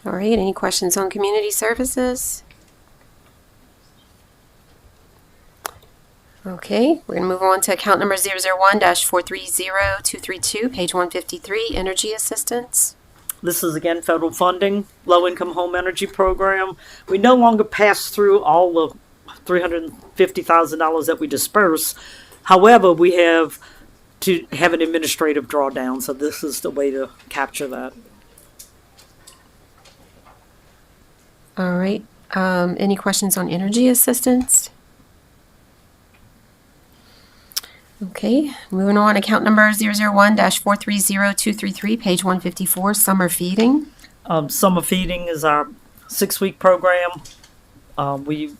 All right, any questions on Community Services? Okay, we're going to move on to account number 001-430232, page 153, Energy Assistance. This is again federal funding, low-income home energy program. We no longer pass through all the $350,000 that we disperse. However, we have to have an administrative drawdown, so this is the way to capture that. All right, any questions on Energy Assistance? Okay, moving on, account number 001-430233, page 154, Summer Feeding. Summer feeding is our 6-week program. We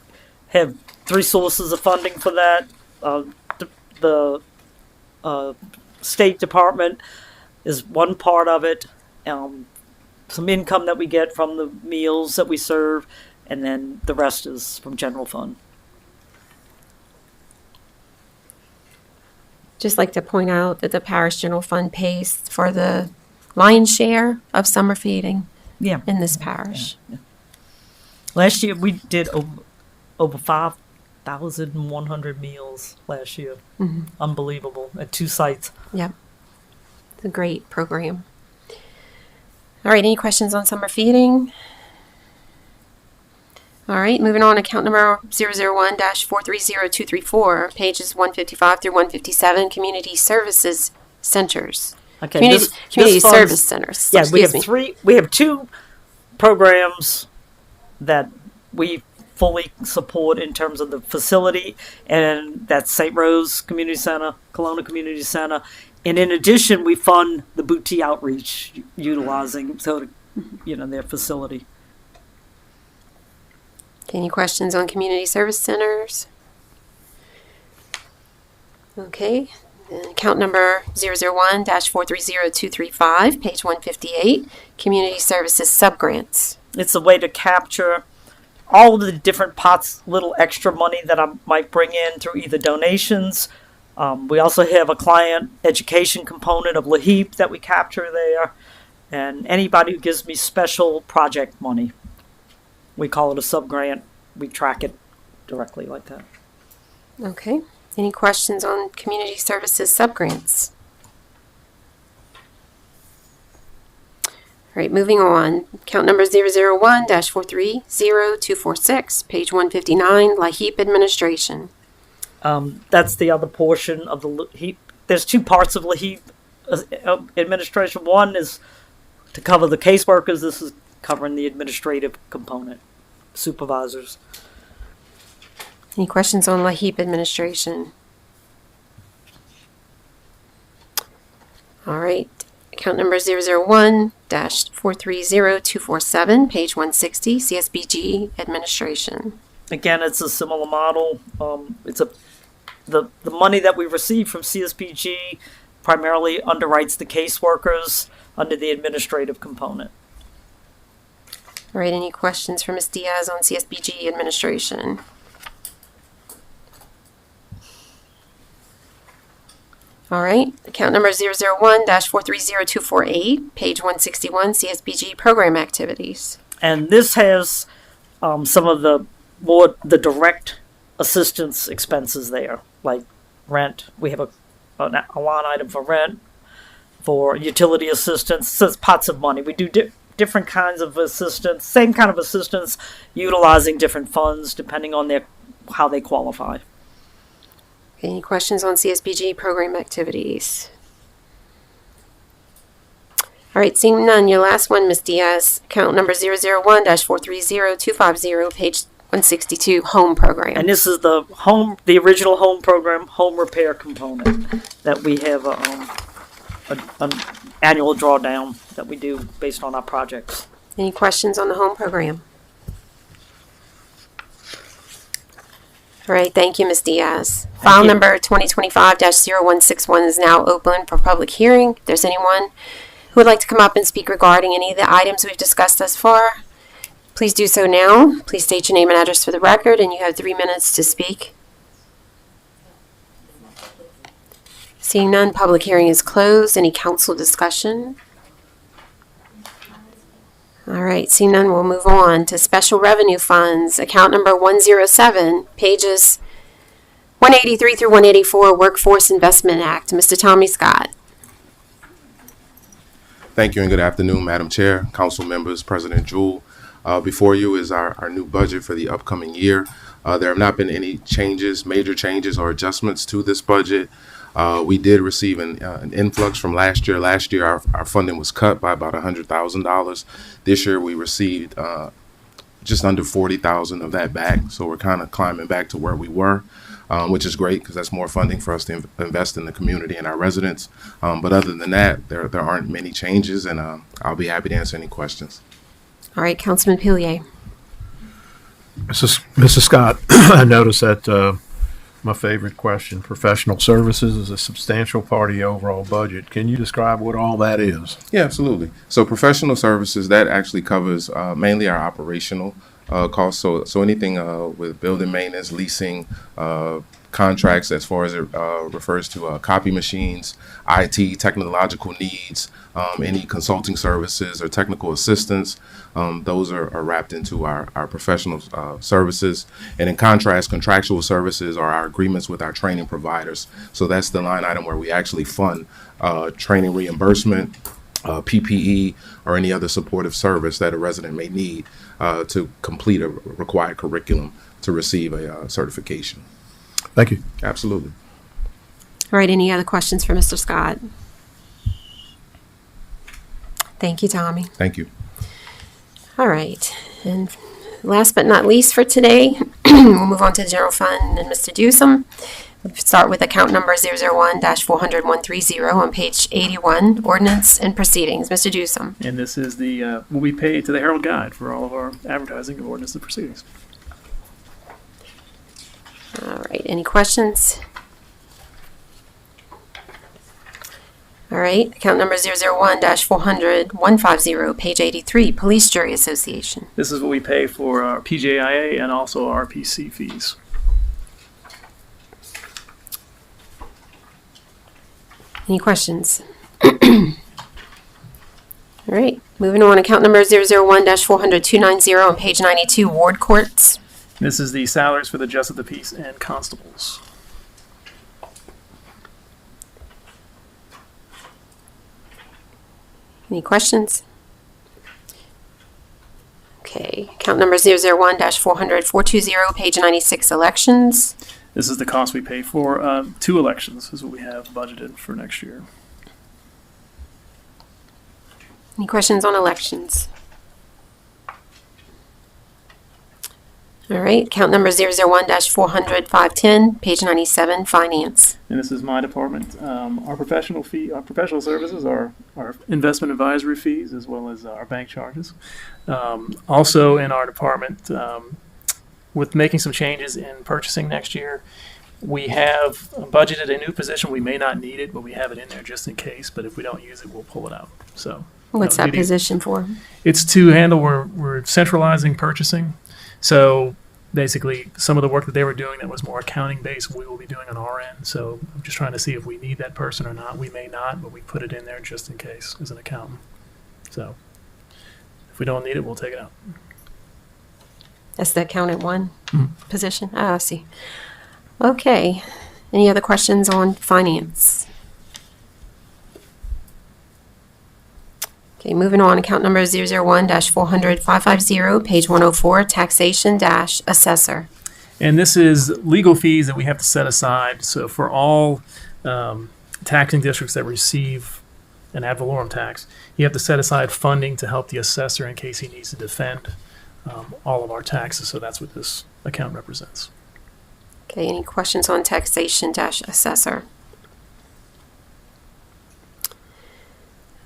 have 3 sources of funding for that. The State Department is one part of it. Some income that we get from the meals that we serve, and then the rest is from general fund. Just like to point out that the Parish General Fund pays for the lion's share of summer feeding in this parish. Yeah. Last year we did over 5,100 meals last year. Mhm. Unbelievable, at 2 sites. Yep. It's a great program. All right, any questions on summer feeding? All right, moving on, account number 001-430234, pages 155 through 157, Community Services Centers. Okay, Community funds- service centers. Yeah, we Excuse have me. we have two programs that we fully support in terms of the facility, and that's St. Rose Community Center, Kelowna Community Center, and in addition, we fund the boutique outreach utilizing their facility. Any questions on community service centers? Okay. Account number 001-430235, page 158, Community Services Subgrants. It's a way to capture all of the different pots, little extra money that I might bring in through either donations. We also have a client education component of LAHEAP that we capture there. And anybody who gives me special project money, we call it a subgrant. We track it directly like that. Okay. Any questions on community services subgrants? All right, moving on. Account number 001-430246, page 159, LAHEAP Administration. That's the other portion of the LAHEAP. There's two parts of LAHEAP administration. One is to cover the caseworkers. This is covering the administrative component, supervisors. Any questions on LAHEAP administration? All right. Account number 001-430247, page 160, CSBG administration. Again, it's a similar model. The money that we receive from CSBG primarily underwrites the caseworkers under the administrative component. All right. Any questions for Ms. Diaz on CSBG administration? All right. Account number 001-430248, page 161, CSBG program activities. And this has some of the direct assistance expenses there, like rent. We have a line item for rent, for utility assistance. So it's pots of money. We do different kinds of assistance, same kind of assistance, utilizing different funds depending on how they qualify. Any questions on CSBG program activities? All right, seeing none, your last one, Ms. Diaz, account number 001-430250, page 162, home program. And this is the original home program, home repair component that we have an annual drawdown that we do based on our projects. Any questions on the home program? All right, thank you, Ms. Diaz. File number 2025-0161 is now open for public hearing. If there's anyone who would like to come up and speak regarding any of the items we've discussed thus far, please do so now. Please state your name and address for the record, and you have 3 minutes to speak. Seeing none, public hearing is closed. Any council discussion? All right, seeing none, we'll move on to special revenue funds, account number 107, pages 183 through 184, Workforce Investment Act. Mr. Tommy Scott. Thank you and good afternoon, Madam Chair, council members, President Jewell. Before you is our new budget for the upcoming year. There have not been any major changes or adjustments to this budget. We did receive an influx from last year. Last year, our funding was cut by about $100,000. This year, we received just under $40,000 of that back. So we're kind of climbing back to where we were, which is great because that's more funding for us to invest in the community and our residents. But other than that, there aren't many changes, and I'll be happy to answer any questions. All right, Councilman Pillier. Mrs. Scott, I noticed that my favorite question, professional services, is a substantial part of the overall budget. Can you describe what all that is? Yeah, absolutely. So professional services, that actually covers mainly our operational costs. So anything with building maintenance, leasing, contracts as far as it refers to copy machines, IT, technological needs, any consulting services or technical assistance, those are wrapped into our professional services. And in contrast, contractual services are our agreements with our training providers. So that's the line item where we actually fund training reimbursement, PPE, or any other supportive service that a resident may need to complete a required curriculum to receive a certification. Thank you. Absolutely. All right, any other questions for Mr. Scott? Thank you, Tommy. Thank you. All right. And last but not least for today, we'll move on to the general fund and Mr. Dewsome. We'll start with account number 001-400-130 on page 81, ordinance and proceedings. Mr. Dewsome. And this is the what we pay to the Herald Guide for all of our advertising of ordinance and proceedings. All right. Any questions? All right. Account number 001-400-150, page 83, Police Jury Association. This is what we pay for our PJIA and also our RPC fees. Any questions? All right. Moving on. Account number 001-400-290 on page 92, Ward Courts. This is the salaries for the Justice of the Peace and constables. Any questions? Okay. Account number 001-400-420, page 96, elections. This is the cost we pay for 2 elections, is what we have budgeted for next year. Any questions on elections? All right. Account number 001-400-510, page 97, finance. And this is my department. Our professional services, our investment advisory fees, as well as our bank charges. Also in our department, with making some changes in purchasing next year, we have budgeted a new position. We may not need it, but we have it in there just in case. But if we don't use it, we'll pull it out. So, What's that position for? It's to handle. We're centralizing purchasing. So basically, some of the work that they were doing that was more accounting based, we will be doing on our end. So I'm just trying to see if we need that person or not. We may not, but we put it in there just in case as an accountant. So if we don't need it, we'll take it out. That's the accountant one position? Ah, I see. Okay. Any other questions on finance? Okay, moving on. Account number 001-400-550, page 104, taxation-assessor. And this is legal fees that we have to set aside. So for all taxing districts that receive an ad valorem tax, you have to set aside funding to help the assessor in case he needs to defend all of our taxes. So that's what this account represents. Okay, any questions on taxation-assessor?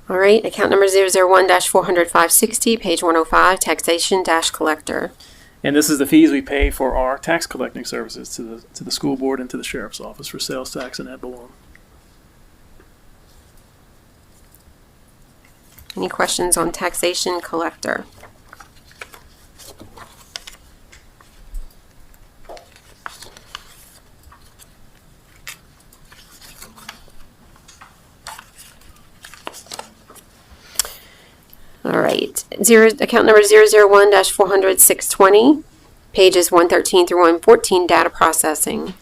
All right, account number 001-400-560, page 105, taxation-collector. And this is the fees we pay for our tax collecting services to the school board and to the sheriff's office for sales tax and ad valorem. Any questions on taxation collector? All right. Account number 001-400-620, pages 113 through 114, data processing.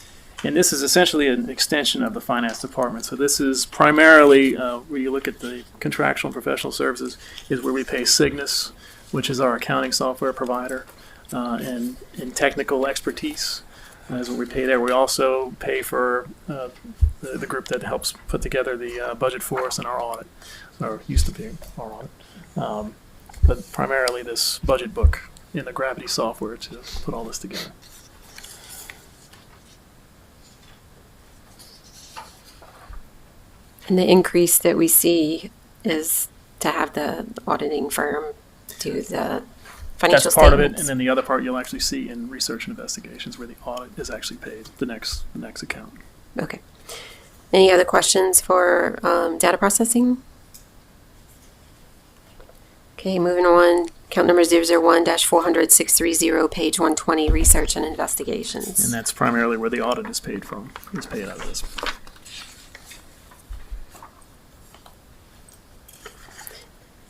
And this is essentially an extension of the finance department. So this is primarily where you look at the contractual and professional services is where we pay Cygnus, which is our accounting software provider, and technical expertise is what we pay there. We also pay for the group that helps put together the budget for us and our audit, or used to be our audit. But primarily this budget book in the Gravity software to put all this together. And the increase that we see is to have the auditing firm do the financial That's part statements. of it, and then the other part you'll actually see in research and investigations where the audit is actually paid, the next account. Okay. Any other questions for data processing? Okay, moving on. Account number 001-400-630, page 120, research and investigations. And that's primarily where the audit is paid from, is paid out of this.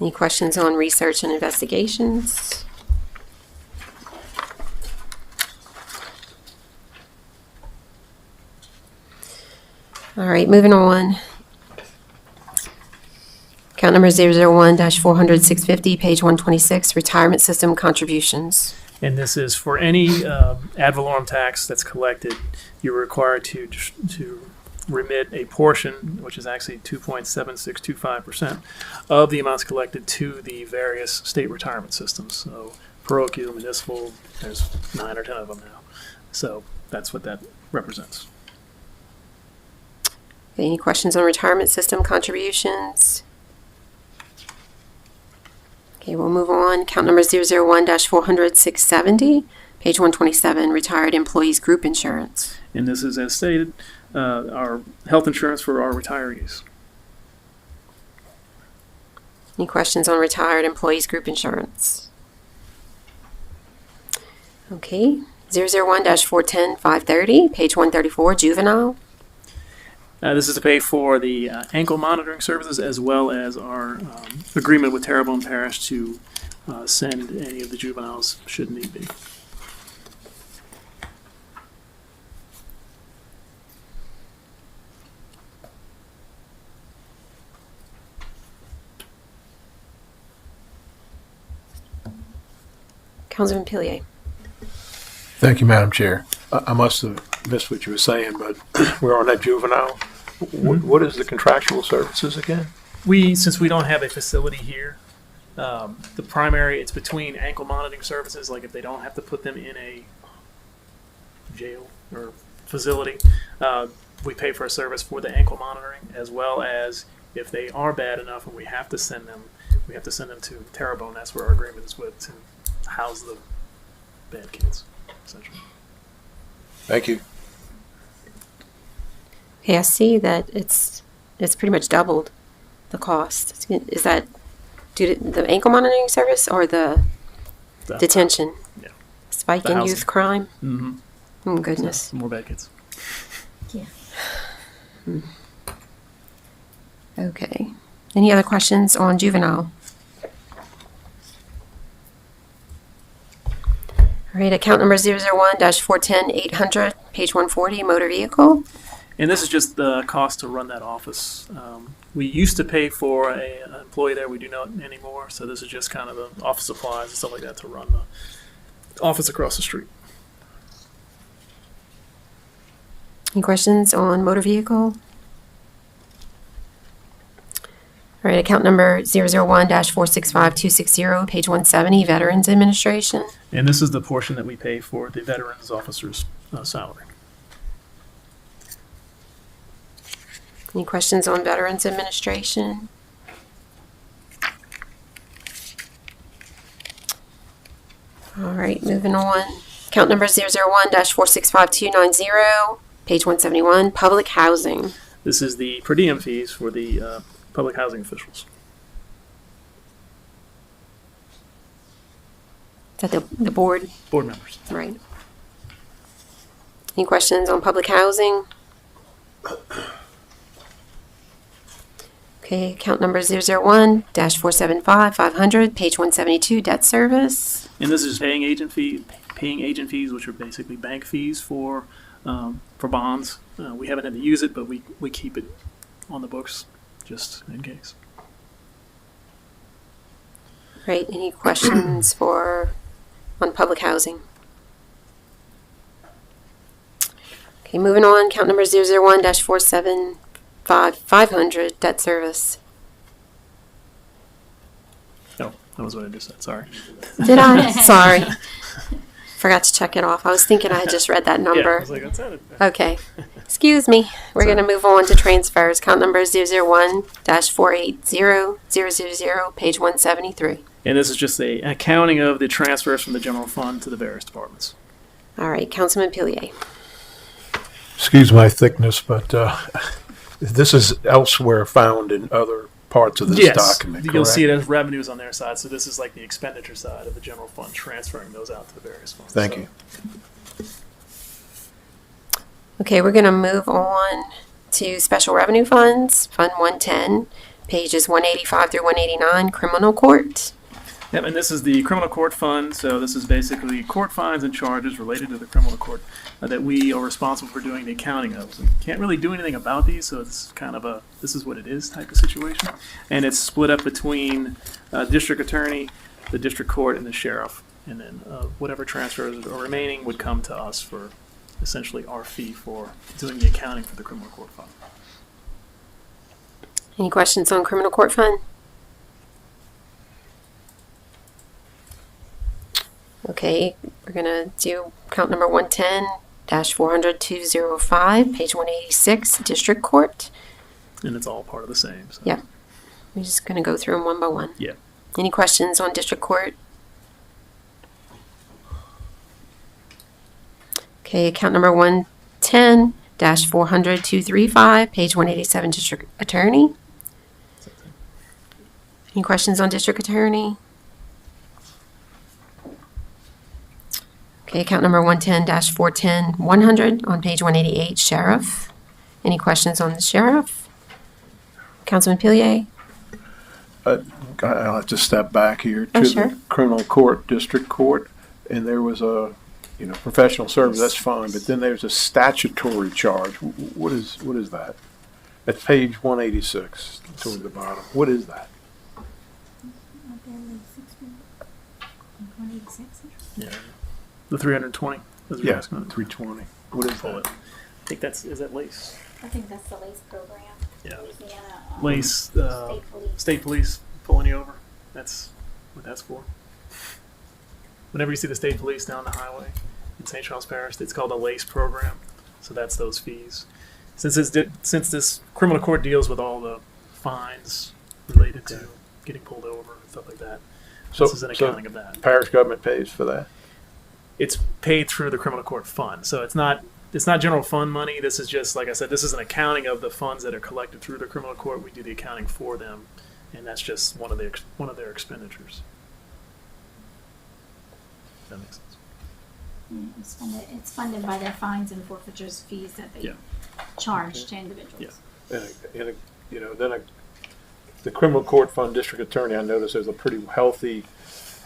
Any questions on research and investigations? All right, moving on. Account number 001-400-650, page 126, retirement system contributions. And this is for any ad valorem tax that's collected, you're required to remit a portion, which is actually 2.7625% of the amounts collected to the various state retirement systems. So parochial, municipal, there's 9 or 10 of them now. So that's what that represents. Any questions on retirement system contributions? Okay, we'll move on. Account number 001-400-670, page 127, retired employees group insurance. And this is, as stated, our health insurance for our retirees. Any questions on retired employees group insurance? Okay, 001-410-530, page 134, juvenile. This is to pay for the ankle monitoring services as well as our agreement with Terrebonne Parish to send any of the juveniles should need be. Councilman Pillier. Thank you, Madam Chair. I must have missed what you were saying, but we're on that juvenile. What is the contractual services again? Since we don't have a facility here, the primary, it's between ankle monitoring services, like if they don't have to put them in a jail or facility, we pay for a service for the ankle monitoring, as well as if they are bad enough and we have to send them to Terrebonne. That's where our agreement is with, to house the bad kids, essentially. Thank you. Okay, I see that it's pretty much doubled the cost. Is that due to the ankle monitoring service or the detention? Yeah. Spike The in housing. youth crime? Mm-hmm. Oh, goodness. So, more bad kids. Yeah. Okay. Any other questions on juvenile? All right, account number 001-410-800, page 140, motor vehicle. And this is just the cost to run that office. We used to pay for an employee there. We do not anymore. So this is just kind of the office supplies and stuff like that to run the office across the street. Any questions on motor vehicle? All right, account number 001-465-260, page 170, Veterans Administration. And this is the portion that we pay for the veterans officer's salary. Any questions on Veterans Administration? All right, moving on. Account number 001-465-290, page 171, Public Housing. This is the per diem fees for the public housing officials. Is that the board? Board members. Right. Any questions on public housing? Okay, account number 001-475-500, page 172, debt service. And this is paying agent fees, which are basically bank fees for bonds. We haven't had to use it, but we keep it on the books just in case. Right, any questions on public housing? Okay, moving on, account number 001-475-500, debt service. No, that was what I just said, sorry. Did I? Sorry. Forgot to check it off. I was thinking I had just read that number. Yeah, I was like, that's it. Okay. Excuse me. We're going to move on to transfers. Count number 001-480-000, page 173. And this is just an accounting of the transfers from the general fund to the various departments. All right, Councilman Pillier. Excuse my thickness, but this is elsewhere found in other parts of this document, You'll see it as revenues on their side. So this is like the expenditure side of the general fund, transferring those out to the various funds. Thank you. Okay, we're going to move on to special revenue funds, Fund 110, pages 185 through 189, criminal court. Yep, and this is the criminal court fund. So this is basically court fines and charges related to the criminal court that we are responsible for doing the accounting of. We can't really do anything about these, so it's kind of a this is what it is type of situation. And it's split up between district attorney, the district court, and the sheriff. And then whatever transfers are remaining would come to us for essentially our fee for doing the accounting for the criminal court fund. Any questions on criminal court fund? Okay, we're gonna do count number 110-400-205, page 186, district court. And it's all part of the same. So. Yeah. We're just gonna go through them one by one. Yeah. Any questions on district court? Okay, account number 110-400-235, page 187, district attorney. Any questions on district attorney? Okay, account number 110-410-100 on page 188, sheriff. Any questions on the sheriff? Councilman Pilier? I'll have to step back here Oh, to sure. the criminal court, district court, and there was a, professional service, that's fine, but then there's a statutory charge. What is that? That's page 186 toward the bottom. What is that? Yeah. The 320. That's what you're asking. 320. What is that? I think is that LACE? I think that's the LACE program. Yeah. Louisiana, LACE, State Police. State Police pulling you over. That's what that's for. Whenever you see the state police down the highway in St. Charles Parish, it's called a LACE program. So that's those fees. Since this criminal court deals with all the fines related to getting pulled over and stuff like that, this is an accounting of that. Parish government pays for that? It's paid through the criminal court fund. So it's not general fund money. This is just, like I said, this is an accounting of the funds that are collected through the criminal court. We do the accounting for them, and that's just one of their expenditures. Does that make sense? It's funded by their fines and forfeitures fees that they charge to individuals. Yeah. And then the criminal court fund district attorney, I noticed there's a pretty healthy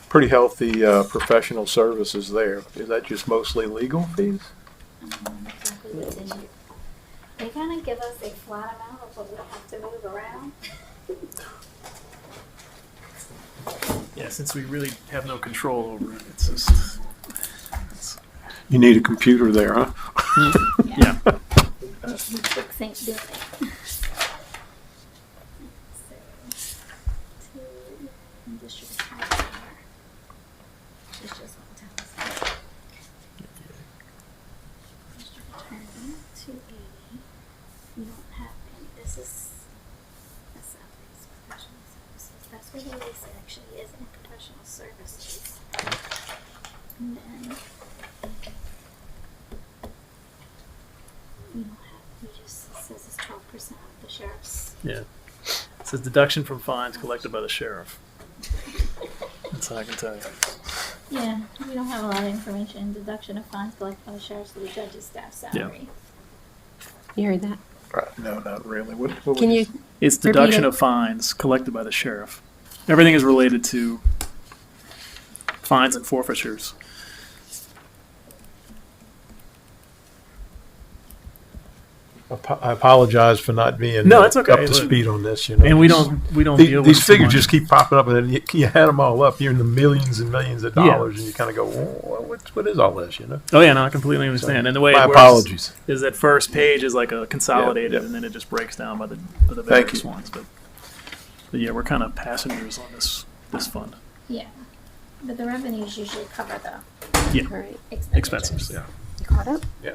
professional services there. Is that just mostly legal fees? Exactly what's in it. They kind of give us a flat amount of what we have to move around. Yeah, since we really have no control over it, it's just. You need a computer there, huh? Yeah. Quick things doing it. District attorney. It's just one time. District attorney, 280. You don't have any. That's professional services. That's where the lease actually is in professional services. And then you don't have. You just it says it's 12% of the sheriff's. Yeah. It says deduction from fines collected by the sheriff. That's all I can tell you. Yeah, we don't have a lot of information. Deduction of fines collected by the sheriff's to the judge's staff salary. You heard that? No, not really. What Can you? It's repeat deduction it? of fines collected by the sheriff. Everything is related to fines and forfeitures. I apologize for not being No, it's okay. up to Look, speed on this. and we don't deal with these too figures much. just keep popping up, and then you add them all up. You're in the millions and millions of dollars, and you kind of go, well, what is all this? Oh yeah, no, I completely understand. And the way my it works apologies. is that first page is like a consolidated, Yeah. and then it just breaks down by the Thank various you. ones. But yeah, we're kind of passengers on this fund. Yeah, but the revenues usually cover the Yeah, All right. expenses. Yeah. You caught up? Yeah.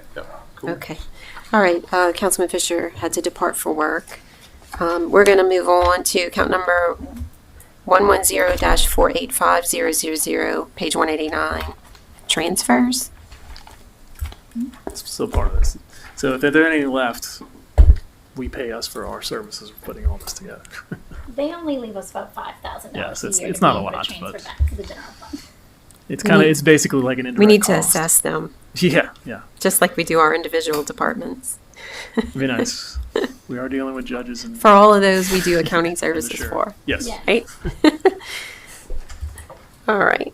Cool. Okay. All right. Councilman Fisher had to depart for work. We're going to move on to account number 110-485000, page 189, transfers. It's still part of this. So if there are any left, we pay us for our services of putting all this together. They only leave us about $5,000 Yes, a it's- year it's to not be a able to lot, transfer but- back to the general fund. It's basically like an indirect We need to cost. assess them. Yeah. Just like we do our individual departments. Very nice. We are dealing with judges and For all of those, we do accounting services sheriff. for. Yes. Yeah. Right? All right.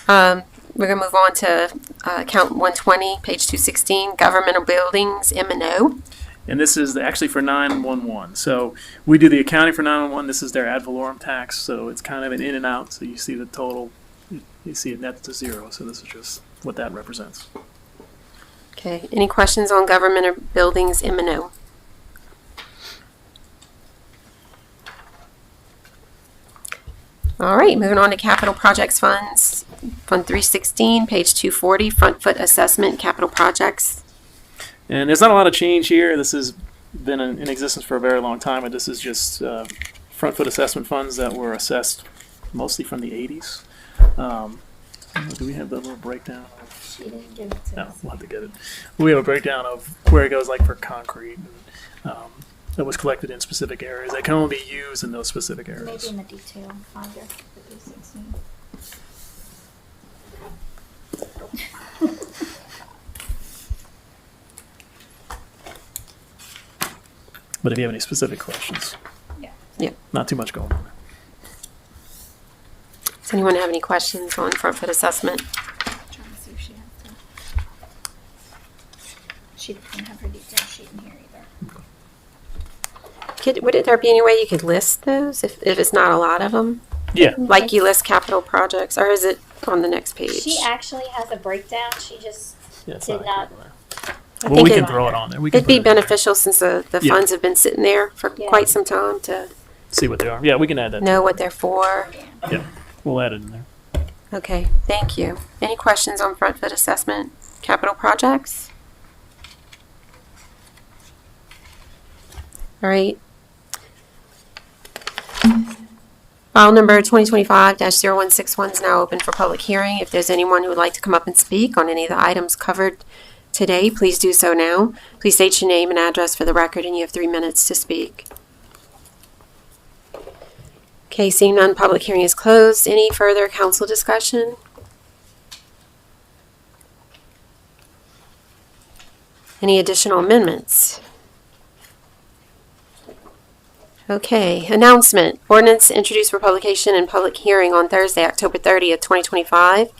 We're going to move on to account 120, page 216, governmental buildings, M&O. And this is actually for 911. So we do the accounting for 911. This is their ad valorem tax. So it's kind of an in and out. So you see the total, you see it net to zero. So this is just what that represents. Okay, any questions on government or buildings M&O? All right, moving on to capital projects funds. Fund 316, page 240, front foot assessment, capital projects. And there's not a lot of change here. This has been in existence for a very long time, and this is just front foot assessment funds that were assessed mostly from the 80s. Do we have that little breakdown? She didn't give it to No, us. we'll have to get it. We have a breakdown of where it goes, like for concrete, and, that was collected in specific areas. That can only be used in those specific Maybe areas. in the detail finder for 316. But if you have any specific questions, Yeah. not too much going on there. Does anyone have any questions on front foot assessment? Trying to see if she has to. She didn't have her detail sheet in here either. Would there be any way you could list those if it's not a lot of them? Yeah. Like you list capital projects, or is it on the next page? She actually has a breakdown. She just it's did not. Well, we can throw it on there. We can It'd be put it in there. beneficial since the Yeah. funds have been sitting there for Yeah. quite some time to See what they are. Yeah, we can add that. know what they're for. Yeah, we'll add it in there. Okay, thank you. Any questions on front foot assessment, capital projects? All right. File number 2025-0161 is now open for public hearing. If there's anyone who would like to come up and speak on any of the items covered today, please do so now. Please state your name and address for the record, and you have 3 minutes to speak. Okay, seeing none, public hearing is closed. Any further council discussion? Any additional amendments? Okay, announcement. Ordinance introduced for publication and public hearing on Thursday, October 30th, 2025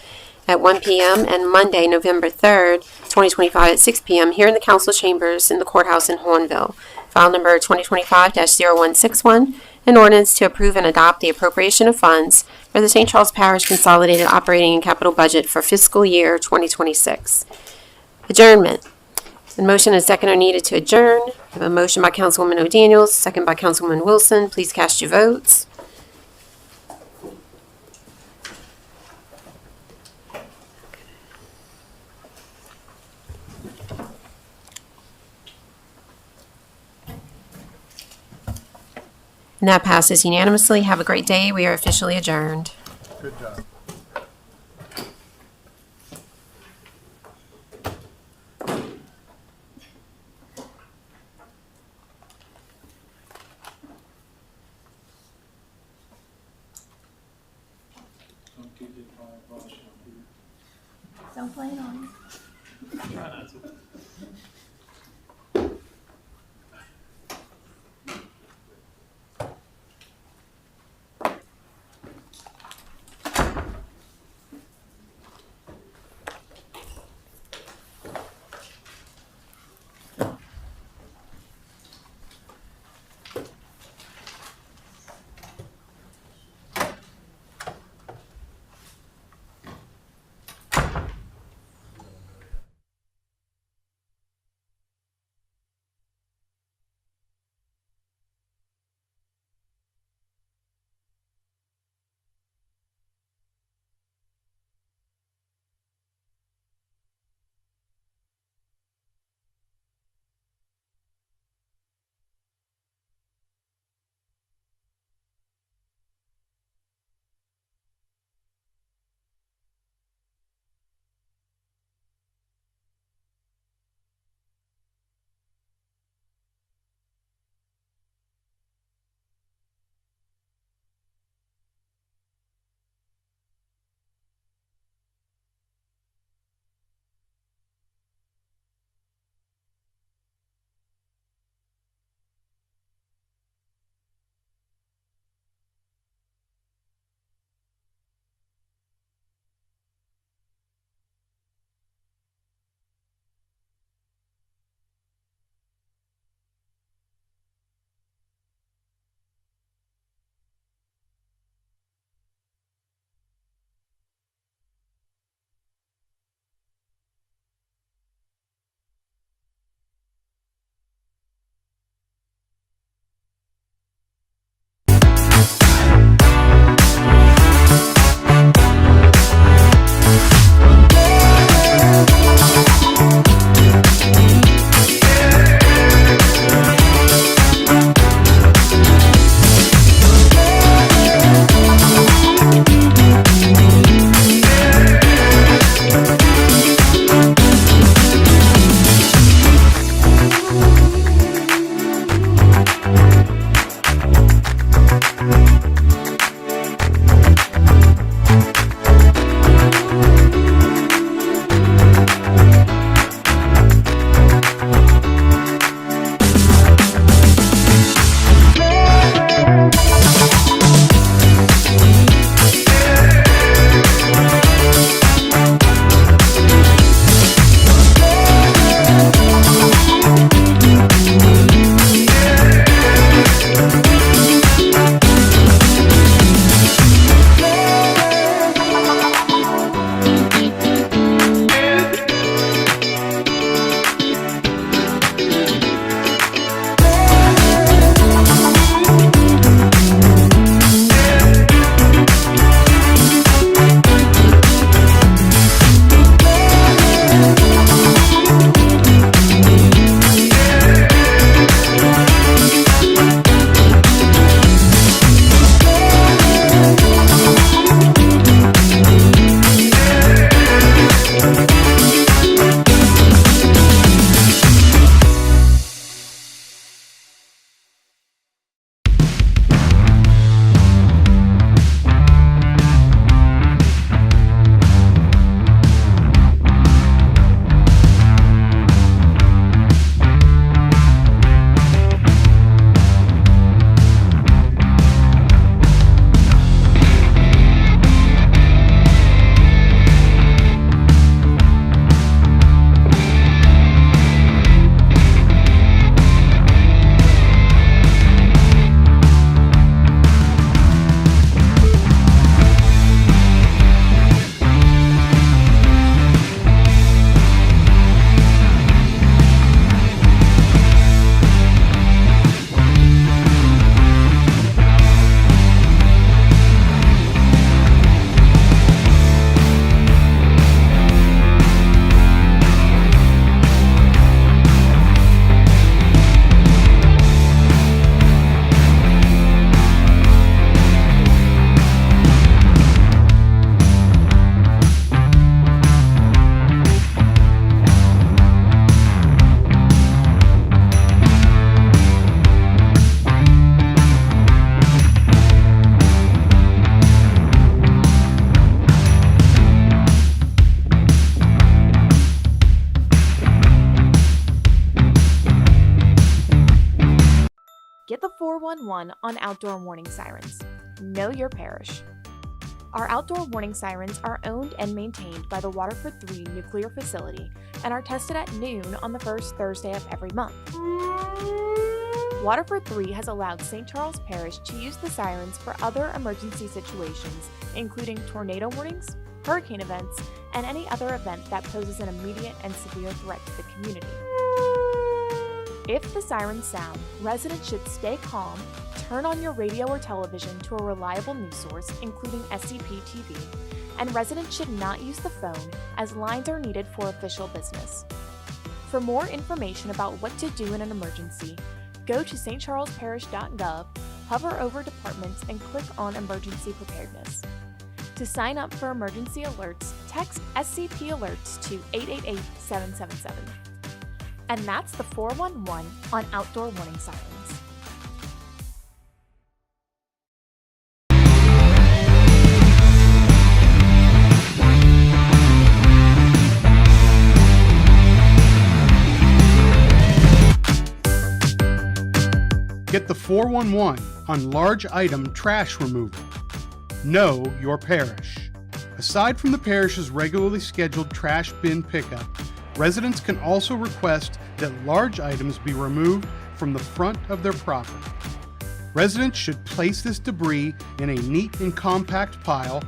at 1 p.m. and Monday, November 3rd, 2025 at 6 p.m. here in the council chambers in the courthouse in Hornville. File number 2025-0161, an ordinance to approve and adopt the appropriation of funds for the St. Charles Parish Consolidated Operating and Capital Budget for fiscal year 2026. Adjournment. A motion and second are needed to adjourn. I have a motion by Councilwoman O'Daniels, second by Councilwoman Wilson. Please cast your votes. And that passes unanimously. Have a great day. We are officially adjourned. Good job. Don't play it on. Try not to. 411 on outdoor warning sirens. Know your parish. Our outdoor warning sirens are owned and maintained by the Waterford 3 nuclear facility and are tested at noon on the first Thursday of every month. Waterford 3 has allowed St. Charles Parish to use the sirens for other emergency situations, including tornado warnings, hurricane events, and any other event that poses an immediate and severe threat to the community. If the sirens sound, residents should stay calm, turn on your radio or television to a reliable news source, including SCP TV, and residents should not use the phone as lines are needed for official business. For more information about what to do in an emergency, go to stcharlesparish.gov, hover over departments, and click on Emergency Preparedness. To sign up for emergency alerts, text SCP Alerts to 888-777. And that's the 411 on outdoor warning sirens. Get the 411 on large item trash removal. Know your parish. Aside from the parish's regularly scheduled trash bin pickup, residents can also request that large items be removed from the front of their property. Residents should place this debris in a neat and compact pile